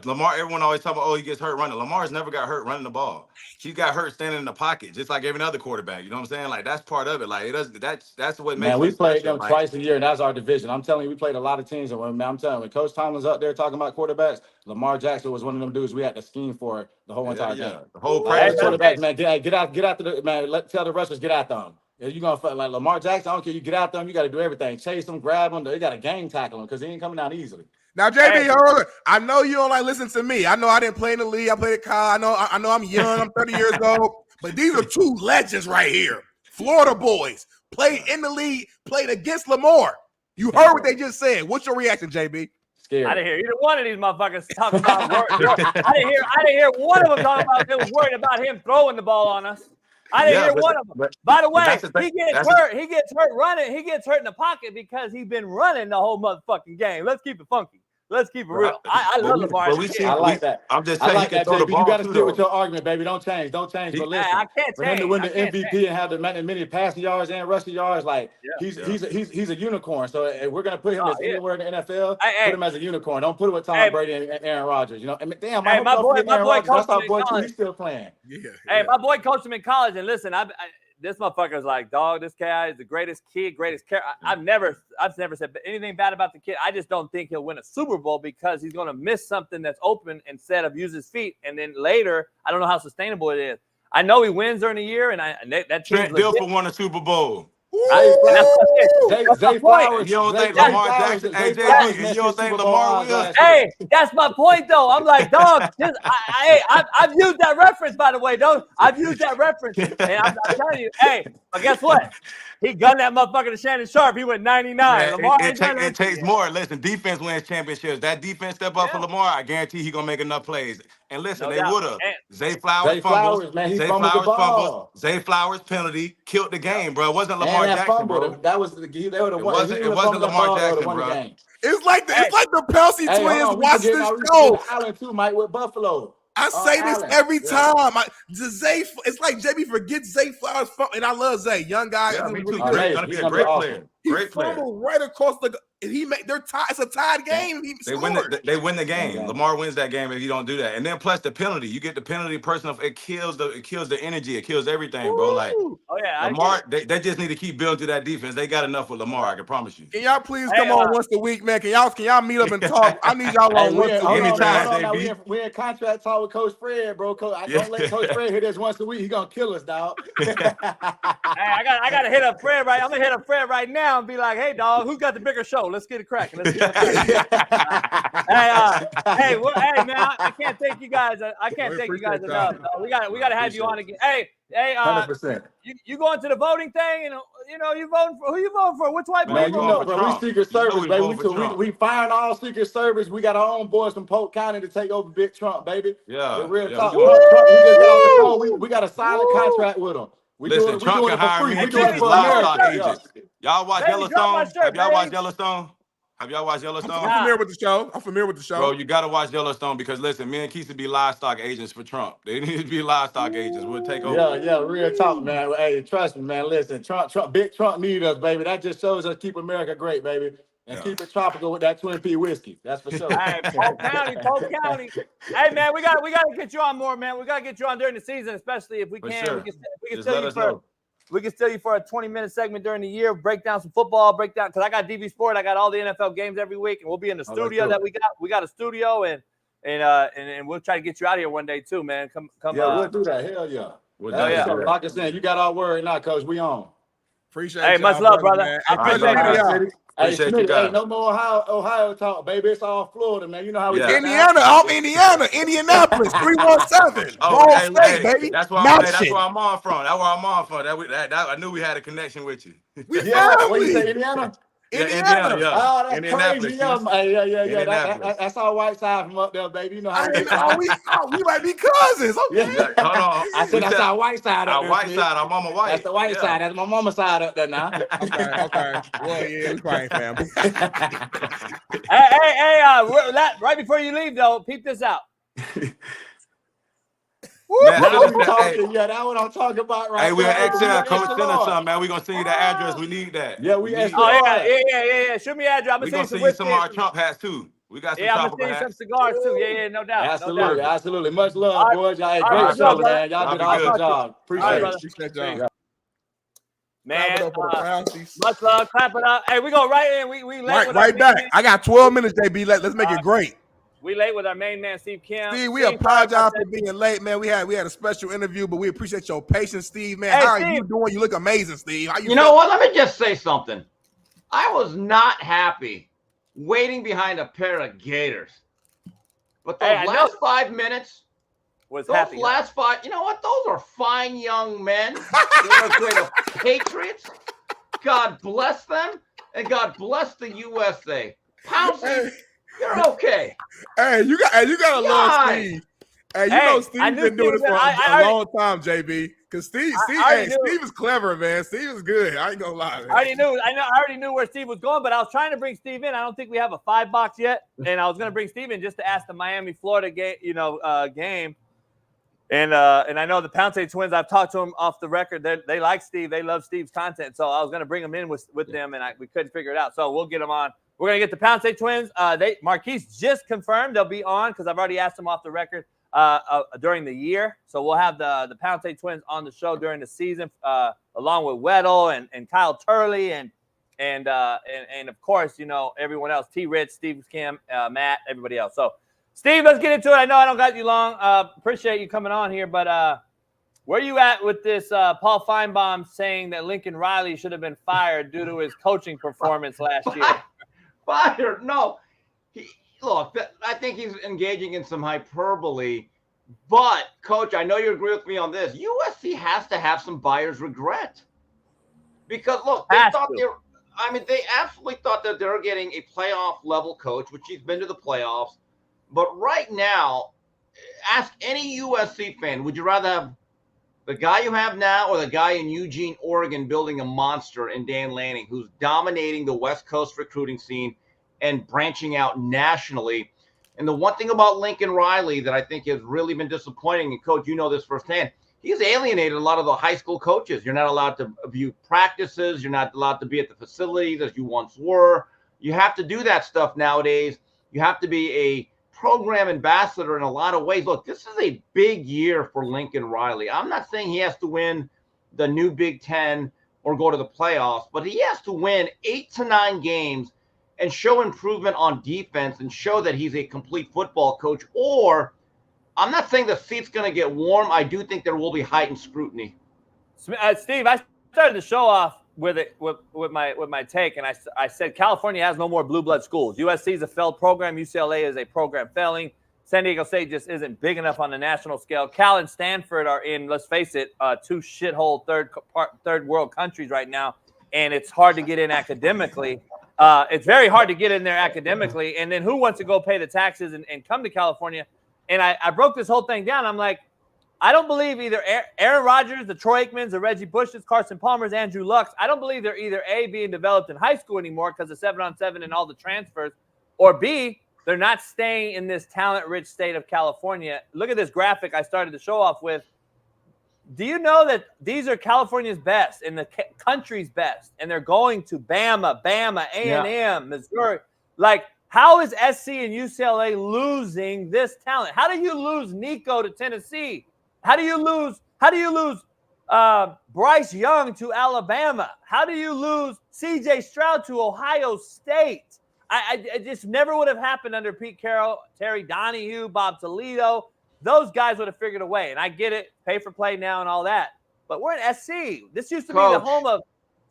Lamar, everyone always talk about, he gets hurt running. Lamar's never got hurt running the ball. He got hurt standing in the pocket, just like every other quarterback. You know what I'm saying? Like, that's part of it. Like, that's what makes it. We played them twice a year, and that's our division. I'm telling you, we played a lot of teams. And I'm telling you, when Coach Tomlin's up there talking about quarterbacks, Lamar Jackson was one of them dudes we had to scheme for the whole entire game. The whole practice. Quarterbacks, man, get after the man. Tell the rushers get after them. If you're gonna like Lamar Jackson, I don't care. You get after them, you got to do everything. Chase them, grab them. They got to game tackle them because he ain't coming down easily. Now, JB, I know you don't like listen to me. I know I didn't play in the league. I played at college. I know I'm young. I'm 30 years old. But these are two legends right here. Florida boys played in the league, played against Lamar. You heard what they just said. What's your reaction, JB? Scared. I didn't hear either one of these motherfuckers talking about. I didn't hear one of them talking about they was worried about him throwing the ball on us. I didn't hear one of them. By the way, he gets hurt. He gets hurt running. He gets hurt in the pocket because he's been running the whole motherfucking game. Let's keep it funky. Let's keep it real. I love Lamar. I like that. I'm just saying, like that, JB. You got to stick with your argument, baby. Don't change. But listen, I can't for him to win the MVP and have the many passing yards and rushing yards, like he's a unicorn. So if we're gonna put him anywhere in the NFL, put him as a unicorn. Don't put him with Tom Brady and Aaron Rodgers. You know, damn, my boy that's our boy too. He's still playing. Hey, my boy coached him in college, and listen, this motherfucker's like, dog, this guy is the greatest kid, greatest character. I've never said anything bad about the kid. I just don't think he'll win a Super Bowl because he's going to miss something that's open instead of use his feet. And then later, I don't know how sustainable it is. I know he wins during the year, and that Trent Dilfer won a Super Bowl. Zay Flowers. You don't think Lamar Jackson? Hey, JB, you don't think Lamar will? Hey, that's my point, though. I'm like, dog. I've used that reference, by the way, though. I've used that reference, and I'm telling you, hey. But guess what? He gunned that motherfucker to Shannon Sharp. He went 99. Lamar, it takes more. Listen, defense wins championships. That defense step up for Lamar, I guarantee he's gonna make enough plays. And listen, they would have. Zay Flowers fumbles. Zay Flowers fumbles. Zay Flowers penalty killed the game, bro. It wasn't Lamar Jackson, bro. That was they would have won. It wasn't Lamar Jackson, bro. It's like the Pelsi twins watch this show. Allen too, Mike, with Buffalo. I say this every time. It's like JB forgets Zay Flowers, and I love Zay, young guy. Yeah, me too. Great player. Great player. Right across they're tied. It's a tied game. They win the game. Lamar wins that game if you don't do that. And then plus the penalty. You get the penalty person. It kills the energy. It kills everything, bro. Like Lamar, they just need to keep building through that defense. They got enough with Lamar. I can promise you. Can y'all please come on once a week, man? Can y'all meet up and talk? I need y'all on once a week. Anytime, we're in contract talk with Coach Fred, bro. I don't let Coach Fred hit this once a week. He's gonna kill us, dog. Hey, I gotta hit up Fred right. I'm gonna hit up Fred right now and be like, hey, dog, who's got the bigger show? Let's get it cracking. Hey, man, I can't thank you guys. I can't thank you guys enough. We gotta have you on again. Hey, 100%. You going to the voting thing? And you voting for who? You voting for? Which white man? Bro, we Secret Service, baby. We firing all Secret Service. We got our own boys from Polk County to take over Big Trump, baby. Yeah, real talk. Trump, we just got off the phone. We got a silent contract with him. Listen, Trump can hire me. We doing it for livestock agents. Y'all watch Yellowstone? Have y'all watched Yellowstone? Have y'all watched Yellowstone? I'm familiar with the show. Bro, you got to watch Yellowstone because, listen, me and Keith to be livestock agents for Trump. They need to be livestock agents. We'll take over. Yeah, real talk, man. Hey, trust me, man. Listen, Big Trump need us, baby. That just shows us keep America great, baby. And keep it tropical with that Twin P whiskey. That's for sure. Hey, Polk County. Hey, man, we got to get you on more, man. We got to get you on during the season, especially if we can. Sure. We can steal you for a 20-minute segment during the year, break down some football, because I got DB Sport. I got all the NFL games every week, and we'll be in the studio that we got. We got a studio, and we'll try to get you out of here one day too, man. Come. Yeah, we'll do that. Hell yeah. Like I said, you got our word now, Coach. We on. Appreciate Hey, much love, brother. I appreciate you. Hey, Smitty, hey, no more Ohio talk, baby. It's all Florida, man. You know how we get Indiana, Indianapolis, 317. Ball State, baby. That's where I'm on from. I knew we had a connection with you. We family. What you say, Indiana? Indiana. Oh, that's crazy. Yeah. That's our white side from up there, baby. You know how we might be cousins. Okay. Hold on. I said that's our white side up there. Our white side, our mama white. That's the white side. That's my mama's side up there now. Okay. Well, yeah, we probably family. Hey, right before you leave, though, peep this out. Man, that's what I'm talking about right now. Hey, we're XL, Coach, send us something, man. We're going to send you the address. We need that. Yeah, we XL. Yeah. Shoot me an address. We're going to send you some of our Trump hats, too. We got some I'm going to send you some cigars, too. Yeah, no doubt. Absolutely. Much love, boys. Y'all great show, man. Y'all did an awesome job. Appreciate y'all. Man, much love. Clap it up. Hey, we go right in. We right back. I got 12 minutes, JB. Let's make it great. We late with our main man, Steve Kim. Steve, we apologize for being late, man. We had a special interview, but we appreciate your patience, Steve, man. How are you doing? You look amazing, Steve. You know what? Let me just say something. I was not happy waiting behind a pair of Gators. But those last 5 minutes, last 5, you know what? Those are fine young men. They're great Patriots. God bless them, and God bless the USA. Pouncey. You're okay. Hey, you gotta love Steve. Hey, you know Steve's been doing this for a long time, JB. Because Steve is clever, man. Steve is good. I ain't gonna lie, man. I already knew where Steve was going, but I was trying to bring Steve in. I don't think we have a 5-box yet, and I was gonna bring Steve in just to ask the Miami-Florida game, game. And I know the Pounce twins. I've talked to them off the record. They like Steve. They love Steve's content. So I was gonna bring them in with them, and we couldn't figure it out. So we'll get them on. We're going to get the Pounce twins. Marquise just confirmed they'll be on because I've already asked them off the record during the year. So we'll have the Pounce twins on the show during the season along with Weddle and Kyle Turley and of course, everyone else, T-Rich, Steve Kim, Matt, everybody else. So, Steve, let's get into it. I know I don't got you long. Appreciate you coming on here, but where are you at with this Paul Feinbaum saying that Lincoln Riley should have been fired due to his coaching performance last year? Fired? No. I think he's engaging in some hyperbole. But, Coach, I know you agree with me on this. USC has to have some buyer's regret. Because, look, they absolutely thought that they were getting a playoff-level coach, which he's been to the playoffs. But right now, ask any USC fan, would you rather have the guy you have now or the guy in Eugene, Oregon, building a monster in Dan Lanning, who's dominating the West Coast recruiting scene and branching out nationally? And the one thing about Lincoln Riley that I think has really been disappointing, and Coach, you know this firsthand, he's alienated a lot of the high school coaches. You're not allowed to view practices. You're not allowed to be at the facilities as you once were. You have to do that stuff nowadays. You have to be a program ambassador in a lot of ways. Look, this is a big year for Lincoln Riley. I'm not saying he has to win the new Big Ten or go to the playoffs, but he has to win 8 to 9 games and show improvement on defense and show that he's a complete football coach. Or I'm not saying the seat's going to get warm. I do think there will be heightened scrutiny. Steve, I started the show off with my take, and I said California has no more blue blood schools. USC is a failed program. UCLA is a program failing. San Diego State just isn't big enough on the national scale. Cal and Stanford are in, let's face it, 2 shithole third world countries right now, and it's hard to get in academically. It's very hard to get in there academically, and then who wants to go pay the taxes and come to California? And I broke this whole thing down. I'm like, I don't believe either Aaron Rodgers, the Troy Aikmans, the Reggie Bushes, Carson Palmers, Andrew Lucks. I don't believe they're either A, being developed in high school anymore because of 7-on-7 and all the transfers, or B, they're not staying in this talent-rich state of California. Look at this graphic I started the show off with. Do you know that these are California's best and the country's best, and they're going to Bama, A&M, Missouri? Like, how is SC and UCLA losing this talent? How do you lose Nico to Tennessee? How do you lose Bryce Young to Alabama? How do you lose C.J. Stroud to Ohio State? I just never would have happened under Pete Carroll, Terry Donahue, Bob Toledo. Those guys would have figured a way. And I get it, pay for play now and all that. But we're in SC. This used to be the home of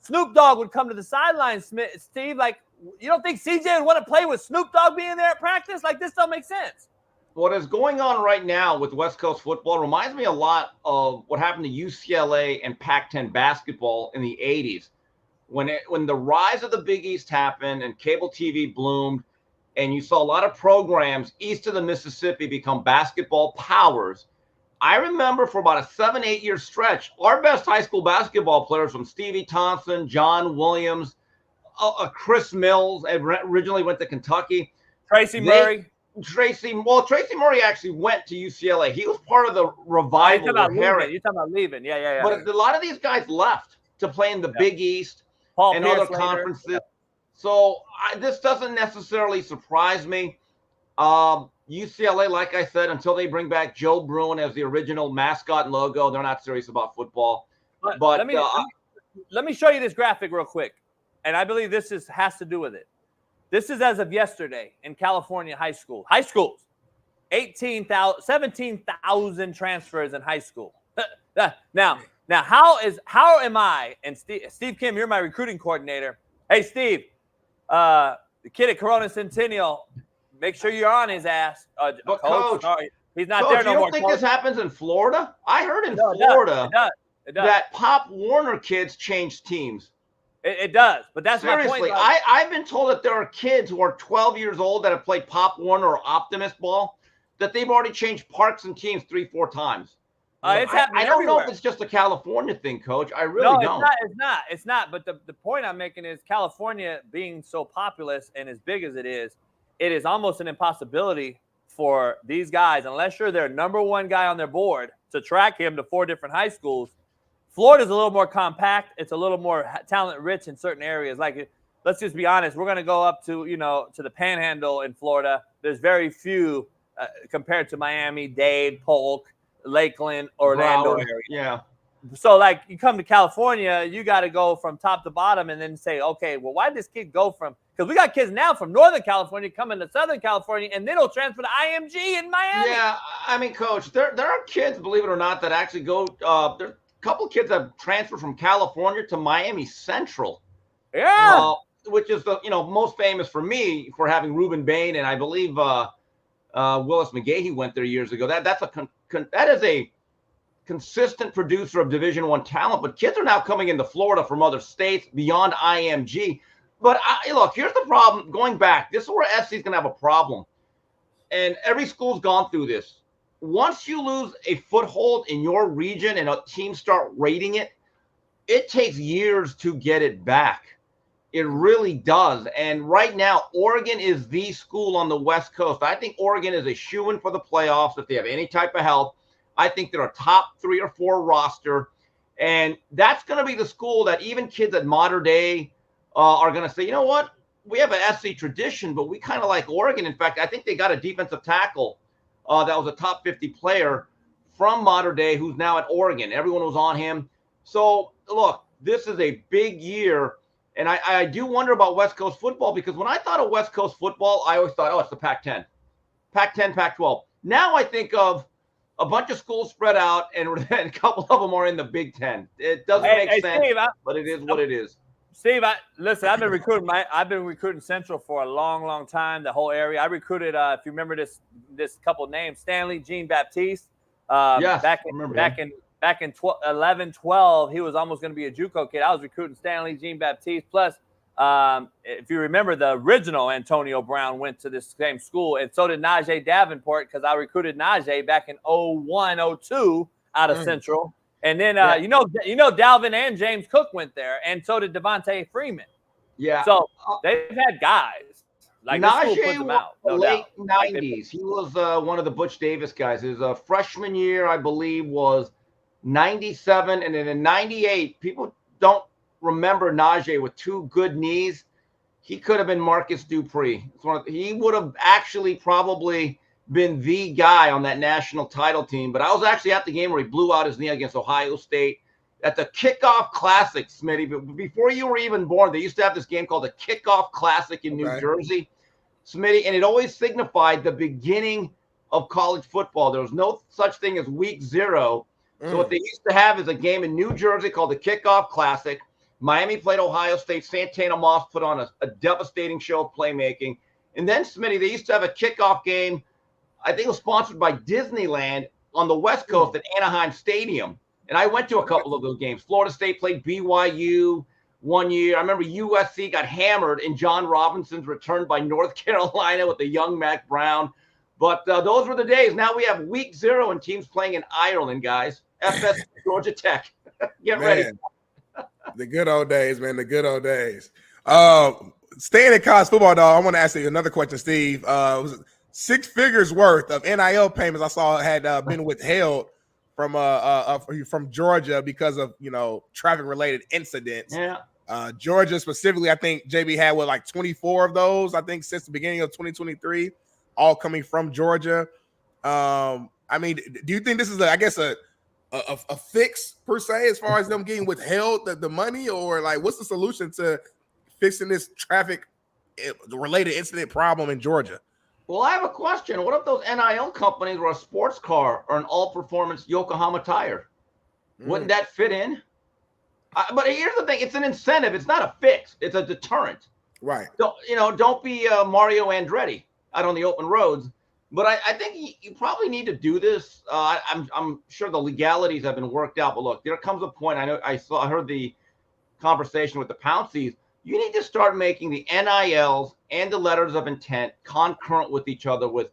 Snoop Dogg would come to the sidelines, Steve. Like, you don't think CJ would want to play with Snoop Dogg being there at practice? Like, this don't make sense. What is going on right now with West Coast football reminds me a lot of what happened to UCLA and Pac-10 basketball in the 80s. When the rise of the Big East happened and cable TV bloomed, and you saw a lot of programs east of the Mississippi become basketball powers. I remember for about a 7-8 year stretch, our best high school basketball players from Stevie Thompson, John Williams, Chris Mills, originally went to Kentucky. Tracy Murray. Tracy Murray actually went to UCLA. He was part of the revival. You're talking about leaving. Yeah. But a lot of these guys left to play in the Big East and Pierce other conferences. Yeah. So this doesn't necessarily surprise me. UCLA, like I said, until they bring back Joe Bruin as the original mascot and logo, they're not serious about football. But let me show you this graphic real quick, and I believe this has to do with it. This is as of yesterday in California high schools. 17,000 transfers in high school. Now, how am I, and Steve Kim, you're my recruiting coordinator. Hey, Steve, the kid at Corona Centennial, make sure you're on his ass. Coach, sorry, he's not there no more. You don't think this happens in Florida? I heard in Florida it does. that Pop Warner kids change teams. It does, but that's seriously. my point. I've been told that there are kids who are 12 years old that have played Pop Warner or Optimist ball, that they've already changed parks and teams 3-4 times. It's happening I don't know everywhere. if it's just a California thing, Coach. I really don't. It's not. But the point I'm making is California being so populous and as big as it is almost an impossibility for these guys, unless you're their number one guy on their board, to track him to 4 different high schools. Florida's a little more compact. It's a little more talent rich in certain areas. Like, let's just be honest. We're going to go up to the Panhandle in Florida. There's very few compared to Miami, Dade, Polk, Lakeland, Orlando area. Yeah. So, like, you come to California, you got to go from top to bottom and then say, okay, well, why did this kid go from – because we got kids now from Northern California coming to Southern California, and then they'll transfer to IMG in Miami. Yeah, I mean, Coach, there are kids, believe it or not, that actually go there's a couple of kids that transfer from California to Miami Central. Yeah. Which is the most famous for me for having Reuben Bain, and I believe Willis McGahee went there years ago. That is a consistent producer of Division I talent, but kids are now coming into Florida from other states beyond IMG. But look, here's the problem. Going back, this is where FC is going to have a problem, and every school's gone through this. Once you lose a foothold in your region and a team start rating it, it takes years to get it back. It really does. And right now, Oregon is the school on the West Coast. I think Oregon is a shoo-in for the playoffs if they have any type of help. I think they're a top 3 or 4 roster. And that's going to be the school that even kids at Mater Dei are going to say, you know what? We have an SC tradition, but we kind of like Oregon. In fact, I think they got a defensive tackle that was a top 50 player from Mater Dei who's now at Oregon. Everyone was on him. So, look, this is a big year. And I do wonder about West Coast football, because when I thought of West Coast football, I always thought, it's the Pac-10. Pac-10, Pac-12. Now I think of a bunch of schools spread out, and a couple of them are in the Big Ten. It doesn't make sense, Steve, but it is what it is. Steve, listen, I've been recruiting Central for a long, long time, the whole area. I recruited, if you remember this couple names, Stanley Jean Baptiste. Yes, Back in 11, 12, he was almost going to be a JUCO kid. I was recruiting Stanley Jean Baptiste. Plus, if you remember, the original Antonio Brown went to this same school, and so did Najee Davenport, because I recruited Najee back in 01, 02 out of Central. And then, Dalvin and James Cook went there, and so did Devontae Freeman. Yeah. So they've had guys. Like, Najee them out, was late 90s. He was one of the Butch Davis guys. His freshman year, I believe, was 97, and then in 98, people don't remember Najee with 2 good knees. He could have been Marcus Dupree. He would have actually probably been the guy on that national title team. But I was actually at the game where he blew out his knee against Ohio State at the Kickoff Classic, Smitty. Before you were even born, they used to have this game called the Kickoff Classic in New Jersey, Smitty, and it always signified the beginning of college football. There was no such thing as week 0. So what they used to have is a game in New Jersey called the Kickoff Classic. Miami played Ohio State. Santana Moss put on a devastating show of playmaking. And then, Smitty, they used to have a kickoff game. I think it was sponsored by Disneyland on the West Coast at Anaheim Stadium. And I went to a couple of those games. Florida State played BYU one year. I remember USC got hammered in John Robinson's return by North Carolina with the young Mac Brown. But those were the days. Now we have week 0 and teams playing in Ireland, guys. FS Georgia Tech. Get ready. The good old days, man. The good old days. Staying in college football, though, I want to ask you another question, Steve. Was 6 figures worth of NIL payments I saw had been withheld from Georgia because of traffic related incidents. Yeah. Georgia specifically, I think JB had 24 of those. I think since the beginning of 2023, all coming from Georgia. I mean, do you think this is a fix per se as far as them getting withheld the money, or what's the solution to fixing this traffic related incident problem in Georgia? Well, I have a question. What if those NIL companies were a sports car or an all-performance Yokohama tire? Wouldn't that fit in? But here's the thing. It's an incentive. It's not a fix. It's a deterrent. Right. Don't be Mario Andretti out on the open roads. But I think you probably need to do this. I'm sure the legalities have been worked out. But look, there comes a point. I heard the conversation with the Pounceys. You need to start making the NILs and the letters of intent concurrent with each other with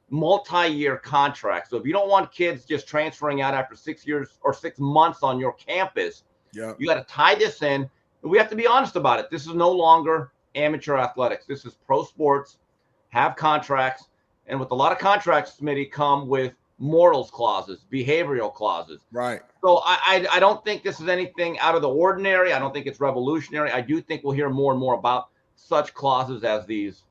multi-year contracts. So if you don't want kids just transferring out after 6 years or 6 months on your campus, you got to tie this in. And we have to be honest about it. This is no longer amateur athletics. This is pro sports, have contracts. And with a lot of contracts, Smitty, come with morals clauses, behavioral clauses. Right. So I don't think this is anything out of the ordinary. I don't think it's revolutionary. I do think we'll hear more and more about such clauses as these.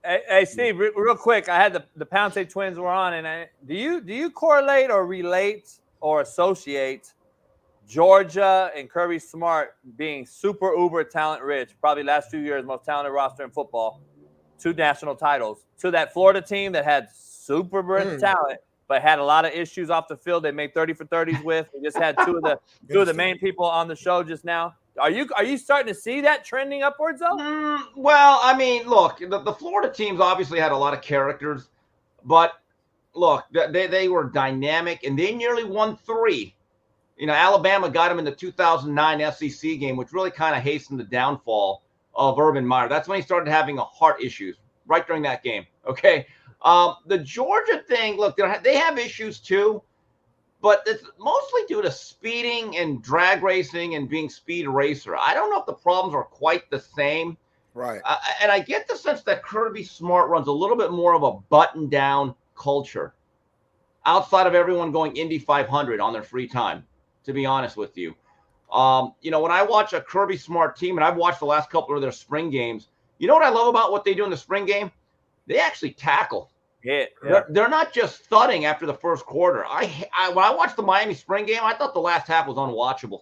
Hey Steve, real quick. I had the Pounce twins were on, and do you correlate or relate or associate Georgia and Kirby Smart being super uber talent rich, probably last 2 years most talented roster in football, 2 national titles, to that Florida team that had super rich talent but had a lot of issues off the field? They made 30 for 30s with. We just had two of the main people on the show just now. Are you starting to see that trending upwards though? Well, I mean, look, the Florida teams obviously had a lot of characters, but look, they were dynamic and they nearly won 3. Alabama got them in the 2009 SEC game, which really kind of hastened the downfall of Urban Meyer. That's when he started having heart issues right during that game. Okay. The Georgia thing, look, they have issues too, but it's mostly due to speeding and drag racing and being speed racer. I don't know if the problems are quite the same. Right. And I get the sense that Kirby Smart runs a little bit more of a button down culture outside of everyone going Indy 500 on their free time, to be honest with you. When I watch a Kirby Smart team, and I've watched the last couple of their spring games, you know what I love about what they do in the spring game? They actually tackle. Yeah. They're not just thudding after the first quarter. When I watched the Miami spring game, I thought the last half was unwatchable.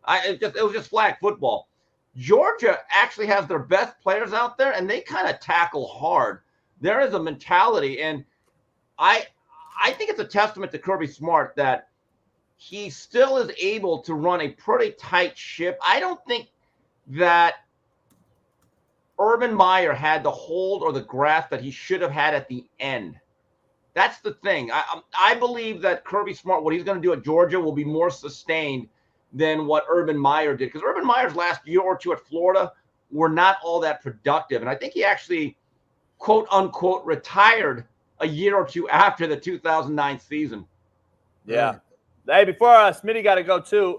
It was just flag football. Georgia actually has their best players out there, and they kind of tackle hard. There is a mentality, and I think it's a testament to Kirby Smart that he still is able to run a pretty tight ship. I don't think that Urban Meyer had the hold or the grasp that he should have had at the end. That's the thing. I believe that Kirby Smart, what he's going to do at Georgia, will be more sustained than what Urban Meyer did. Because Urban Meyer's last year or two at Florida were not all that productive. And I think he actually, quote unquote, retired a year or two after the 2009 season. Yeah. Hey, before Smitty got to go too,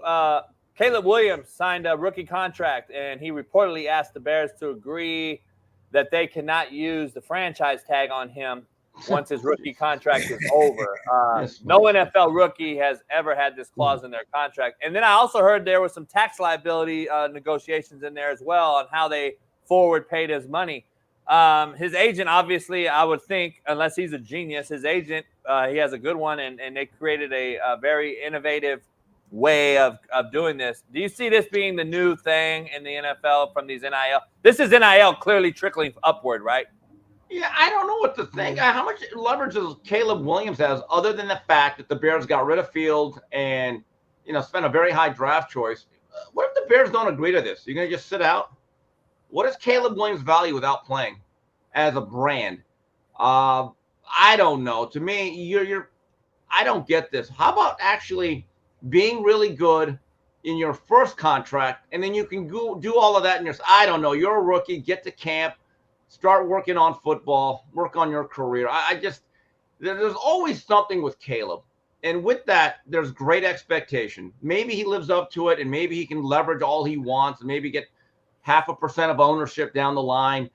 Caleb Williams signed a rookie contract, and he reportedly asked the Bears to agree that they cannot use the franchise tag on him once his rookie contract is over. No NFL rookie has ever had this clause in their contract. And then I also heard there was some tax liability negotiations in there as well on how they forward paid his money. His agent, obviously, I would think, unless he's a genius, his agent, he has a good one, and they created a very innovative way of doing this. Do you see this being the new thing in the NFL from these NIL? This is NIL clearly trickling upward, right? Yeah, I don't know what to think. How much leverage does Caleb Williams has, other than the fact that the Bears got rid of Fields and, spent a very high draft choice? What if the Bears don't agree to this? You're going to just sit out? What is Caleb Williams' value without playing as a brand? I don't know. To me, I don't get this. How about actually being really good in your first contract, and then you can go do all of that in your, I don't know, you're a rookie, get to camp, start working on football, work on your career. There's always something with Caleb. And with that, there's great expectation. Maybe he lives up to it, and maybe he can leverage all he wants and maybe get 0.5% of ownership down the line.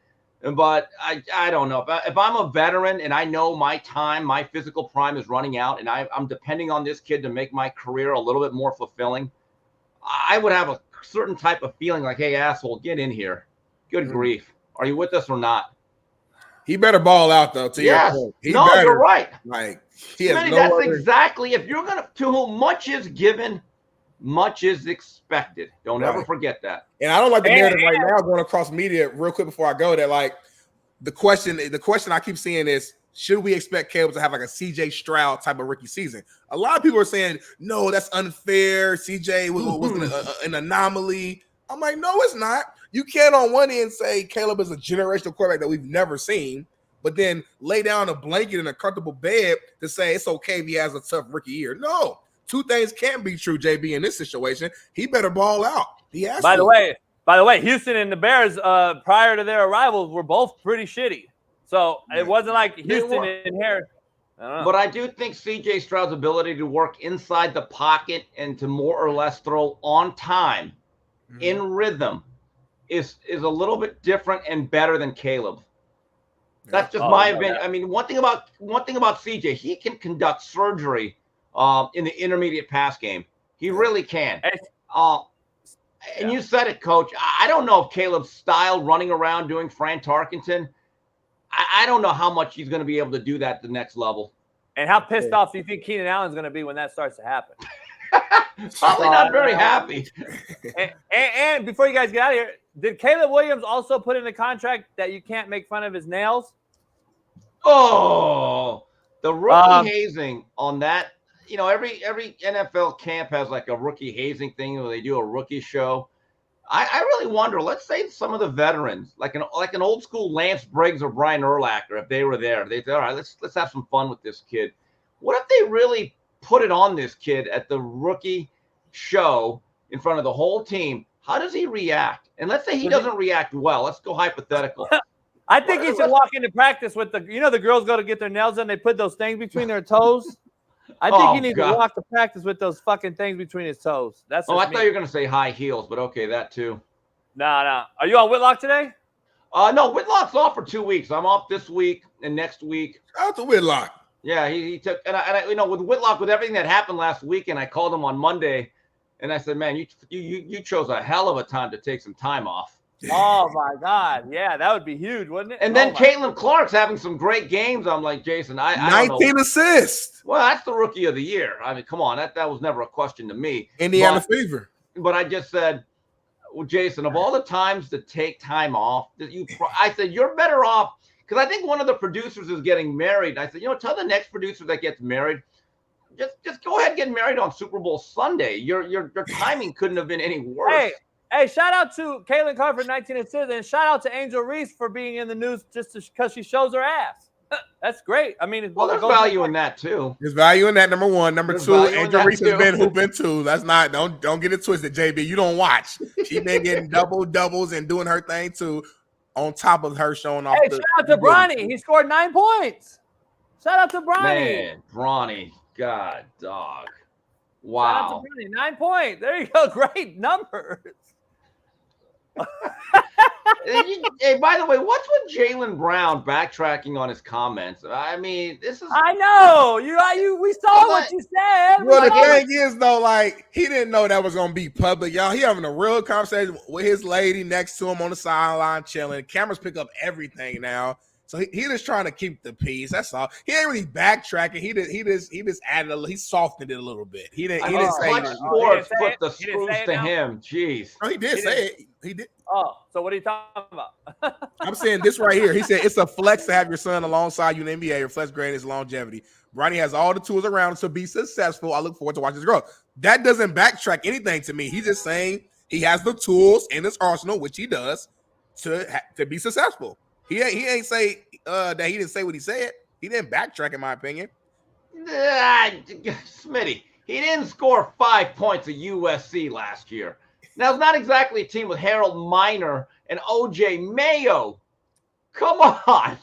But I don't know. If I'm a veteran and I know my time, my physical prime is running out, and I'm depending on this kid to make my career a little bit more fulfilling, I would have a certain type of feeling like, hey, asshole, get in here. Good grief. Are you with us or not? He better ball out, though, to your point. You're right. Like, that's exactly, if you're going to whom much is given, much is expected. Don't ever forget that. And I don't like the narrative right now going across media real quick before I go there. Like, the question I keep seeing is, should we expect Caleb to have like a CJ Stroud type of rookie season? A lot of people are saying, no, that's unfair. CJ was an anomaly. I'm like, no, it's not. You can't on one end say Caleb is a generational quarterback that we've never seen, but then lay down a blanket in a comfortable bed to say it's okay if he has a tough rookie year. No, two things can't be true, JB, in this situation. He better ball out. He has By the way, Houston and the Bears, prior to their arrivals, were both pretty shitty. So it wasn't like Houston inherited. But I do think CJ Stroud's ability to work inside the pocket and to more or less throw on time, in rhythm, is a little bit different and better than Caleb. That's just my opinion. I mean, one thing about CJ, he can conduct surgery in the intermediate pass game. He really can. And you said it, Coach. I don't know if Caleb's style running around doing Fran Tarkenton, I don't know how much he's going to be able to do that at the next level. And how pissed off do you think Keenan Allen's going to be when that starts to happen? Probably not very happy. And before you guys get out of here, did Caleb Williams also put in the contract that you can't make fun of his nails? Oh, the rookie hazing on that. Every NFL camp has like a rookie hazing thing where they do a rookie show. I really wonder, let's say some of the veterans, like an old school Lance Briggs or Brian Urlacher, if they were there, they'd say, all right, let's have some fun with this kid. What if they really put it on this kid at the rookie show in front of the whole team? How does he react? And let's say he doesn't react well. Let's go hypothetical. I think he should walk into practice with the girls go to get their nails done. They put those things between their toes. I think he needs to walk to practice with those fucking things between his toes. I thought you were going to say high heels, but okay, that too. No. Are you on Whitlock today? No, Whitlock's off for 2 weeks. I'm off this week and next week. Shout out to Whitlock. Yeah, he took, and I with Whitlock, with everything that happened last week, and I called him on Monday, and I said, man, you chose a hell of a time to take some time off. Oh my God, yeah, that would be huge, wouldn't it? And then Caitlin Clark's having some great games. I'm like, Jason, I 19 assists. Well, that's the rookie of the year. I mean, come on, that was never a question to me. Indiana Fever. But I just said, well, Jason, of all the times to take time off, I said you're better off, because I think one of the producers is getting married. I said, tell the next producer that gets married, just go ahead and get married on Super Bowl Sunday. Your timing couldn't have been any worse. Hey, shout out to Caitlin Clark for 19 assists, and shout out to Angel Reese for being in the news just because she shows her ass. That's great. I mean, there's value in that too. There's value in that. Number one. Number two, Angel Reese has been hooping too. That's not. Don't get it twisted, JB. You don't watch. She's been getting doubles and doing her thing too. On top of her showing off. Hey, shout out to Bronny. He scored 9 points. Shout out to Bronny. Man, Bronny, God, dog. Wow. Shout out to Bronny. 9 points. There you go. Great numbers. Hey, by the way, what's with Jaylen Brown backtracking on his comments? I mean, this is. I know we saw what you said. Well, the thing is though, like he didn't know that was gonna be public, y'all. He having a real conversation with his lady next to him on the sideline, chilling. Cameras pick up everything now, so he just trying to keep the peace. That's all. He ain't really backtracking. He just added he softened it a little bit. He didn't say Clutch Sports put the screws to him. Jeez, no, he did say it. He did. Oh, so what are you talking about? I'm saying this right here. He said it's a flex to have your son alongside you in the NBA. Reflects greatness longevity. Bronny has all the tools around him to be successful. I look forward to watching his growth. That doesn't backtrack anything to me. He's just saying he has the tools in his arsenal, which he does, to be successful. He ain't say that he didn't say what he said. He didn't backtrack, in my opinion. Smitty, he didn't score 5 points at USC last year. Now, it's not exactly a team with Harold Miner and OJ Mayo. Come on.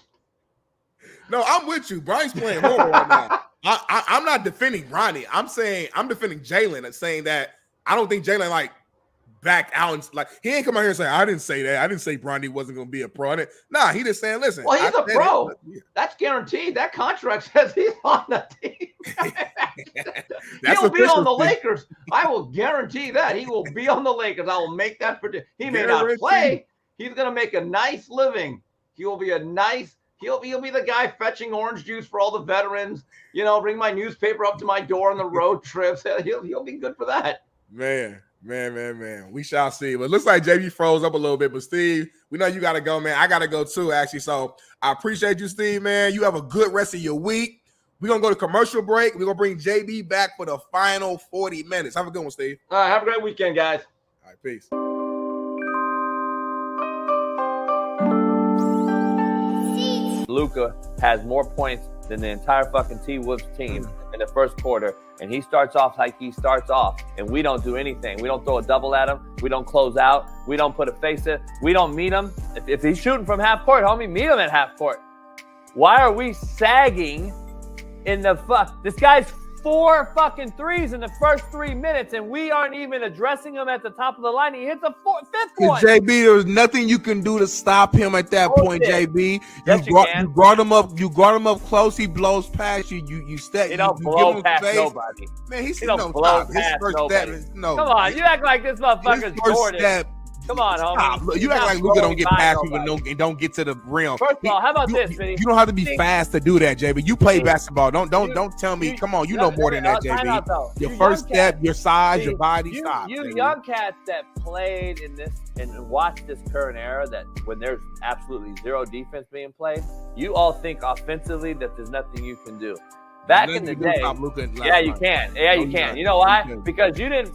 No, I'm with you. Bronny's playing horrible right now. I'm not defending Bronny. I'm defending Jalen and saying that I don't think Jalen like back out and like he ain't come out here and say I didn't say that. I didn't say Bronny wasn't going to be a pro. Nah, he just saying, listen. Well, he's a pro. That's guaranteed. That contract says he's on the team. He'll be on the Lakers. I will guarantee that he will be on the Lakers. I will make that prediction. He may not play. He's going to make a nice living. He will be a nice. He'll be the guy fetching orange juice for all the veterans. You know, bring my newspaper up to my door on the road trips. He'll be good for that. Man. We shall see. But it looks like JB froze up a little bit. But Steve, we know you got to go, man. I got to go too, actually. So I appreciate you, Steve, man. You have a good rest of your week. We're going to go to commercial break. We're going to bring JB back for the final 40 minutes. Have a good one, Steve. All right, have a great weekend, guys. All right, peace. Luka has more points than the entire fucking T-Wolves team in the first quarter, and he starts off like he starts off, and we don't do anything. We don't throw a double at him. We don't close out. We don't put a face in. We don't meet him. If he's shooting from half court, homie, meet him at half court. Why are we sagging in the This guy's 4 fucking threes in the first 3 minutes, and we aren't even addressing him at the top of the line. He hits a 5th one. JB, there was nothing you can do to stop him at that point, JB. Yes, you brought him up. You brought him up close. He blows past you. You step. He don't blow past nobody. Man, he don't blow past nobody. Come on, you act like this motherfucker's Jordan. Come on, homie. Look, you act like Luka don't get past people and don't get to the rim. First of all, how about this, Vinny? You don't have to be fast to do that, JB. You play basketball. Don't tell me. Come on, you know more than that, JB. Your first step, your size, your body. Stop. You young cats that played in this and watched this current era, that when there's absolutely zero defense being played, you all think offensively that there's nothing you can do. Back in the day, yeah, you can. Yeah, you can. You know why? Because you didn't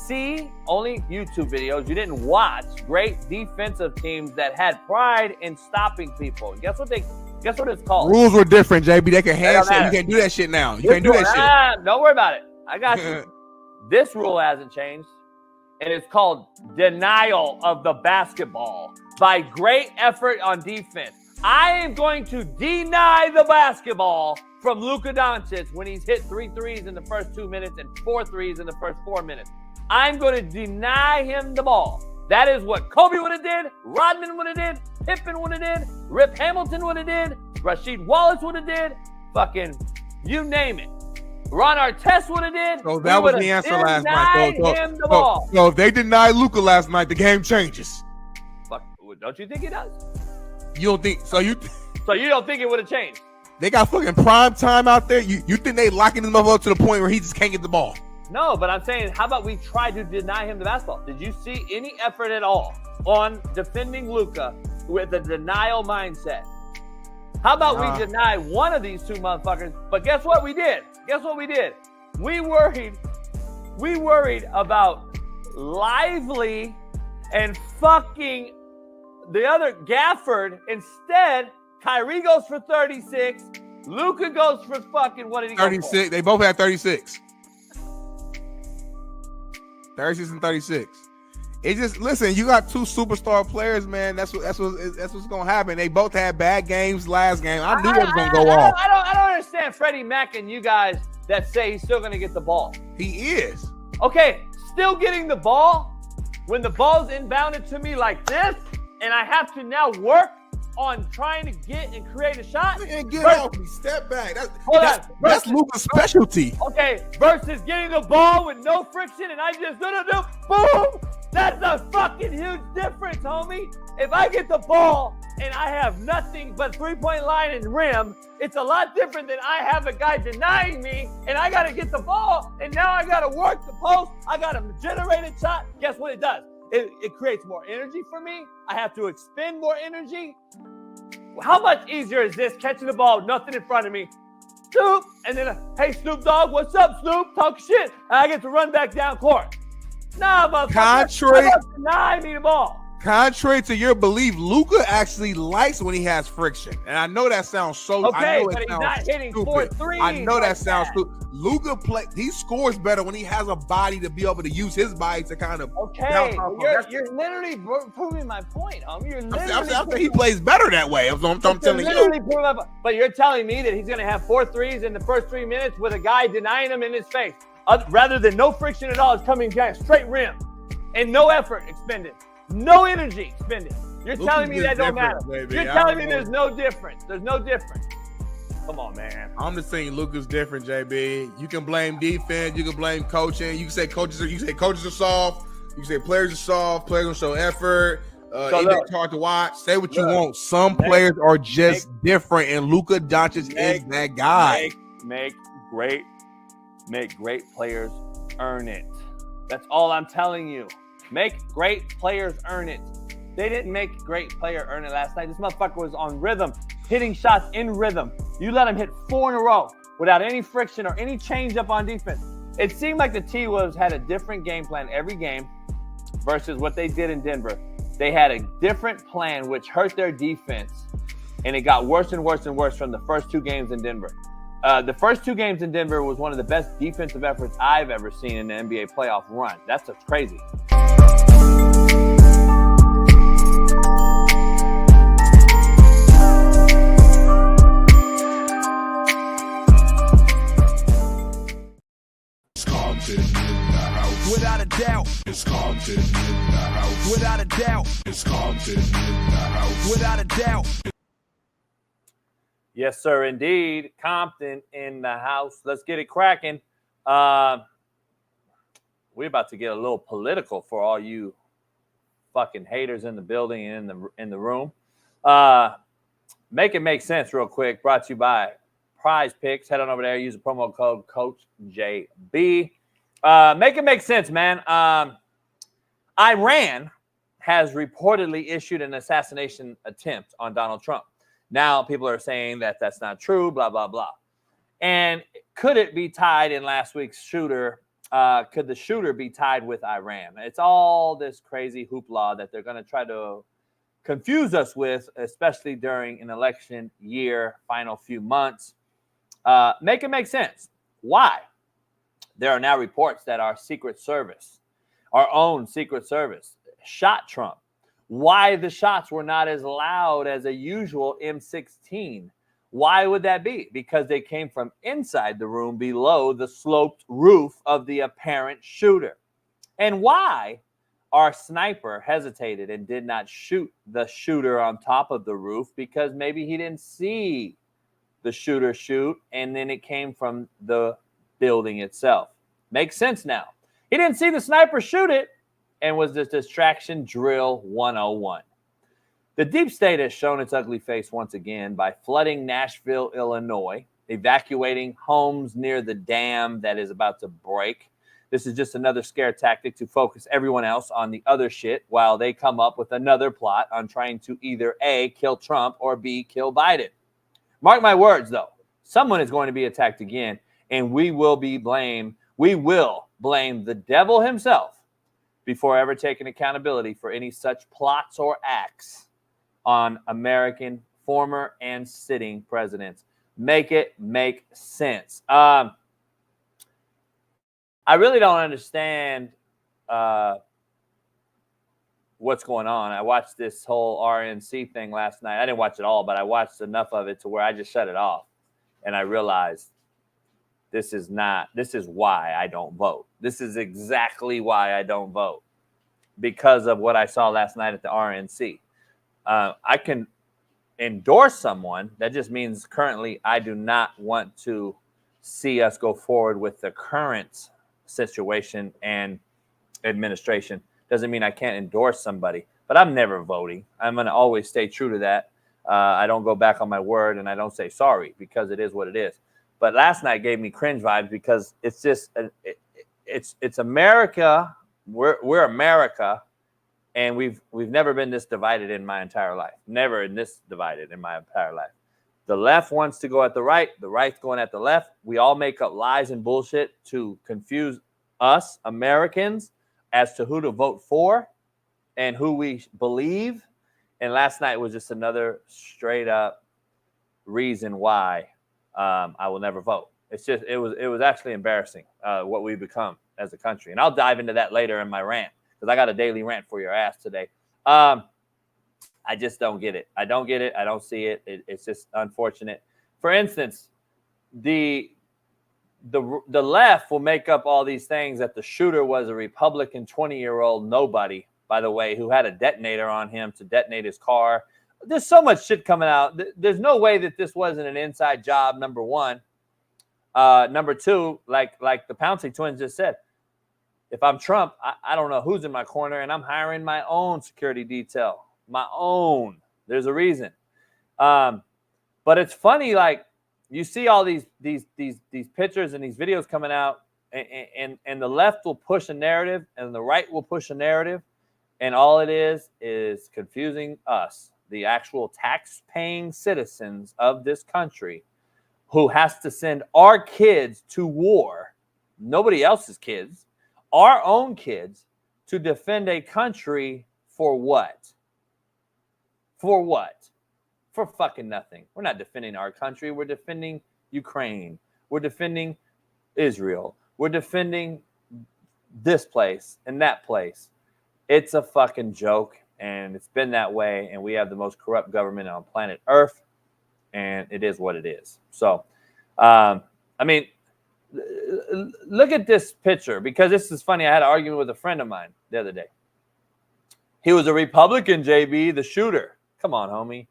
see only YouTube videos. You didn't watch great defensive teams that had pride in stopping people. And guess what it's called? Rules were different, JB. They can handshake. You can't do that shit now. You can't do that shit. Don't worry about it. I got you. This rule hasn't changed, and it's called denial of the basketball by great effort on defense. I am going to deny the basketball from Luka Doncic when he's hit 3 threes in the first 2 minutes and 4 threes in the first 4 minutes. I'm going to deny him the ball. That is what Kobe would have did, Rodman would have did, Pippen would have did, Rip Hamilton would have did, Rasheed Wallace would have did, fucking you name it. Ron Artest would have did. So that was the answer last night. So if they denied Luka last night, the game changes. Fuck, don't you think it does? You don't think so? You don't think it would have changed? They got fucking prime time out there. You think they locking him up to the point where he just can't get the ball? No, but I'm saying, how about we try to deny him the basketball? Did you see any effort at all on defending Luka with a denial mindset? How about we deny one of these two motherfuckers? But guess what we did? We worried about Lively and fucking the other Gafford. Instead, Kyrie goes for 36. Luka goes for fucking, what did he go 36. They both had 36. 36 and 36. It just, listen, you got 2 superstar players, man. That's what's gonna happen. They both had bad games last game. I knew it was gonna go off. I don't understand Freddie Mac and you guys that say he's still gonna get the ball. He is. Okay, still getting the ball when the ball's inbounded to me like this, and I have to now work on trying to get and create a shot. Man, get off me. Step back. That's Luka's specialty. Okay, versus getting the ball with no friction and I just do, boom. That's a fucking huge difference, homie. If I get the ball and I have nothing but three-point line and rim, it's a lot different than I have a guy denying me and I got to get the ball and now I got to work the post. I got to generate a shot. Guess what it does? It creates more energy for me. I have to expend more energy. How much easier is this catching the ball, nothing in front of me, Snoop, and then, hey, Snoop Dogg, what's up, Snoop? Talk shit. And I get to run back down court. Nah, motherfucker. Deny me the ball. Contrary to your belief, Luka actually likes when he has friction. And I know that sounds so okay, I know but it he's sounds not hitting stupid. 4 threes. I know like that sounds stupid. Luka he scores better when he has a body to be able to use his body to kind of You're literally proving my point, homie. You're literally I'm saying he plays better that way. I'm telling you. But you're telling me that he's going to have 4 threes in the first 3 minutes with a guy denying him in his face, rather than no friction at all. It's coming down straight rim and no effort expended. No energy expended. You're telling me that don't matter. Baby. You're telling me there's no difference. There's no difference. Come on, man. I'm just saying Luka's different, JB. You can blame defense. You can blame coaching. You can say coaches are soft. You can say players are soft. Players don't show effort. It's hard to watch. Say what you want. Some players are just different, and Luka Doncic is that guy. Make great players earn it. That's all I'm telling you. Make great players earn it. They didn't make great player earn it last night. This motherfucker was on rhythm, hitting shots in rhythm. You let him hit 4 in a row without any friction or any change up on defense. It seemed like the T-Wolves had a different game plan every game versus what they did in Denver. They had a different plan, which hurt their defense, and it got worse and worse and worse from the first 2 games in Denver. The first 2 games in Denver was one of the best defensive efforts I've ever seen in the NBA playoff run. That's what's crazy. Without a doubt, it's Compton in the house. Without a doubt, it's Compton in the house. Without a doubt. Yes, sir, indeed. Compton in the house. Let's get it cracking. We're about to get a little political for all you fucking haters in the building and in the room. Make it make sense real quick. Brought to you by Prize Picks. Head on over there. Use the promo code CoachJB. Make it make sense, man. Iran has reportedly issued an assassination attempt on Donald Trump. Now people are saying that that's not true, blah, blah, blah. And could it be tied in last week's shooter? Could the shooter be tied with Iran? It's all this crazy hoopla that they're going to try to confuse us with, especially during an election year, final few months. Make it make sense. Why? There are now reports that our Secret Service, our own Secret Service, shot Trump. Why the shots were not as loud as a usual M16. Why would that be? Because they came from inside the room below the sloped roof of the apparent shooter. And why our sniper hesitated and did not shoot the shooter on top of the roof? Because maybe he didn't see the shooter shoot, and then it came from the building itself. Makes sense now. He didn't see the sniper shoot it and was this distraction drill 101. The deep state has shown its ugly face once again by flooding Nashville, Illinois, evacuating homes near the dam that is about to break. This is just another scare tactic to focus everyone else on the other shit while they come up with another plot on trying to either A, kill Trump, or B, kill Biden. Mark my words, though. Someone is going to be attacked again, and we will blame the devil himself before ever taking accountability for any such plots or acts on American former and sitting presidents. Make it make sense. I really don't understand what's going on. I watched this whole RNC thing last night. I didn't watch it all, but I watched enough of it to where I just shut it off. And I realized this is why I don't vote. This is exactly why I don't vote. Because of what I saw last night at the RNC. I can endorse someone. That just means currently I do not want to see us go forward with the current situation and administration. Doesn't mean I can't endorse somebody, but I'm never voting. I'm going to always stay true to that. I don't go back on my word, and I don't say sorry because it is what it is. But last night gave me cringe vibes because it's just it's America. We're America, and we've never been this divided in my entire life. Never this divided in my entire life. The left wants to go at the right's going at the left. We all make up lies and bullshit to confuse us Americans as to who to vote for and who we believe. And last night was just another straight up reason why I will never vote. It was actually embarrassing what we've become as a country. And I'll dive into that later in my rant because I got a daily rant for your ass today. I just don't get it. I don't get it. I don't see it. It's just unfortunate. For instance, the left will make up all these things that the shooter was a Republican 20-year-old nobody, by the way, who had a detonator on him to detonate his car. There's so much shit coming out. There's no way that this wasn't an inside job, number one. Number two, like the Pouncey twins just said, if I'm Trump, I don't know who's in my corner, and I'm hiring my own security detail. My own. There's a reason. But it's funny, like, you see all these pictures and these videos coming out, and the left will push a narrative and the right will push a narrative, and all it is confusing us, the actual tax-paying citizens of this country, who has to send our kids to war, nobody else's kids, our own kids, to defend a country for what? For what? For fucking nothing. We're not defending our country. We're defending Ukraine. We're defending Israel. We're defending this place and that place. It's a fucking joke, and it's been that way, and we have the most corrupt government on planet Earth, and it is what it is. So, I mean, look at this picture, because this is funny. I had an argument with a friend of mine the other day. He was a Republican, JB, the shooter. Come on, homie.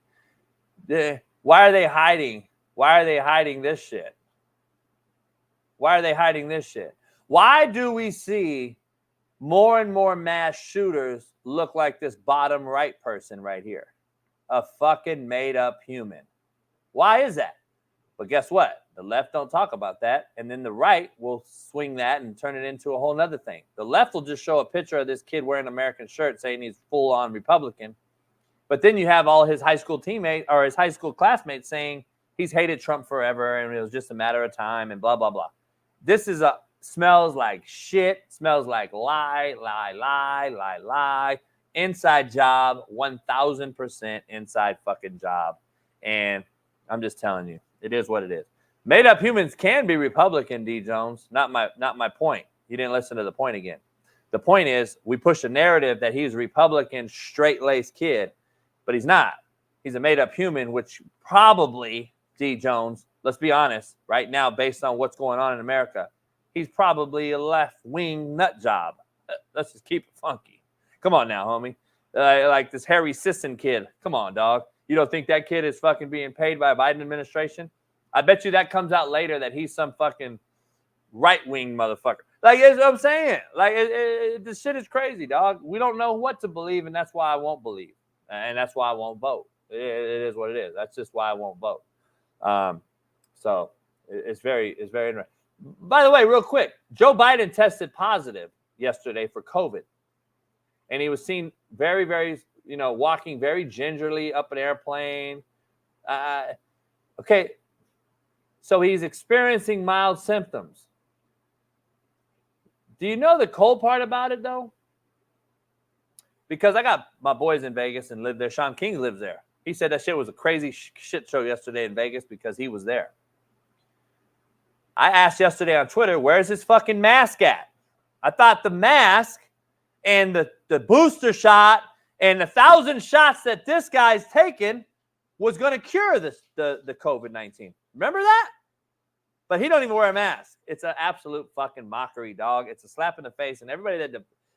Why are they hiding? Why are they hiding this shit? Why are they hiding this shit? Why do we see more and more mass shooters look like this bottom right person right here? A fucking made up human. Why is that? But guess what? The left don't talk about that. And then the right will swing that and turn it into a whole nother thing. The left will just show a picture of this kid wearing an American shirt saying he's full on Republican. But then you have all his high school teammates or his high school classmates saying he's hated Trump forever and it was just a matter of time and blah, blah, blah. This is smells like shit, smells like lie. Inside job, 1,000% inside fucking job. And I'm just telling you, it is what it is. Made up humans can be Republican, D. Jones. Not my point. You didn't listen to the point again. The point is we push a narrative that he's a Republican, straight-laced kid, but he's not. He's a made-up human, which probably, D. Jones, let's be honest, right now, based on what's going on in America, he's probably a left-wing nut job. Let's just keep it funky. Come on now, homie. Like this Harry Sisson kid. Come on, dog. You don't think that kid is fucking being paid by a Biden administration? I bet you that comes out later that he's some fucking right-wing motherfucker. Like, that's what I'm saying. Like, this shit is crazy, dog. We don't know what to believe, and that's why I won't believe. And that's why I won't vote. It is what it is. That's just why I won't vote. So it's very interesting. By the way, real quick, Joe Biden tested positive yesterday for COVID. And he was seen very, very, walking very gingerly up an airplane. Okay. So he's experiencing mild symptoms. Do you know the cold part about it, though? Because I got my boys in Vegas and live there. Shaun King lives there. He said that shit was a crazy shit show yesterday in Vegas because he was there. I asked yesterday on Twitter, where's his fucking mask at? I thought the mask and the booster shot and 1,000 shots that this guy's taken was going to cure the COVID-19. Remember that? But he don't even wear a mask. It's an absolute fucking mockery, dog. It's a slap in the face. And everybody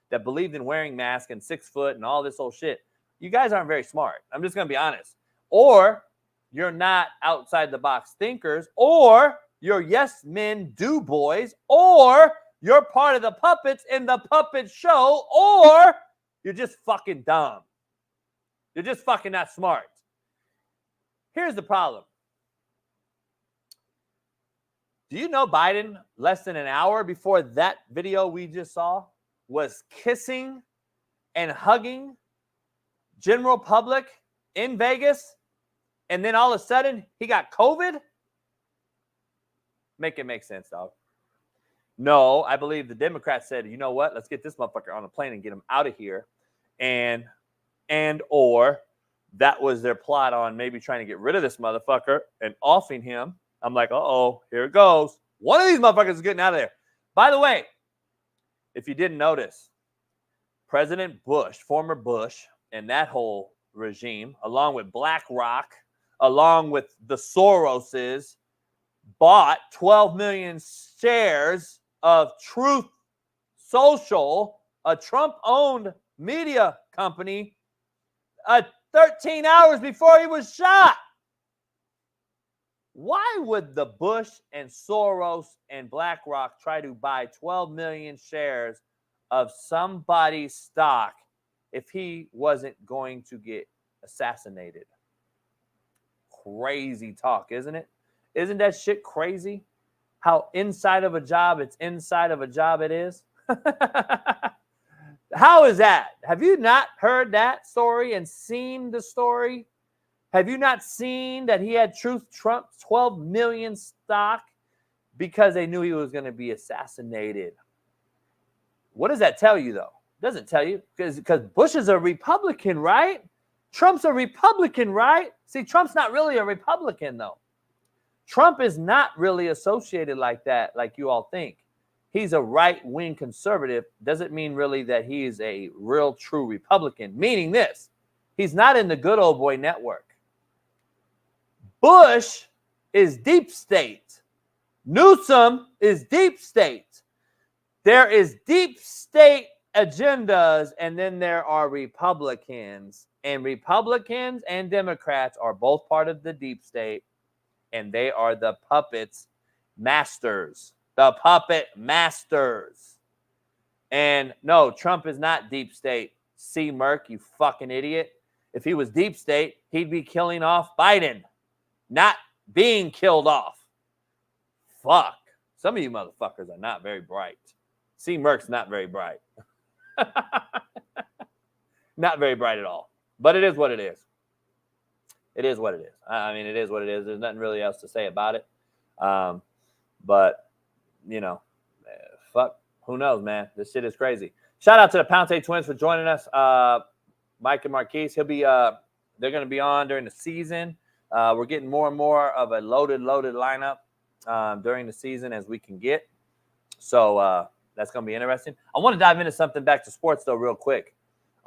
that believed in wearing masks and 6 foot and all this old shit, you guys aren't very smart. I'm just going to be honest. Or you're not outside the box thinkers, or you're yes men do boys, or you're part of the puppets in the puppet show, or you're just fucking dumb. You're just fucking not smart. Here's the problem. Do you know Biden, less than an hour before that video we just saw, was kissing and hugging general public in Vegas, and then all of a sudden he got COVID? Make it make sense, dog. No, I believe the Democrats said, you know what? Let's get this motherfucker on a plane and get him out of here. Or that was their plot on maybe trying to get rid of this motherfucker and offing him. I'm like, uh-oh, here it goes. One of these motherfuckers is getting out of there. By the way, if you didn't notice, President Bush, former Bush, and that whole regime, along with BlackRock, along with the Soroses, bought 12 million shares of Truth Social, a Trump-owned media company, 13 hours before he was shot. Why would the Bush and Soros and BlackRock try to buy 12 million shares of somebody's stock if he wasn't going to get assassinated? Crazy talk, isn't it? Isn't that shit crazy? How inside of a job, it's inside of a job it is? How is that? Have you not heard that story and seen the story? Have you not seen that he had Trump's 12 million stock because they knew he was going to be assassinated? What does that tell you, though? It doesn't tell you, because Bush is a Republican, right? Trump's a Republican, right? See, Trump's not really a Republican, though. Trump is not really associated like that, like you all think. He's a right-wing conservative. Doesn't mean really that he is a real, true Republican. Meaning this, he's not in the good old boy network. Bush is deep state. Newsom is deep state. There is deep state agendas, and then there are Republicans. And Republicans and Democrats are both part of the deep state, and they are the puppets masters. The puppet masters. And no, Trump is not deep state. See, Merc, you fucking idiot. If he was deep state, he'd be killing off Biden, not being killed off. Fuck. Some of you motherfuckers are not very bright. See, Merc's not very bright. Not very bright at all. But it is what it is. It is what it is. I mean, it is what it is. There's nothing really else to say about it. But, you know, fuck. Who knows, man? This shit is crazy. Shout out to the Ponte twins for joining us. Mike and Marquise. They're going to be on during the season. We're getting more and more of a loaded lineup during the season as we can get. So that's going to be interesting. I want to dive into something back to sports, though, real quick.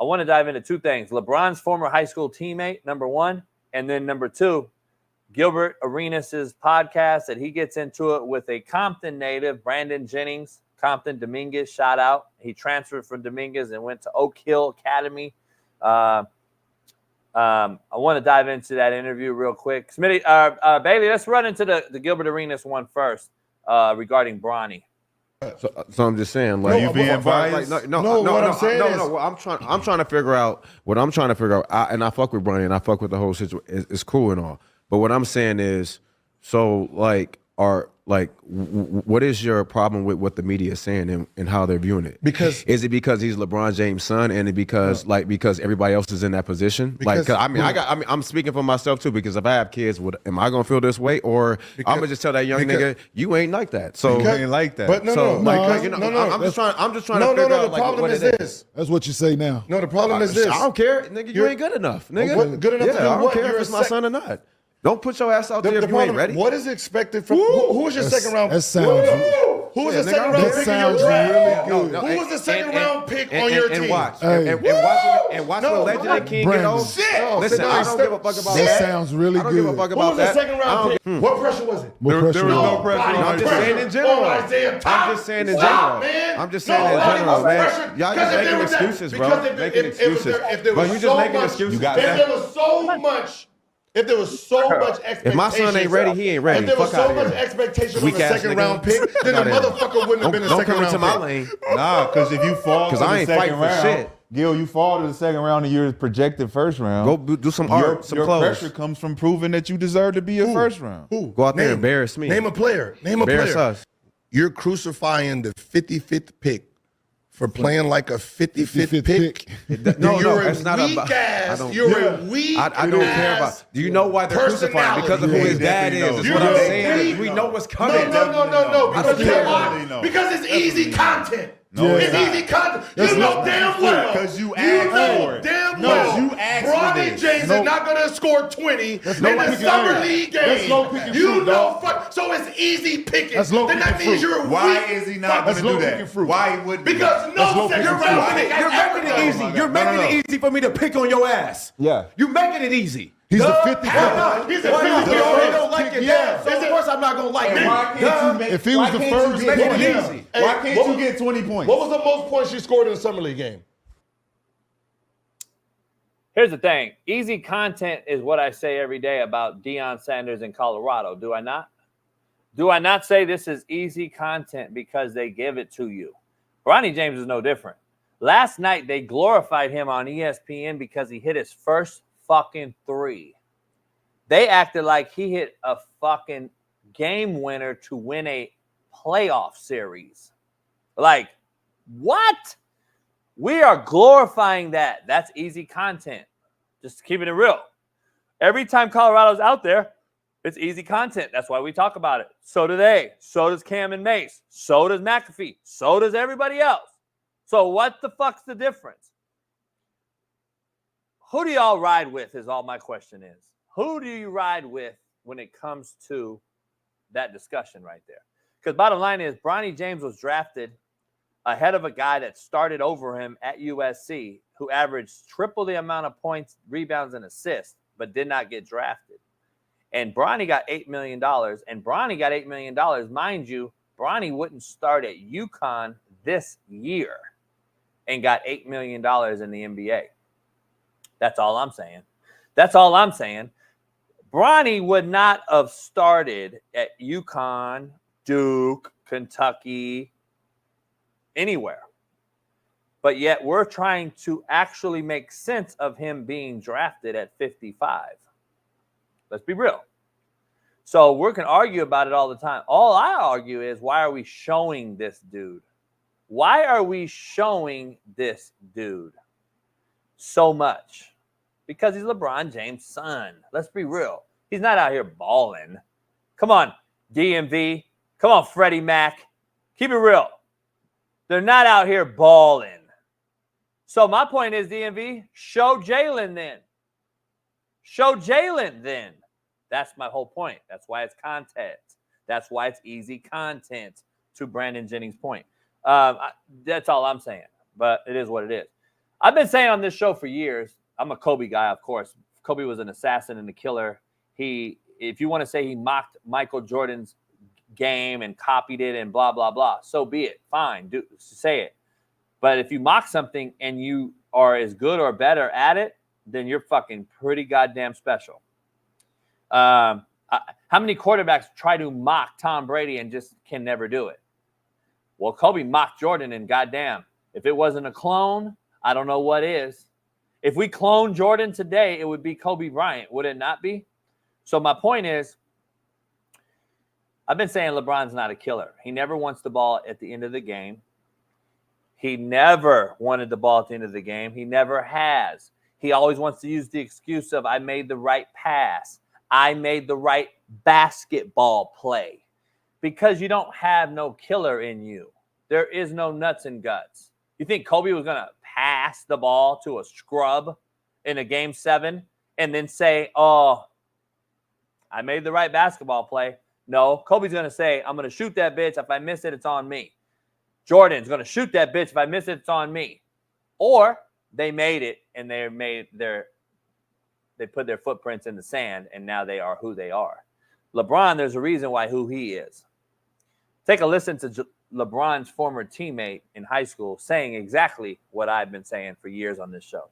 I want to dive into two things. LeBron's former high school teammate, number one, and then number two, Gilbert Arenas' podcast that he gets into it with a Compton native, Brandon Jennings, Compton Dominguez, shout out. He transferred from Dominguez and went to Oak Hill Academy. I want to dive into that interview real quick. Smitty, Bailey, let's run into the Gilbert Arenas one first regarding Bronny. So I'm just saying, like, you being biased? Like, no. I'm trying to figure out what I'm trying to figure out. And I fuck with Bronny and I fuck with the whole situation. It's cool and all. But what I'm saying is, so like, what is your problem with what the media is saying and how they're viewing it? Because is it because he's LeBron James' son, and because everybody else is in that position? I'm speaking for myself too. Because if I have kids, am I gonna feel this way, or I'm gonna just tell that young nigga you ain't like that? So you ain't like that. But I'm just trying to figure out. The problem is this. That's what you say now. No, the problem is this. I don't care, nigga. You ain't good enough, nigga. Good enough to do I don't what? care if it's my son or not. Don't put your ass out there if you ain't ready. What is expected from who is your second round? That sounds. Who was the second round pick in your draft? Who was the second round pick on your team? And watch. And watch what Legend King get on. Listen, I don't give a fuck about That that. sounds really I don't give a good. fuck Who about was the that. second round pick? What pressure was it? There was no pressure. Nobody I'm just saying in pressure general. on Isaiah I'm Thomas. just saying in Stop, general. man. I'm just saying in Nobody general, was man. pressured. Y'all Because just if there making was that- excuses, bro. because Making excuses. if there But was you so just making much- excuses. If there was so much. If there was so much expectation, If my son ain't ready, he ain't ready. If there was Fuck so outta much here. expectation on Weak the ass second nigga. round pick, then the Fuck outta here. motherfucker wouldn't have been a Don't second come round into my pick. lane. Nah, because if you fall to 'Cause I the ain't second fighting for round, shit. Gil, you fall to the second round and you're projected first round. Go do some art, some your clothes. pressure comes from proving that you deserve to be a first round. Who? Go out there and embarrass me. Name a player. Name a Embarrass player. us. You're crucifying the 55th pick for playing like a 55th pick. No, you're that's not weak about. ass. I don't, You're a weak I don't care about. Do you know why they're crucifying? Because of who his dad is. Is what I'm saying. We know what's coming. No. I don't care. Because it's easy content. No, it's it's not. easy content. That's You know not damn well. because you asked for it. Damn No, well. you asked for Bronny this. James No. is not going to score 20 in low the pick and summer shoot. league That's game. low pick and You shoot, know, dog. so it's easy picking. That's low then pick that and means fruit. you're Why weak. is he not going to do that? Why he would? Because no second round pick. You're making it easy. You're making it easy for me to pick on your ass. Yeah. You're making it easy. He's Duh. the 50th. Hell no. He's the Why not? 50th. You already don't like it. Yeah. So of course I'm not gonna like it. Why can't you make? If he was why the can't first you get make it 20? easy. Why can't you get 20 points? What was the most points you scored in a summer league game? Here's the thing. Easy content is what I say every day about Deion Sanders in Colorado. Do I not? Do I not say this is easy content because they give it to you? Bronny James is no different. Last night, they glorified him on ESPN because he hit his first fucking three. They acted like he hit a fucking game winner to win a playoff series. Like, what? We are glorifying that. That's easy content. Just keeping it real. Every time Colorado's out there, it's easy content. That's why we talk about it. So do they. So does Cam and Mace. So does McAfee. So does everybody else. So what the fuck's the difference? Who do y'all ride with is all my question is. Who do you ride with when it comes to that discussion right there? Because bottom line is Bronny James was drafted ahead of a guy that started over him at USC who averaged triple the amount of points, rebounds, and assists, but did not get drafted. And Bronny got $8 million. And Bronny got $8 million. Mind you, Bronny wouldn't start at UConn this year and got $8 million in the NBA. That's all I'm saying. That's all I'm saying. Bronny would not have started at UConn, Duke, Kentucky, anywhere. But yet we're trying to actually make sense of him being drafted at 55. Let's be real. So we can argue about it all the time. All I argue is, why are we showing this dude? Why are we showing this dude so much? Because he's LeBron James' son. Let's be real. He's not out here balling. Come on, DMV. Come on, Freddie Mac. Keep it real. They're not out here balling. So my point is, DMV, show Jalen then. Show Jalen then. That's my whole point. That's why it's content. That's why it's easy content, to Brandon Jennings' point. That's all I'm saying. But it is what it is. I've been saying on this show for years, I'm a Kobe guy, of course. Kobe was an assassin and a killer. If you want to say he mocked Michael Jordan's game and copied it and blah, blah, blah, so be it. Fine, say it. But if you mock something and you are as good or better at it, then you're fucking pretty goddamn special. How many quarterbacks try to mock Tom Brady and just can never do it? Well, Kobe mocked Jordan, and goddamn, if it wasn't a clone, I don't know what is. If we clone Jordan today, it would be Kobe Bryant, would it not be? So my point is, I've been saying LeBron's not a killer. He never wants the ball at the end of the game. He never wanted the ball at the end of the game. He never has. He always wants to use the excuse of, I made the right pass. I made the right basketball play. Because you don't have no killer in you. There is no nuts and guts. You think Kobe was going to pass the ball to a scrub in a game 7 and then say, oh, I made the right basketball play? No, Kobe's going to say, I'm going to shoot that bitch. If I miss it, it's on me. Jordan's going to shoot that bitch. If I miss it, it's on me. Or they made it, and they put their footprints in the sand, and now they are who they are. LeBron, there's a reason why who he is. Take a listen to LeBron's former teammate in high school saying exactly what I've been saying for years on this show.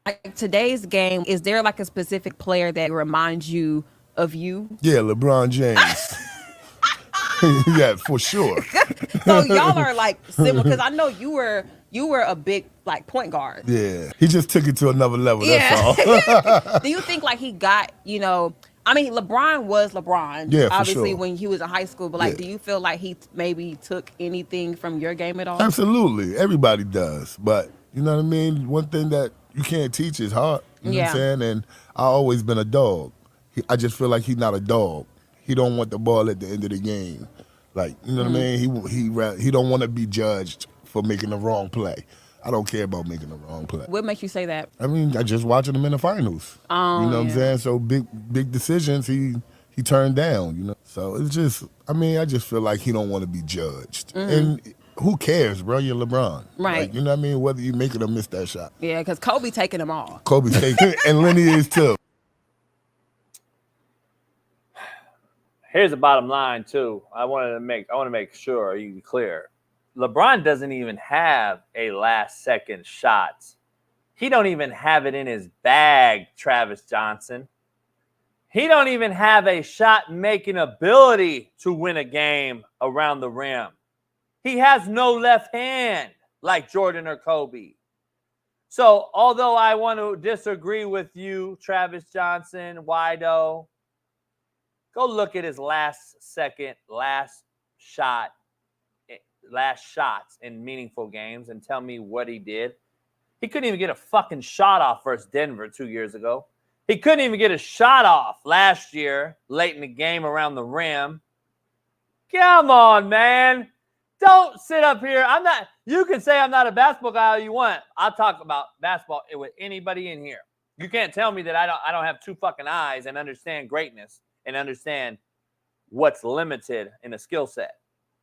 Like today's game, is there like a specific player that reminds you of you? Yeah, LeBron James. Yeah, for sure. So y'all are like similar, because I know you were a big like point guard. Yeah, he just took it to another level. That's all. Do you think like he got, I mean, LeBron was LeBron, yeah, obviously, sure. when he was in high school, but like, Yeah. do you feel like he maybe took anything from your game at all? Absolutely, everybody does. But you know what I mean. One thing that you can't teach is heart. You know what I'm saying? And I always been a dog. I just feel like he's not a dog. He don't want the ball at the end of the game. Like, you know what I mean? He don't want to be judged for making the wrong play. I don't care about making the wrong play. What makes you say that? I mean, I just watching him in the finals. Oh, you know what I'm saying? So big decisions he turned down, you know. So it's just, I mean, I just feel like he don't want to be judged. And who cares, bro? You're LeBron. Right. Like, you know what I mean? Whether you make it or miss that shot. Yeah, because Kobe taking them all. Kobe's taking it, and Lenny is too. Here's the bottom line, too. I want to make sure you clear. LeBron doesn't even have a last-second shot. He don't even have it in his bag, Travis Johnson. He don't even have a shot-making ability to win a game around the rim. He has no left hand like Jordan or Kobe. So, although I want to disagree with you, Travis Johnson, Wido, go look at his last shots in meaningful games and tell me what he did. He couldn't even get a fucking shot off versus Denver 2 years ago. He couldn't even get a shot off last year, late in the game around the rim. Come on, man. Don't sit up here. You can say I'm not a basketball guy all you want. I'll talk about basketball with anybody in here. You can't tell me that I don't have two fucking eyes and understand greatness and understand what's limited in a skill set.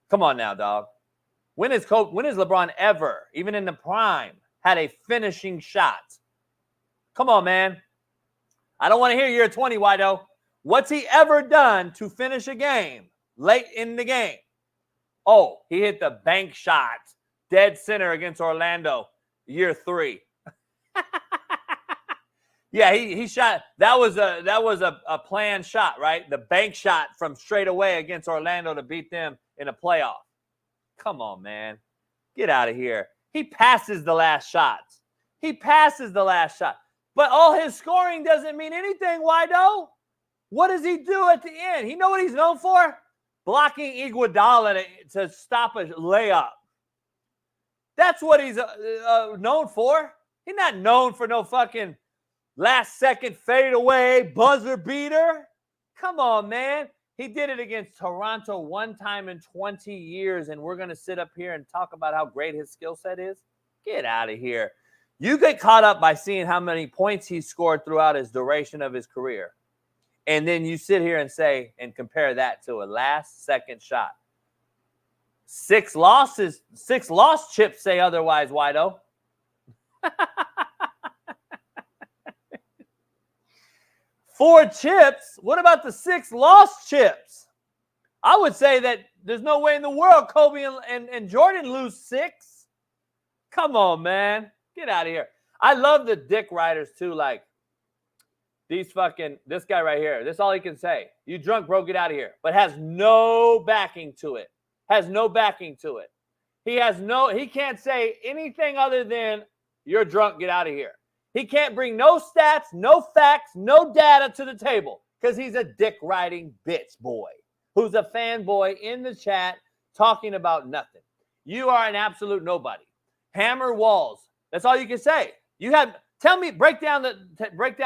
Come on now, dog. When has LeBron ever, even in the prime, had a finishing shot? Come on, man. I don't want to hear year 20, Wido. What's he ever done to finish a game late in the game? Oh, he hit the bank shot, dead center against Orlando, year 3. Yeah, he shot. That was a planned shot, right? The bank shot from straight away against Orlando to beat them in a playoff. Come on, man. Get out of here. He passes the last shot. But all his scoring doesn't mean anything, Wido. What does he do at the end? You know what he's known for? Blocking Iguodala to stop a layup. That's what he's known for. He's not known for no fucking last-second fadeaway buzzer beater. Come on, man. He did it against Toronto one time in 20 years, and we're going to sit up here and talk about how great his skill set is? Get out of here. You get caught up by seeing how many points he scored throughout his duration of his career. And then you sit here and say and compare that to a last-second shot. 6 lost chips say otherwise, Wido. 4 chips? What about the 6 lost chips? I would say that there's no way in the world Kobe and Jordan lose 6. Come on, man. Get out of here. I love the dick riders, too. Like, this guy right here. This is all he can say. You drunk, bro, get out of here. But has no backing to it. He can't say anything other than you're drunk, get out of here. He can't bring no stats, no facts, no data to the table because he's a dick-riding bitch boy who's a fanboy in the chat talking about nothing. You are an absolute nobody. Hammer walls. That's all you can say. Break down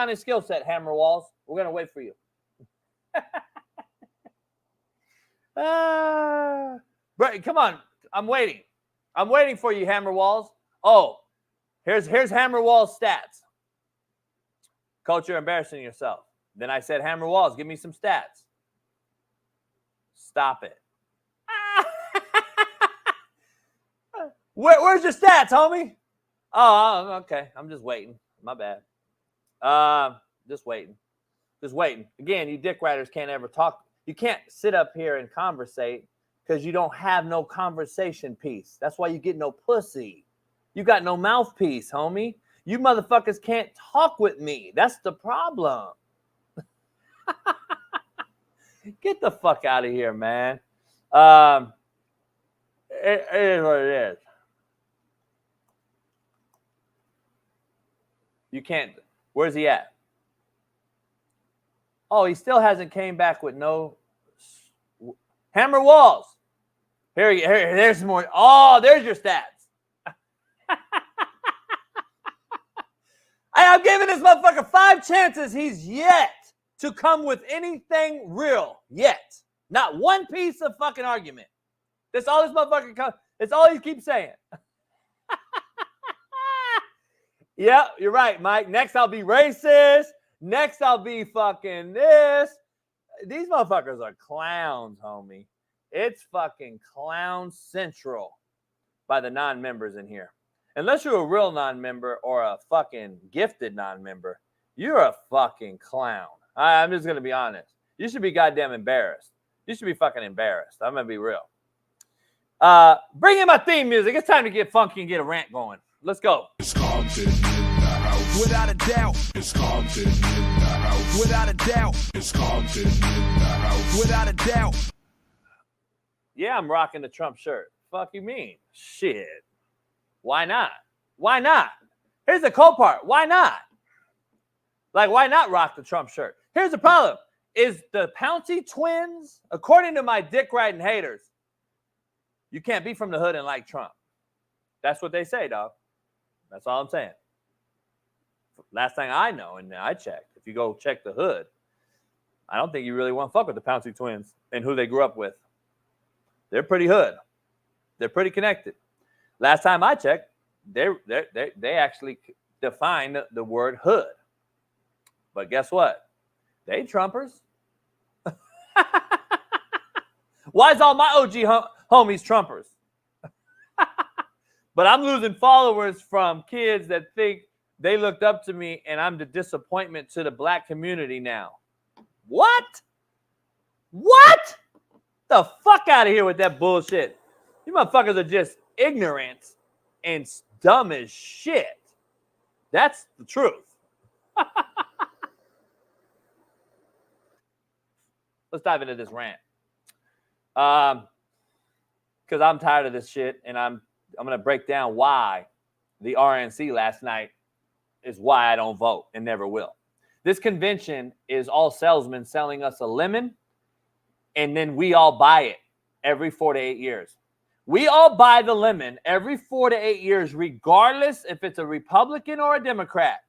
his skill set, Hammer Walls. We're going to wait for you. Come on. I'm waiting. I'm waiting for you, Hammer Walls. Oh, here's Hammer Walls' stats. Coach, you're embarrassing yourself. Then I said, Hammer Walls, give me some stats. Stop it. Where's your stats, homie? Oh, okay. I'm just waiting. My bad. Just waiting. Just waiting. Again, you dick riders can't ever talk. You can't sit up here and conversate because you don't have no conversation piece. That's why you get no pussy. You got no mouthpiece, homie. You motherfuckers can't talk with me. That's the problem. Get the fuck out of here, man. It is what it is. You can't. Where's he at? Oh, he still hasn't came back with no hammer walls. There's more. Oh, there's your stats. I'm giving this motherfucker 5 chances. He's yet to come with anything real. Yet. Not one piece of fucking argument. That's all this motherfucker comes. That's all he keeps saying. Yeah, you're right, Mike. Next, I'll be racist. Next, I'll be fucking this. These motherfuckers are clowns, homie. It's fucking clown central by the non-members in here. Unless you're a real non-member or a fucking gifted non-member, you're a fucking clown. I'm just going to be honest. You should be goddamn embarrassed. You should be fucking embarrassed. I'm going to be real. Bring in my theme music. It's time to get funky and get a rant going. Let's go. It's Compton in the house. Without a doubt. It's Compton in the house. Without a doubt. It's Compton in the house. Without a doubt. Yeah, I'm rocking the Trump shirt. Fuck you mean? Shit. Why not? Why not? Here's the cool part. Why not? Like, why not rock the Trump shirt? Here's the problem. Is the Pouncey twins, according to my dick riding haters, you can't be from the hood and like Trump. That's what they say, dog. That's all I'm saying. Last thing I know, and I checked, if you go check the hood, I don't think you really want to fuck with the Pouncey twins and who they grew up with. They're pretty hood. They're pretty connected. Last time I checked, they actually defined the word hood. But guess what? They Trumpers. Why is all my OG homies Trumpers? But I'm losing followers from kids that think they looked up to me and I'm the disappointment to the black community now. What? What? The fuck out of here with that bullshit. You motherfuckers are just ignorant and dumb as shit. That's the truth. Let's dive into this rant. Because I'm tired of this shit, and I'm going to break down why the RNC last night is why I don't vote and never will. This convention is all salesmen selling us a lemon, and then we all buy it every 4 to 8 years. We all buy the lemon every 4 to 8 years, regardless if it's a Republican or a Democrat.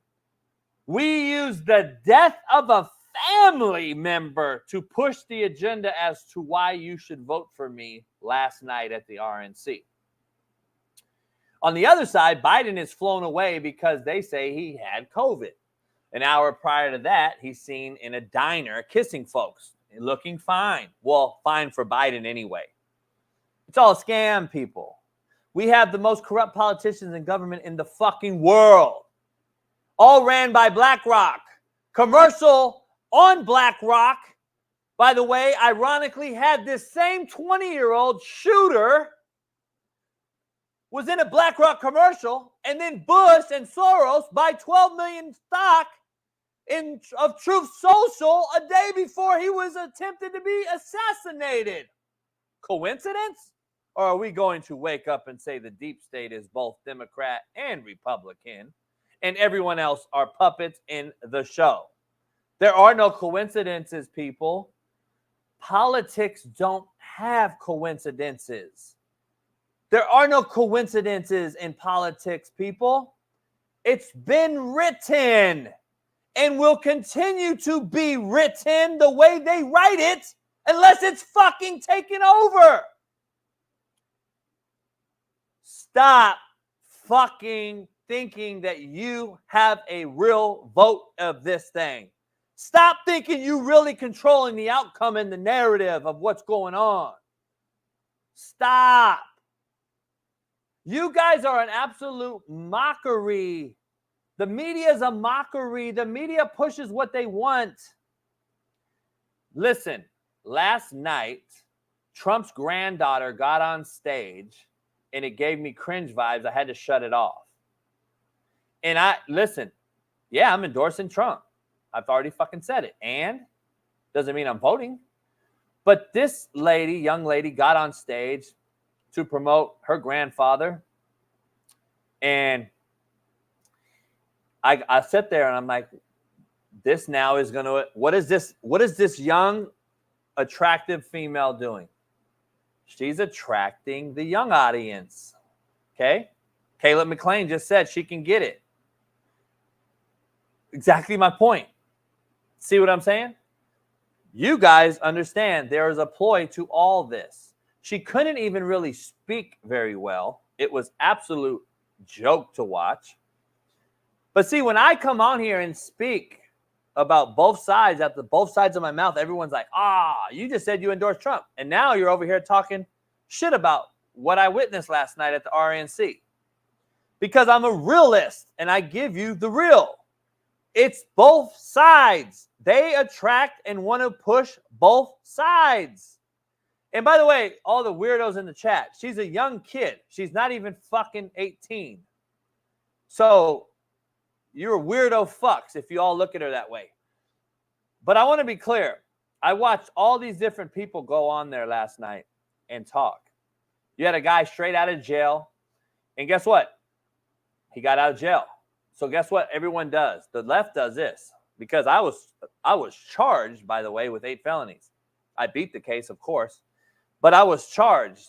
We use the death of a family member to push the agenda as to why you should vote for me last night at the RNC. On the other side, Biden is flown away because they say he had COVID. An hour prior to that, he's seen in a diner kissing folks, looking fine. Well, fine for Biden anyway. It's all a scam, people. We have the most corrupt politicians in government in the fucking world. All ran by BlackRock. Commercial on BlackRock, by the way, ironically had this same 20-year-old shooter was in a BlackRock commercial, and then Bush and Soros buy 12 million stock of Truth Social a day before he was attempted to be assassinated. Coincidence? Or are we going to wake up and say the deep state is both Democrat and Republican, and everyone else are puppets in the show? There are no coincidences, people. Politics don't have coincidences. There are no coincidences in politics, people. It's been written and will continue to be written the way they write it unless it's fucking taken over. Stop fucking thinking that you have a real vote of this thing. Stop thinking you really controlling the outcome and the narrative of what's going on. Stop. You guys are an absolute mockery. The media is a mockery. The media pushes what they want. Listen, last night, Trump's granddaughter got on stage and it gave me cringe vibes. I had to shut it off. And listen, yeah, I'm endorsing Trump. I've already fucking said it. And doesn't mean I'm voting. But this lady, young lady, got on stage to promote her grandfather. And I sit there and I'm like, this now is going to, what is this young, attractive female doing? She's attracting the young audience. Okay? Caleb McLean just said she can get it. Exactly my point. See what I'm saying? You guys understand there is a ploy to all this. She couldn't even really speak very well. It was absolute joke to watch. But see, when I come on here and speak about both sides, at both sides of my mouth, everyone's like, you just said you endorsed Trump. And now you're over here talking shit about what I witnessed last night at the RNC. Because I'm a realist and I give you the real. It's both sides. They attract and want to push both sides. And by the way, all the weirdos in the chat, she's a young kid. She's not even fucking 18. So you're weirdo fucks if you all look at her that way. But I want to be clear. I watched all these different people go on there last night and talk. You had a guy straight out of jail. And guess what? He got out of jail. So guess what everyone does? The left does this. Because I was charged, by the way, with 8 felonies. I beat the case, of course. But I was charged.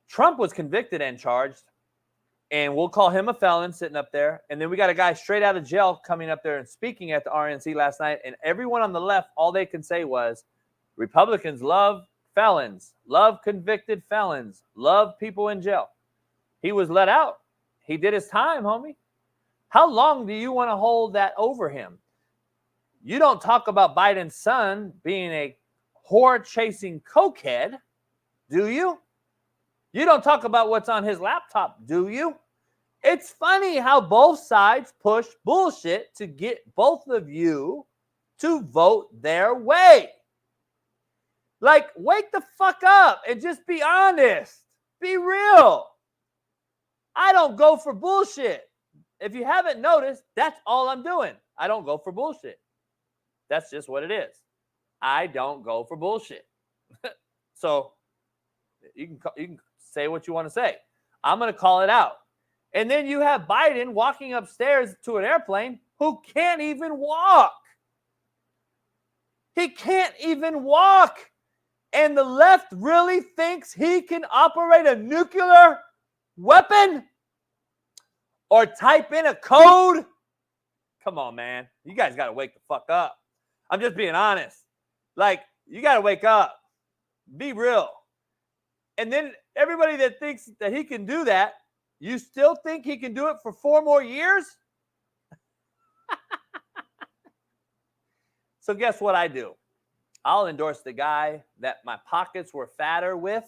Trump was convicted and charged. And we'll call him a felon sitting up there. And then we got a guy straight out of jail coming up there and speaking at the RNC last night. And everyone on the left, all they can say was, Republicans love felons, love convicted felons, love people in jail. He was let out. He did his time, homie. How long do you want to hold that over him? You don't talk about Biden's son being a whore-chasing cokehead, do you? You don't talk about what's on his laptop, do you? It's funny how both sides push bullshit to get both of you to vote their way. Like, wake the fuck up and just be honest. Be real. I don't go for bullshit. If you haven't noticed, that's all I'm doing. I don't go for bullshit. That's just what it is. I don't go for bullshit. So you can say what you want to say. I'm going to call it out. And then you have Biden walking upstairs to an airplane who can't even walk. He can't even walk. And the left really thinks he can operate a nuclear weapon or type in a code? Come on, man. You guys got to wake the fuck up. I'm just being honest. Like, you got to wake up. Be real. And then everybody that thinks that he can do that, you still think he can do it for 4 more years? So guess what I do? I'll endorse the guy that my pockets were fatter with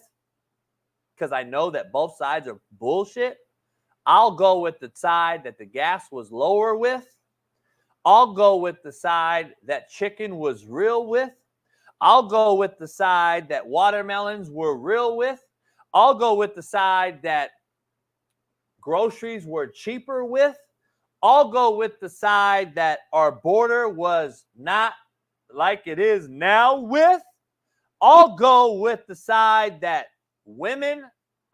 because I know that both sides are bullshit. I'll go with the side that the gas was lower with. I'll go with the side that chicken was real with. I'll go with the side that watermelons were real with. I'll go with the side that groceries were cheaper with. I'll go with the side that our border was not like it is now with. I'll go with the side that women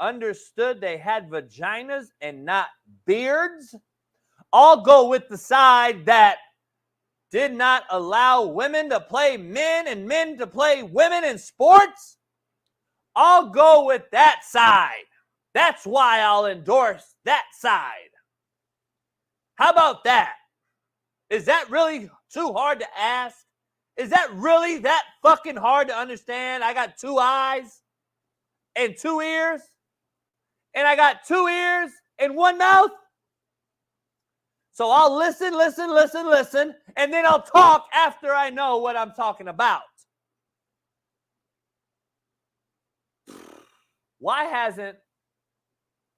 understood they had vaginas and not beards. I'll go with the side that did not allow women to play men and men to play women in sports. I'll go with that side. That's why I'll endorse that side. How about that? Is that really too hard to ask? Is that really that fucking hard to understand? I got 2 eyes and 2 ears, and I got 2 ears and 1 mouth. So I'll listen, and then I'll talk after I know what I'm talking about. Why hasn't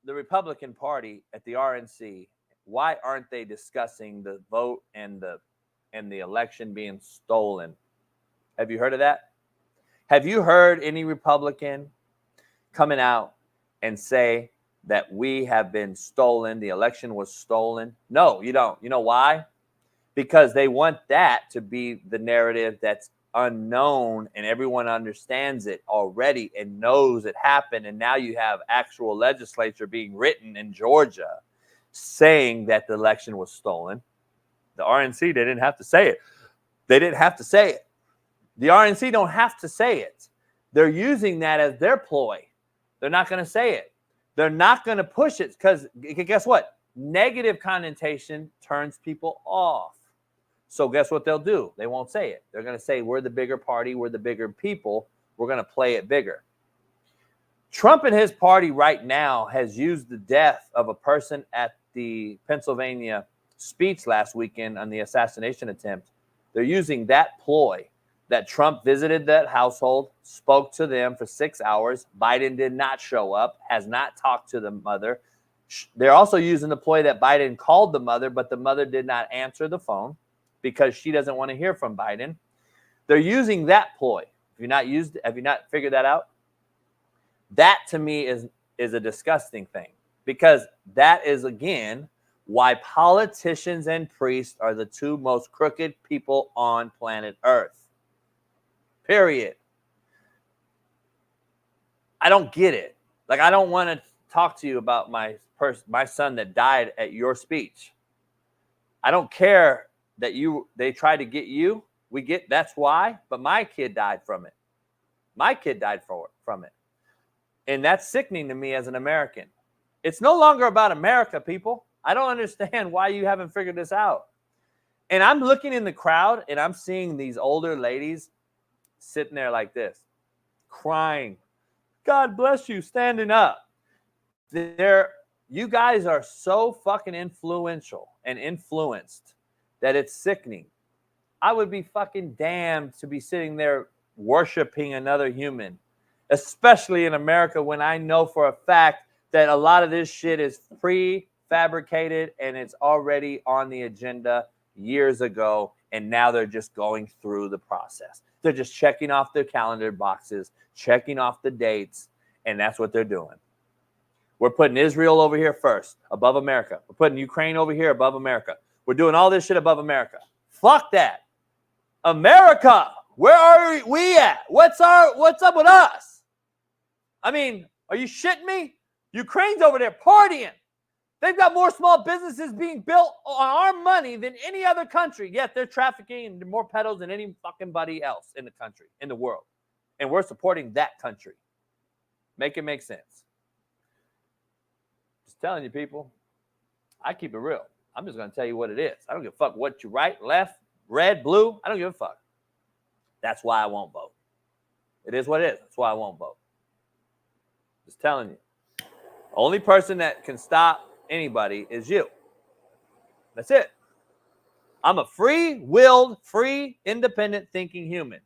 the Republican Party at the RNC, why aren't they discussing the vote and the election being stolen? Have you heard of that? Have you heard any Republican coming out and say that we have been stolen, the election was stolen? No, you don't. You know why? Because they want that to be the narrative that's unknown and everyone understands it already and knows it happened. And now you have actual legislature being written in Georgia saying that the election was stolen. The RNC, they didn't have to say it. They didn't have to say it. The RNC don't have to say it. They're using that as their ploy. They're not going to say it. They're not going to push it because guess what? Negative connotation turns people off. So guess what they'll do? They won't say it. They're going to say, we're the bigger party. We're the bigger people. We're going to play it bigger. Trump and his party right now has used the death of a person at the Pennsylvania speech last weekend on the assassination attempt. They're using that ploy that Trump visited that household, spoke to them for 6 hours. Biden did not show up, has not talked to the mother. They're also using the ploy that Biden called the mother, but the mother did not answer the phone because she doesn't want to hear from Biden. They're using that ploy. Have you not figured that out? That to me is a disgusting thing because that is, again, why politicians and priests are the two most crooked people on planet Earth. Period. I don't get it. Like, I don't want to talk to you about my son that died at your speech. I don't care that they tried to get you. That's why, but my kid died from it. My kid died from it. And that's sickening to me as an American. It's no longer about America, people. I don't understand why you haven't figured this out. And I'm looking in the crowd and I'm seeing these older ladies sitting there like this, crying. God bless you, standing up. You guys are so fucking influential and influenced that it's sickening. I would be fucking damned to be sitting there worshiping another human, especially in America when I know for a fact that a lot of this shit is prefabricated and it's already on the agenda years ago, and now they're just going through the process. They're just checking off their calendar boxes, checking off the dates, and that's what they're doing. We're putting Israel over here first, above America. We're putting Ukraine over here above America. We're doing all this shit above America. Fuck that. America, where are we at? What's up with us? I mean, are you shitting me? Ukraine's over there partying. They've got more small businesses being built on our money than any other country. Yet they're trafficking more pedos than any fucking buddy else in the country, in the world. And we're supporting that country. Make it make sense. Just telling you, people, I keep it real. I'm just going to tell you what it is. I don't give a fuck what you right, left, red, blue. I don't give a fuck. That's why I won't vote. It is what it is. That's why I won't vote. Just telling you. Only person that can stop anybody is you. That's it. I'm a free-willed, free, independent thinking human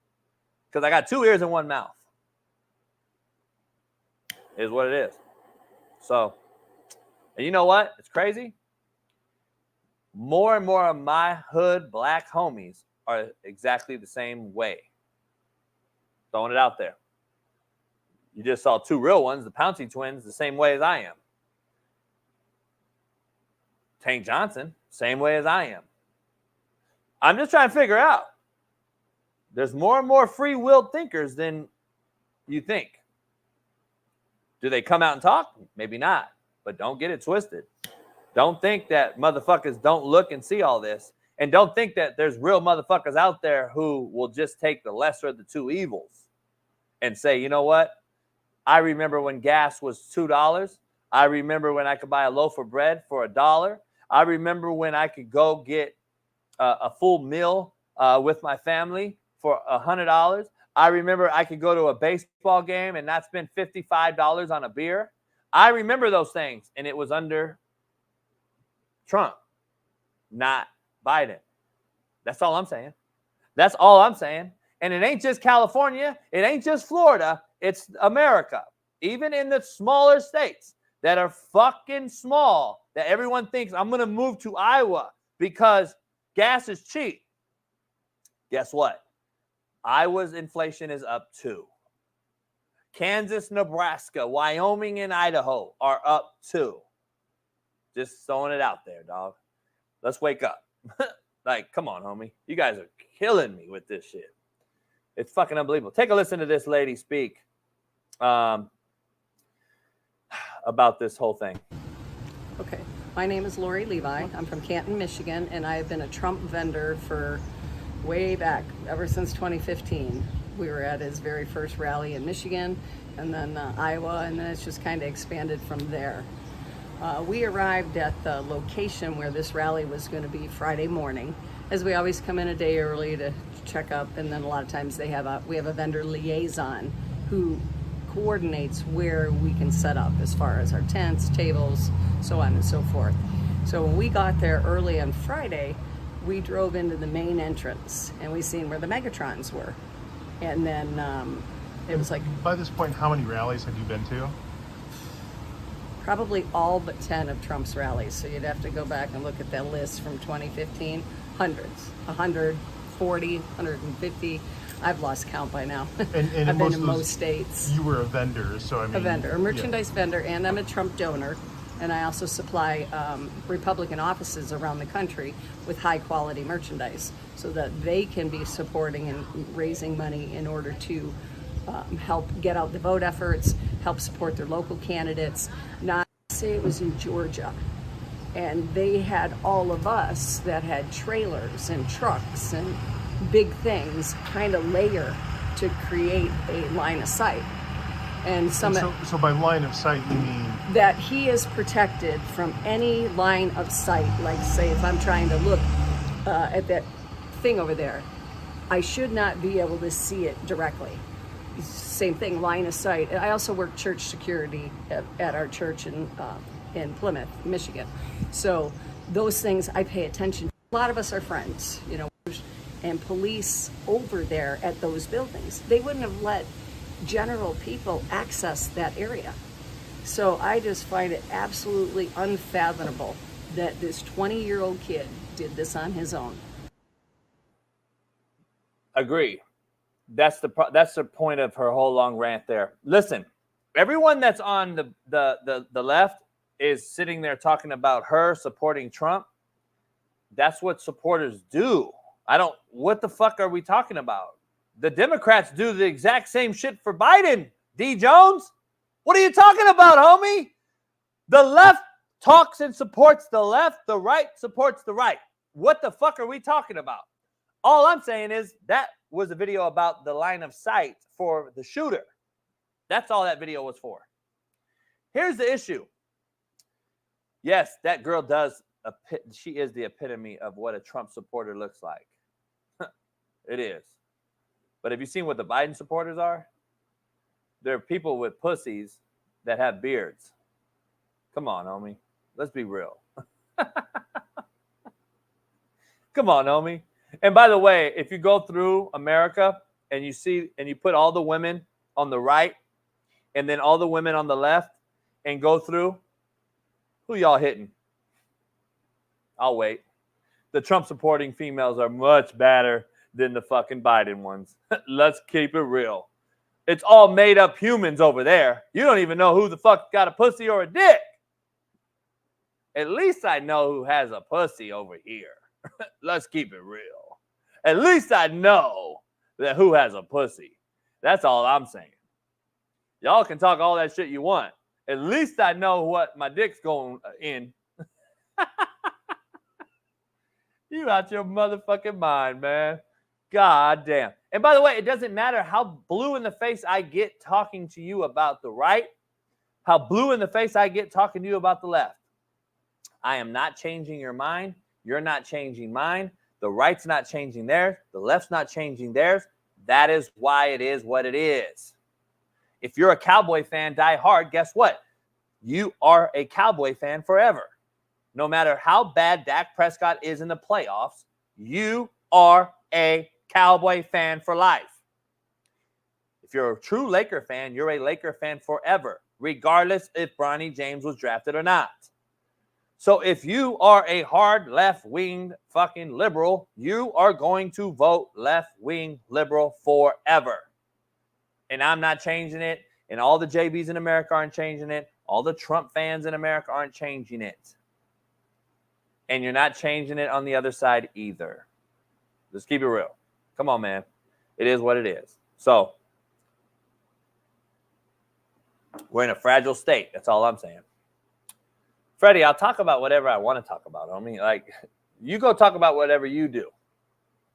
because I got 2 ears and 1 mouth. It is what it is. So, and you know what? It's crazy. More and more of my hood black homies are exactly the same way. Throwing it out there. You just saw 2 real ones, the Pouncey twins, the same way as I am. Tank Johnson, same way as I am. I'm just trying to figure out. There's more and more free-willed thinkers than you think. Do they come out and talk? Maybe not, but don't get it twisted. Don't think that motherfuckers don't look and see all this. And don't think that there's real motherfuckers out there who will just take the lesser of the 2 evils and say, you know what? I remember when gas was $2. I remember when I could buy a loaf of bread for $1. I remember when I could go get a full meal with my family for $100. I remember I could go to a baseball game and not spend $55 on a beer. I remember those things, and it was under Trump, not Biden. That's all I'm saying. That's all I'm saying. And it ain't just California. It ain't just Florida. It's America. Even in the smaller states, that are fucking small that everyone thinks I'm going to move to Iowa because gas is cheap. Guess what? Iowa's inflation is up too. Kansas, Nebraska, Wyoming, and Idaho are up too. Just throwing it out there, dog. Let's wake up. Like, come on, homie. You guys are killing me with this shit. It's fucking unbelievable. Take a listen to this lady speak about this whole thing. Okay. My name is Lori Levi. I'm from Canton, Michigan, and I have been a Trump vendor for way back, ever since 2015. We were at his very first rally in Michigan, and then Iowa, and then it's just kind of expanded from there. We arrived at the location where this rally was going to be Friday morning, as we always come in a day early to check up, and then a lot of times we have a vendor liaison who coordinates where we can set up as far as our tents, tables, so on and so forth. So when we got there early on Friday, we drove into the main entrance and we seen where the Megatrons were. And then it was like... By this point, how many rallies have you been to? Probably all but 10 of Trump's rallies. So you'd have to go back and look at that list from 2015. Hundreds, 140, 150. I've lost count by now. And I've been in most states. You were a vendor, so I mean... A vendor, a merchandise vendor, and I'm a Trump donor. And I also supply Republican offices around the country with high quality merchandise so that they can be supporting and raising money in order to help get out the vote efforts, help support their local candidates. Not say it was in Georgia, and they had all of us that had trailers and trucks and big things kind of layer to create a line of sight. And some so by line of sight you mean that he is protected from any line of sight. Like, say, if I'm trying to look at that thing over there, I should not be able to see it directly. Same thing, line of sight. I also work church security at our church in Plymouth, Michigan. So those things I pay attention to. A lot of us are friends, you know, and police over there at those buildings, they wouldn't have let general people access that area. So I just find it absolutely unfathomable that this 20-year-old kid did this on his own. Agree. That's the point of her whole long rant there. Listen, everyone that's on the left is sitting there talking about her supporting Trump. That's what supporters do. What the fuck are we talking about? The Democrats do the exact same shit for Biden, D. Jones. What are you talking about, homie? The left talks and supports the left. The right supports the right. What the fuck are we talking about? All I'm saying is that was a video about the line of sight for the shooter. That's all that video was for. Here's the issue. Yes, that girl she is the epitome of what a Trump supporter looks like. It is. But have you seen what the Biden supporters are? They're people with pussies that have beards. Come on, homie. Let's be real. Come on, homie. And by the way, if you go through America and you put all the women on the right and then all the women on the left and go through, who y'all hitting? I'll wait. The Trump supporting females are much better than the fucking Biden ones. Let's keep it real. It's all made up humans over there. You don't even know who the fuck got a pussy or a dick. At least I know who has a pussy over here. Let's keep it real. At least I know that who has a pussy. That's all I'm saying. Y'all can talk all that shit you want. At least I know what my dick's going in. You out your motherfucking mind, man. God damn. And by the way, it doesn't matter how blue in the face I get talking to you about the right, how blue in the face I get talking to you about the left. I am not changing your mind. You're not changing mine. The right's not changing theirs. The left's not changing theirs. That is why it is what it is. If you're a Cowboy fan, die hard, guess what? You are a Cowboy fan forever. No matter how bad Dak Prescott is in the playoffs, you are a Cowboy fan for life. If you're a true Laker fan, you're a Laker fan forever. regardless if Bronny James was drafted or not. So if you are a hard left-wing fucking liberal, you are going to vote left-wing liberal forever. And I'm not changing it. And all the JBs in America aren't changing it. All the Trump fans in America aren't changing it. And you're not changing it on the other side either. Let's keep it real. Come on, man. It is what it is. So we're in a fragile state. That's all I'm saying. Freddie, I'll talk about whatever I want to talk about. I mean, like, you go talk about whatever you do.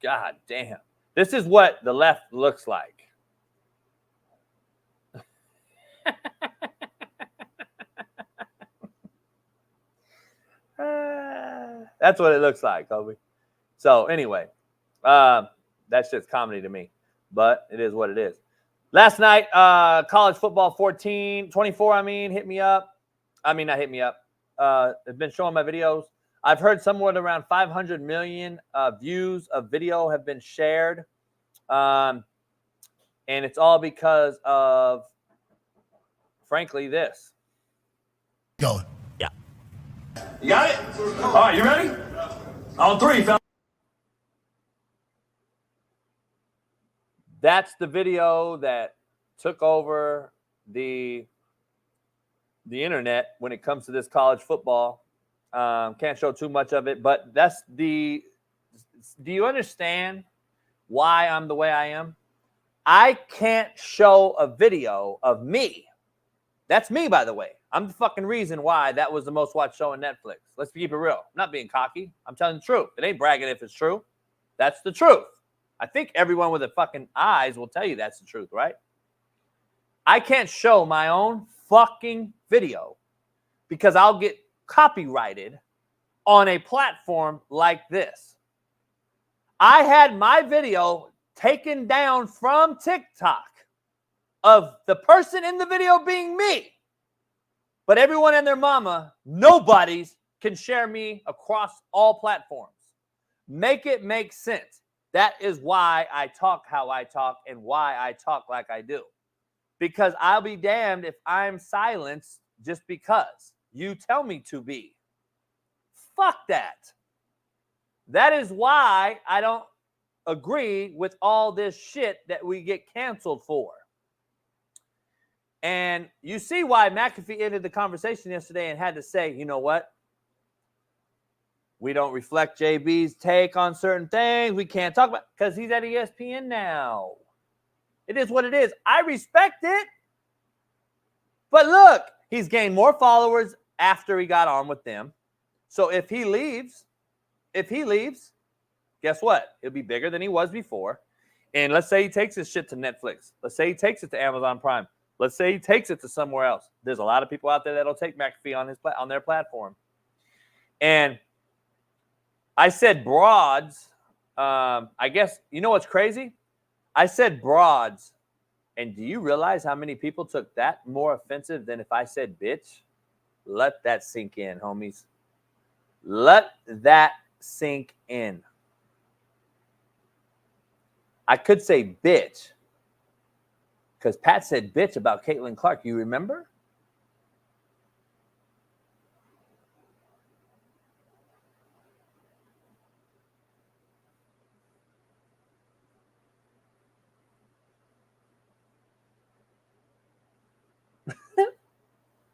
God damn. This is what the left looks like. That's what it looks like, Kobe. So anyway, that's just comedy to me, but it is what it is. Last night, college football 24, hit me up. I mean, not hit me up. Have been showing my videos. I've heard somewhere around 500 million views of video have been shared. And it's all because of, frankly, this. Go. Yeah. You got it? All right, you ready? On three, fella. That's the video that took over the internet when it comes to this college football. Can't show too much of it, but that's the. Do you understand why I'm the way I am? I can't show a video of me. That's me, by the way. I'm the fucking reason why that was the most watched show on Netflix. Let's keep it real. I'm not being cocky. I'm telling the truth. It ain't bragging if it's true. That's the truth. I think everyone with the fucking eyes will tell you that's the truth, right? I can't show my own fucking video because I'll get copyrighted on a platform like this. I had my video taken down from TikTok of the person in the video being me. But everyone and their mama, nobody's can share me across all platforms. Make it make sense. That is why I talk how I talk and why I talk like I do. Because I'll be damned if I'm silenced just because you tell me to be. Fuck that. That is why I don't agree with all this shit that we get canceled for. And you see why McAfee ended the conversation yesterday and had to say, you know what? We don't reflect JB's take on certain things. We can't talk about because he's at ESPN now. It is what it is. I respect it. But look, he's gained more followers after he got on with them. So if he leaves, guess what? He'll be bigger than he was before. And let's say he takes his shit to Netflix. Let's say he takes it to Amazon Prime. Let's say he takes it to somewhere else. There's a lot of people out there that'll take McAfee on their platform. And I said broads. I guess, you know what's crazy? I said broads. And do you realize how many people took that more offensive than if I said bitch? Let that sink in, homies. Let that sink in. I could say bitch. Because Pat said bitch about Caitlin Clark. You remember?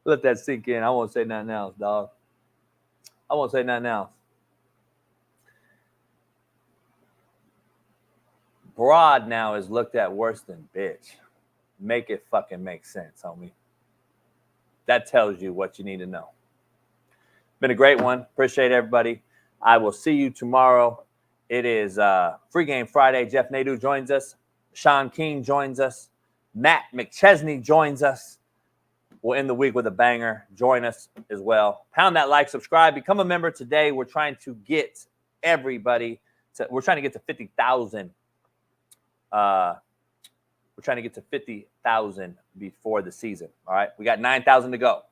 Let that sink in. I won't say nothing else, dog. I won't say nothing else. Broad now is looked at worse than bitch. Make it fucking make sense, homie. That tells you what you need to know. Been a great one. Appreciate everybody. I will see you tomorrow. It is Free Game Friday. Jeff Nadu joins us. Shaun King joins us. Matt McChesney joins us. We'll end the week with a banger. Join us as well. Pound that like, subscribe, become a member today. We're trying to get everybody we're trying to get to 50,000. We're trying to get to 50,000 before the season. All right. We got 9,000 to go.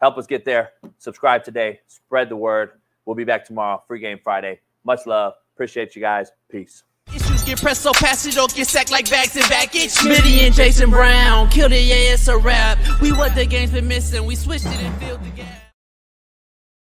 Help us get there. Subscribe today. Spread the word. We'll be back tomorrow. Free Game Friday. Much love. Appreciate you guys. Peace. Issues get pressed so fast, you don't get sacked like bags and baggage. Smitty and Jason Brown, kill the, yeah, it's a rap. We what the game's been missing, we switched it and filled the gap.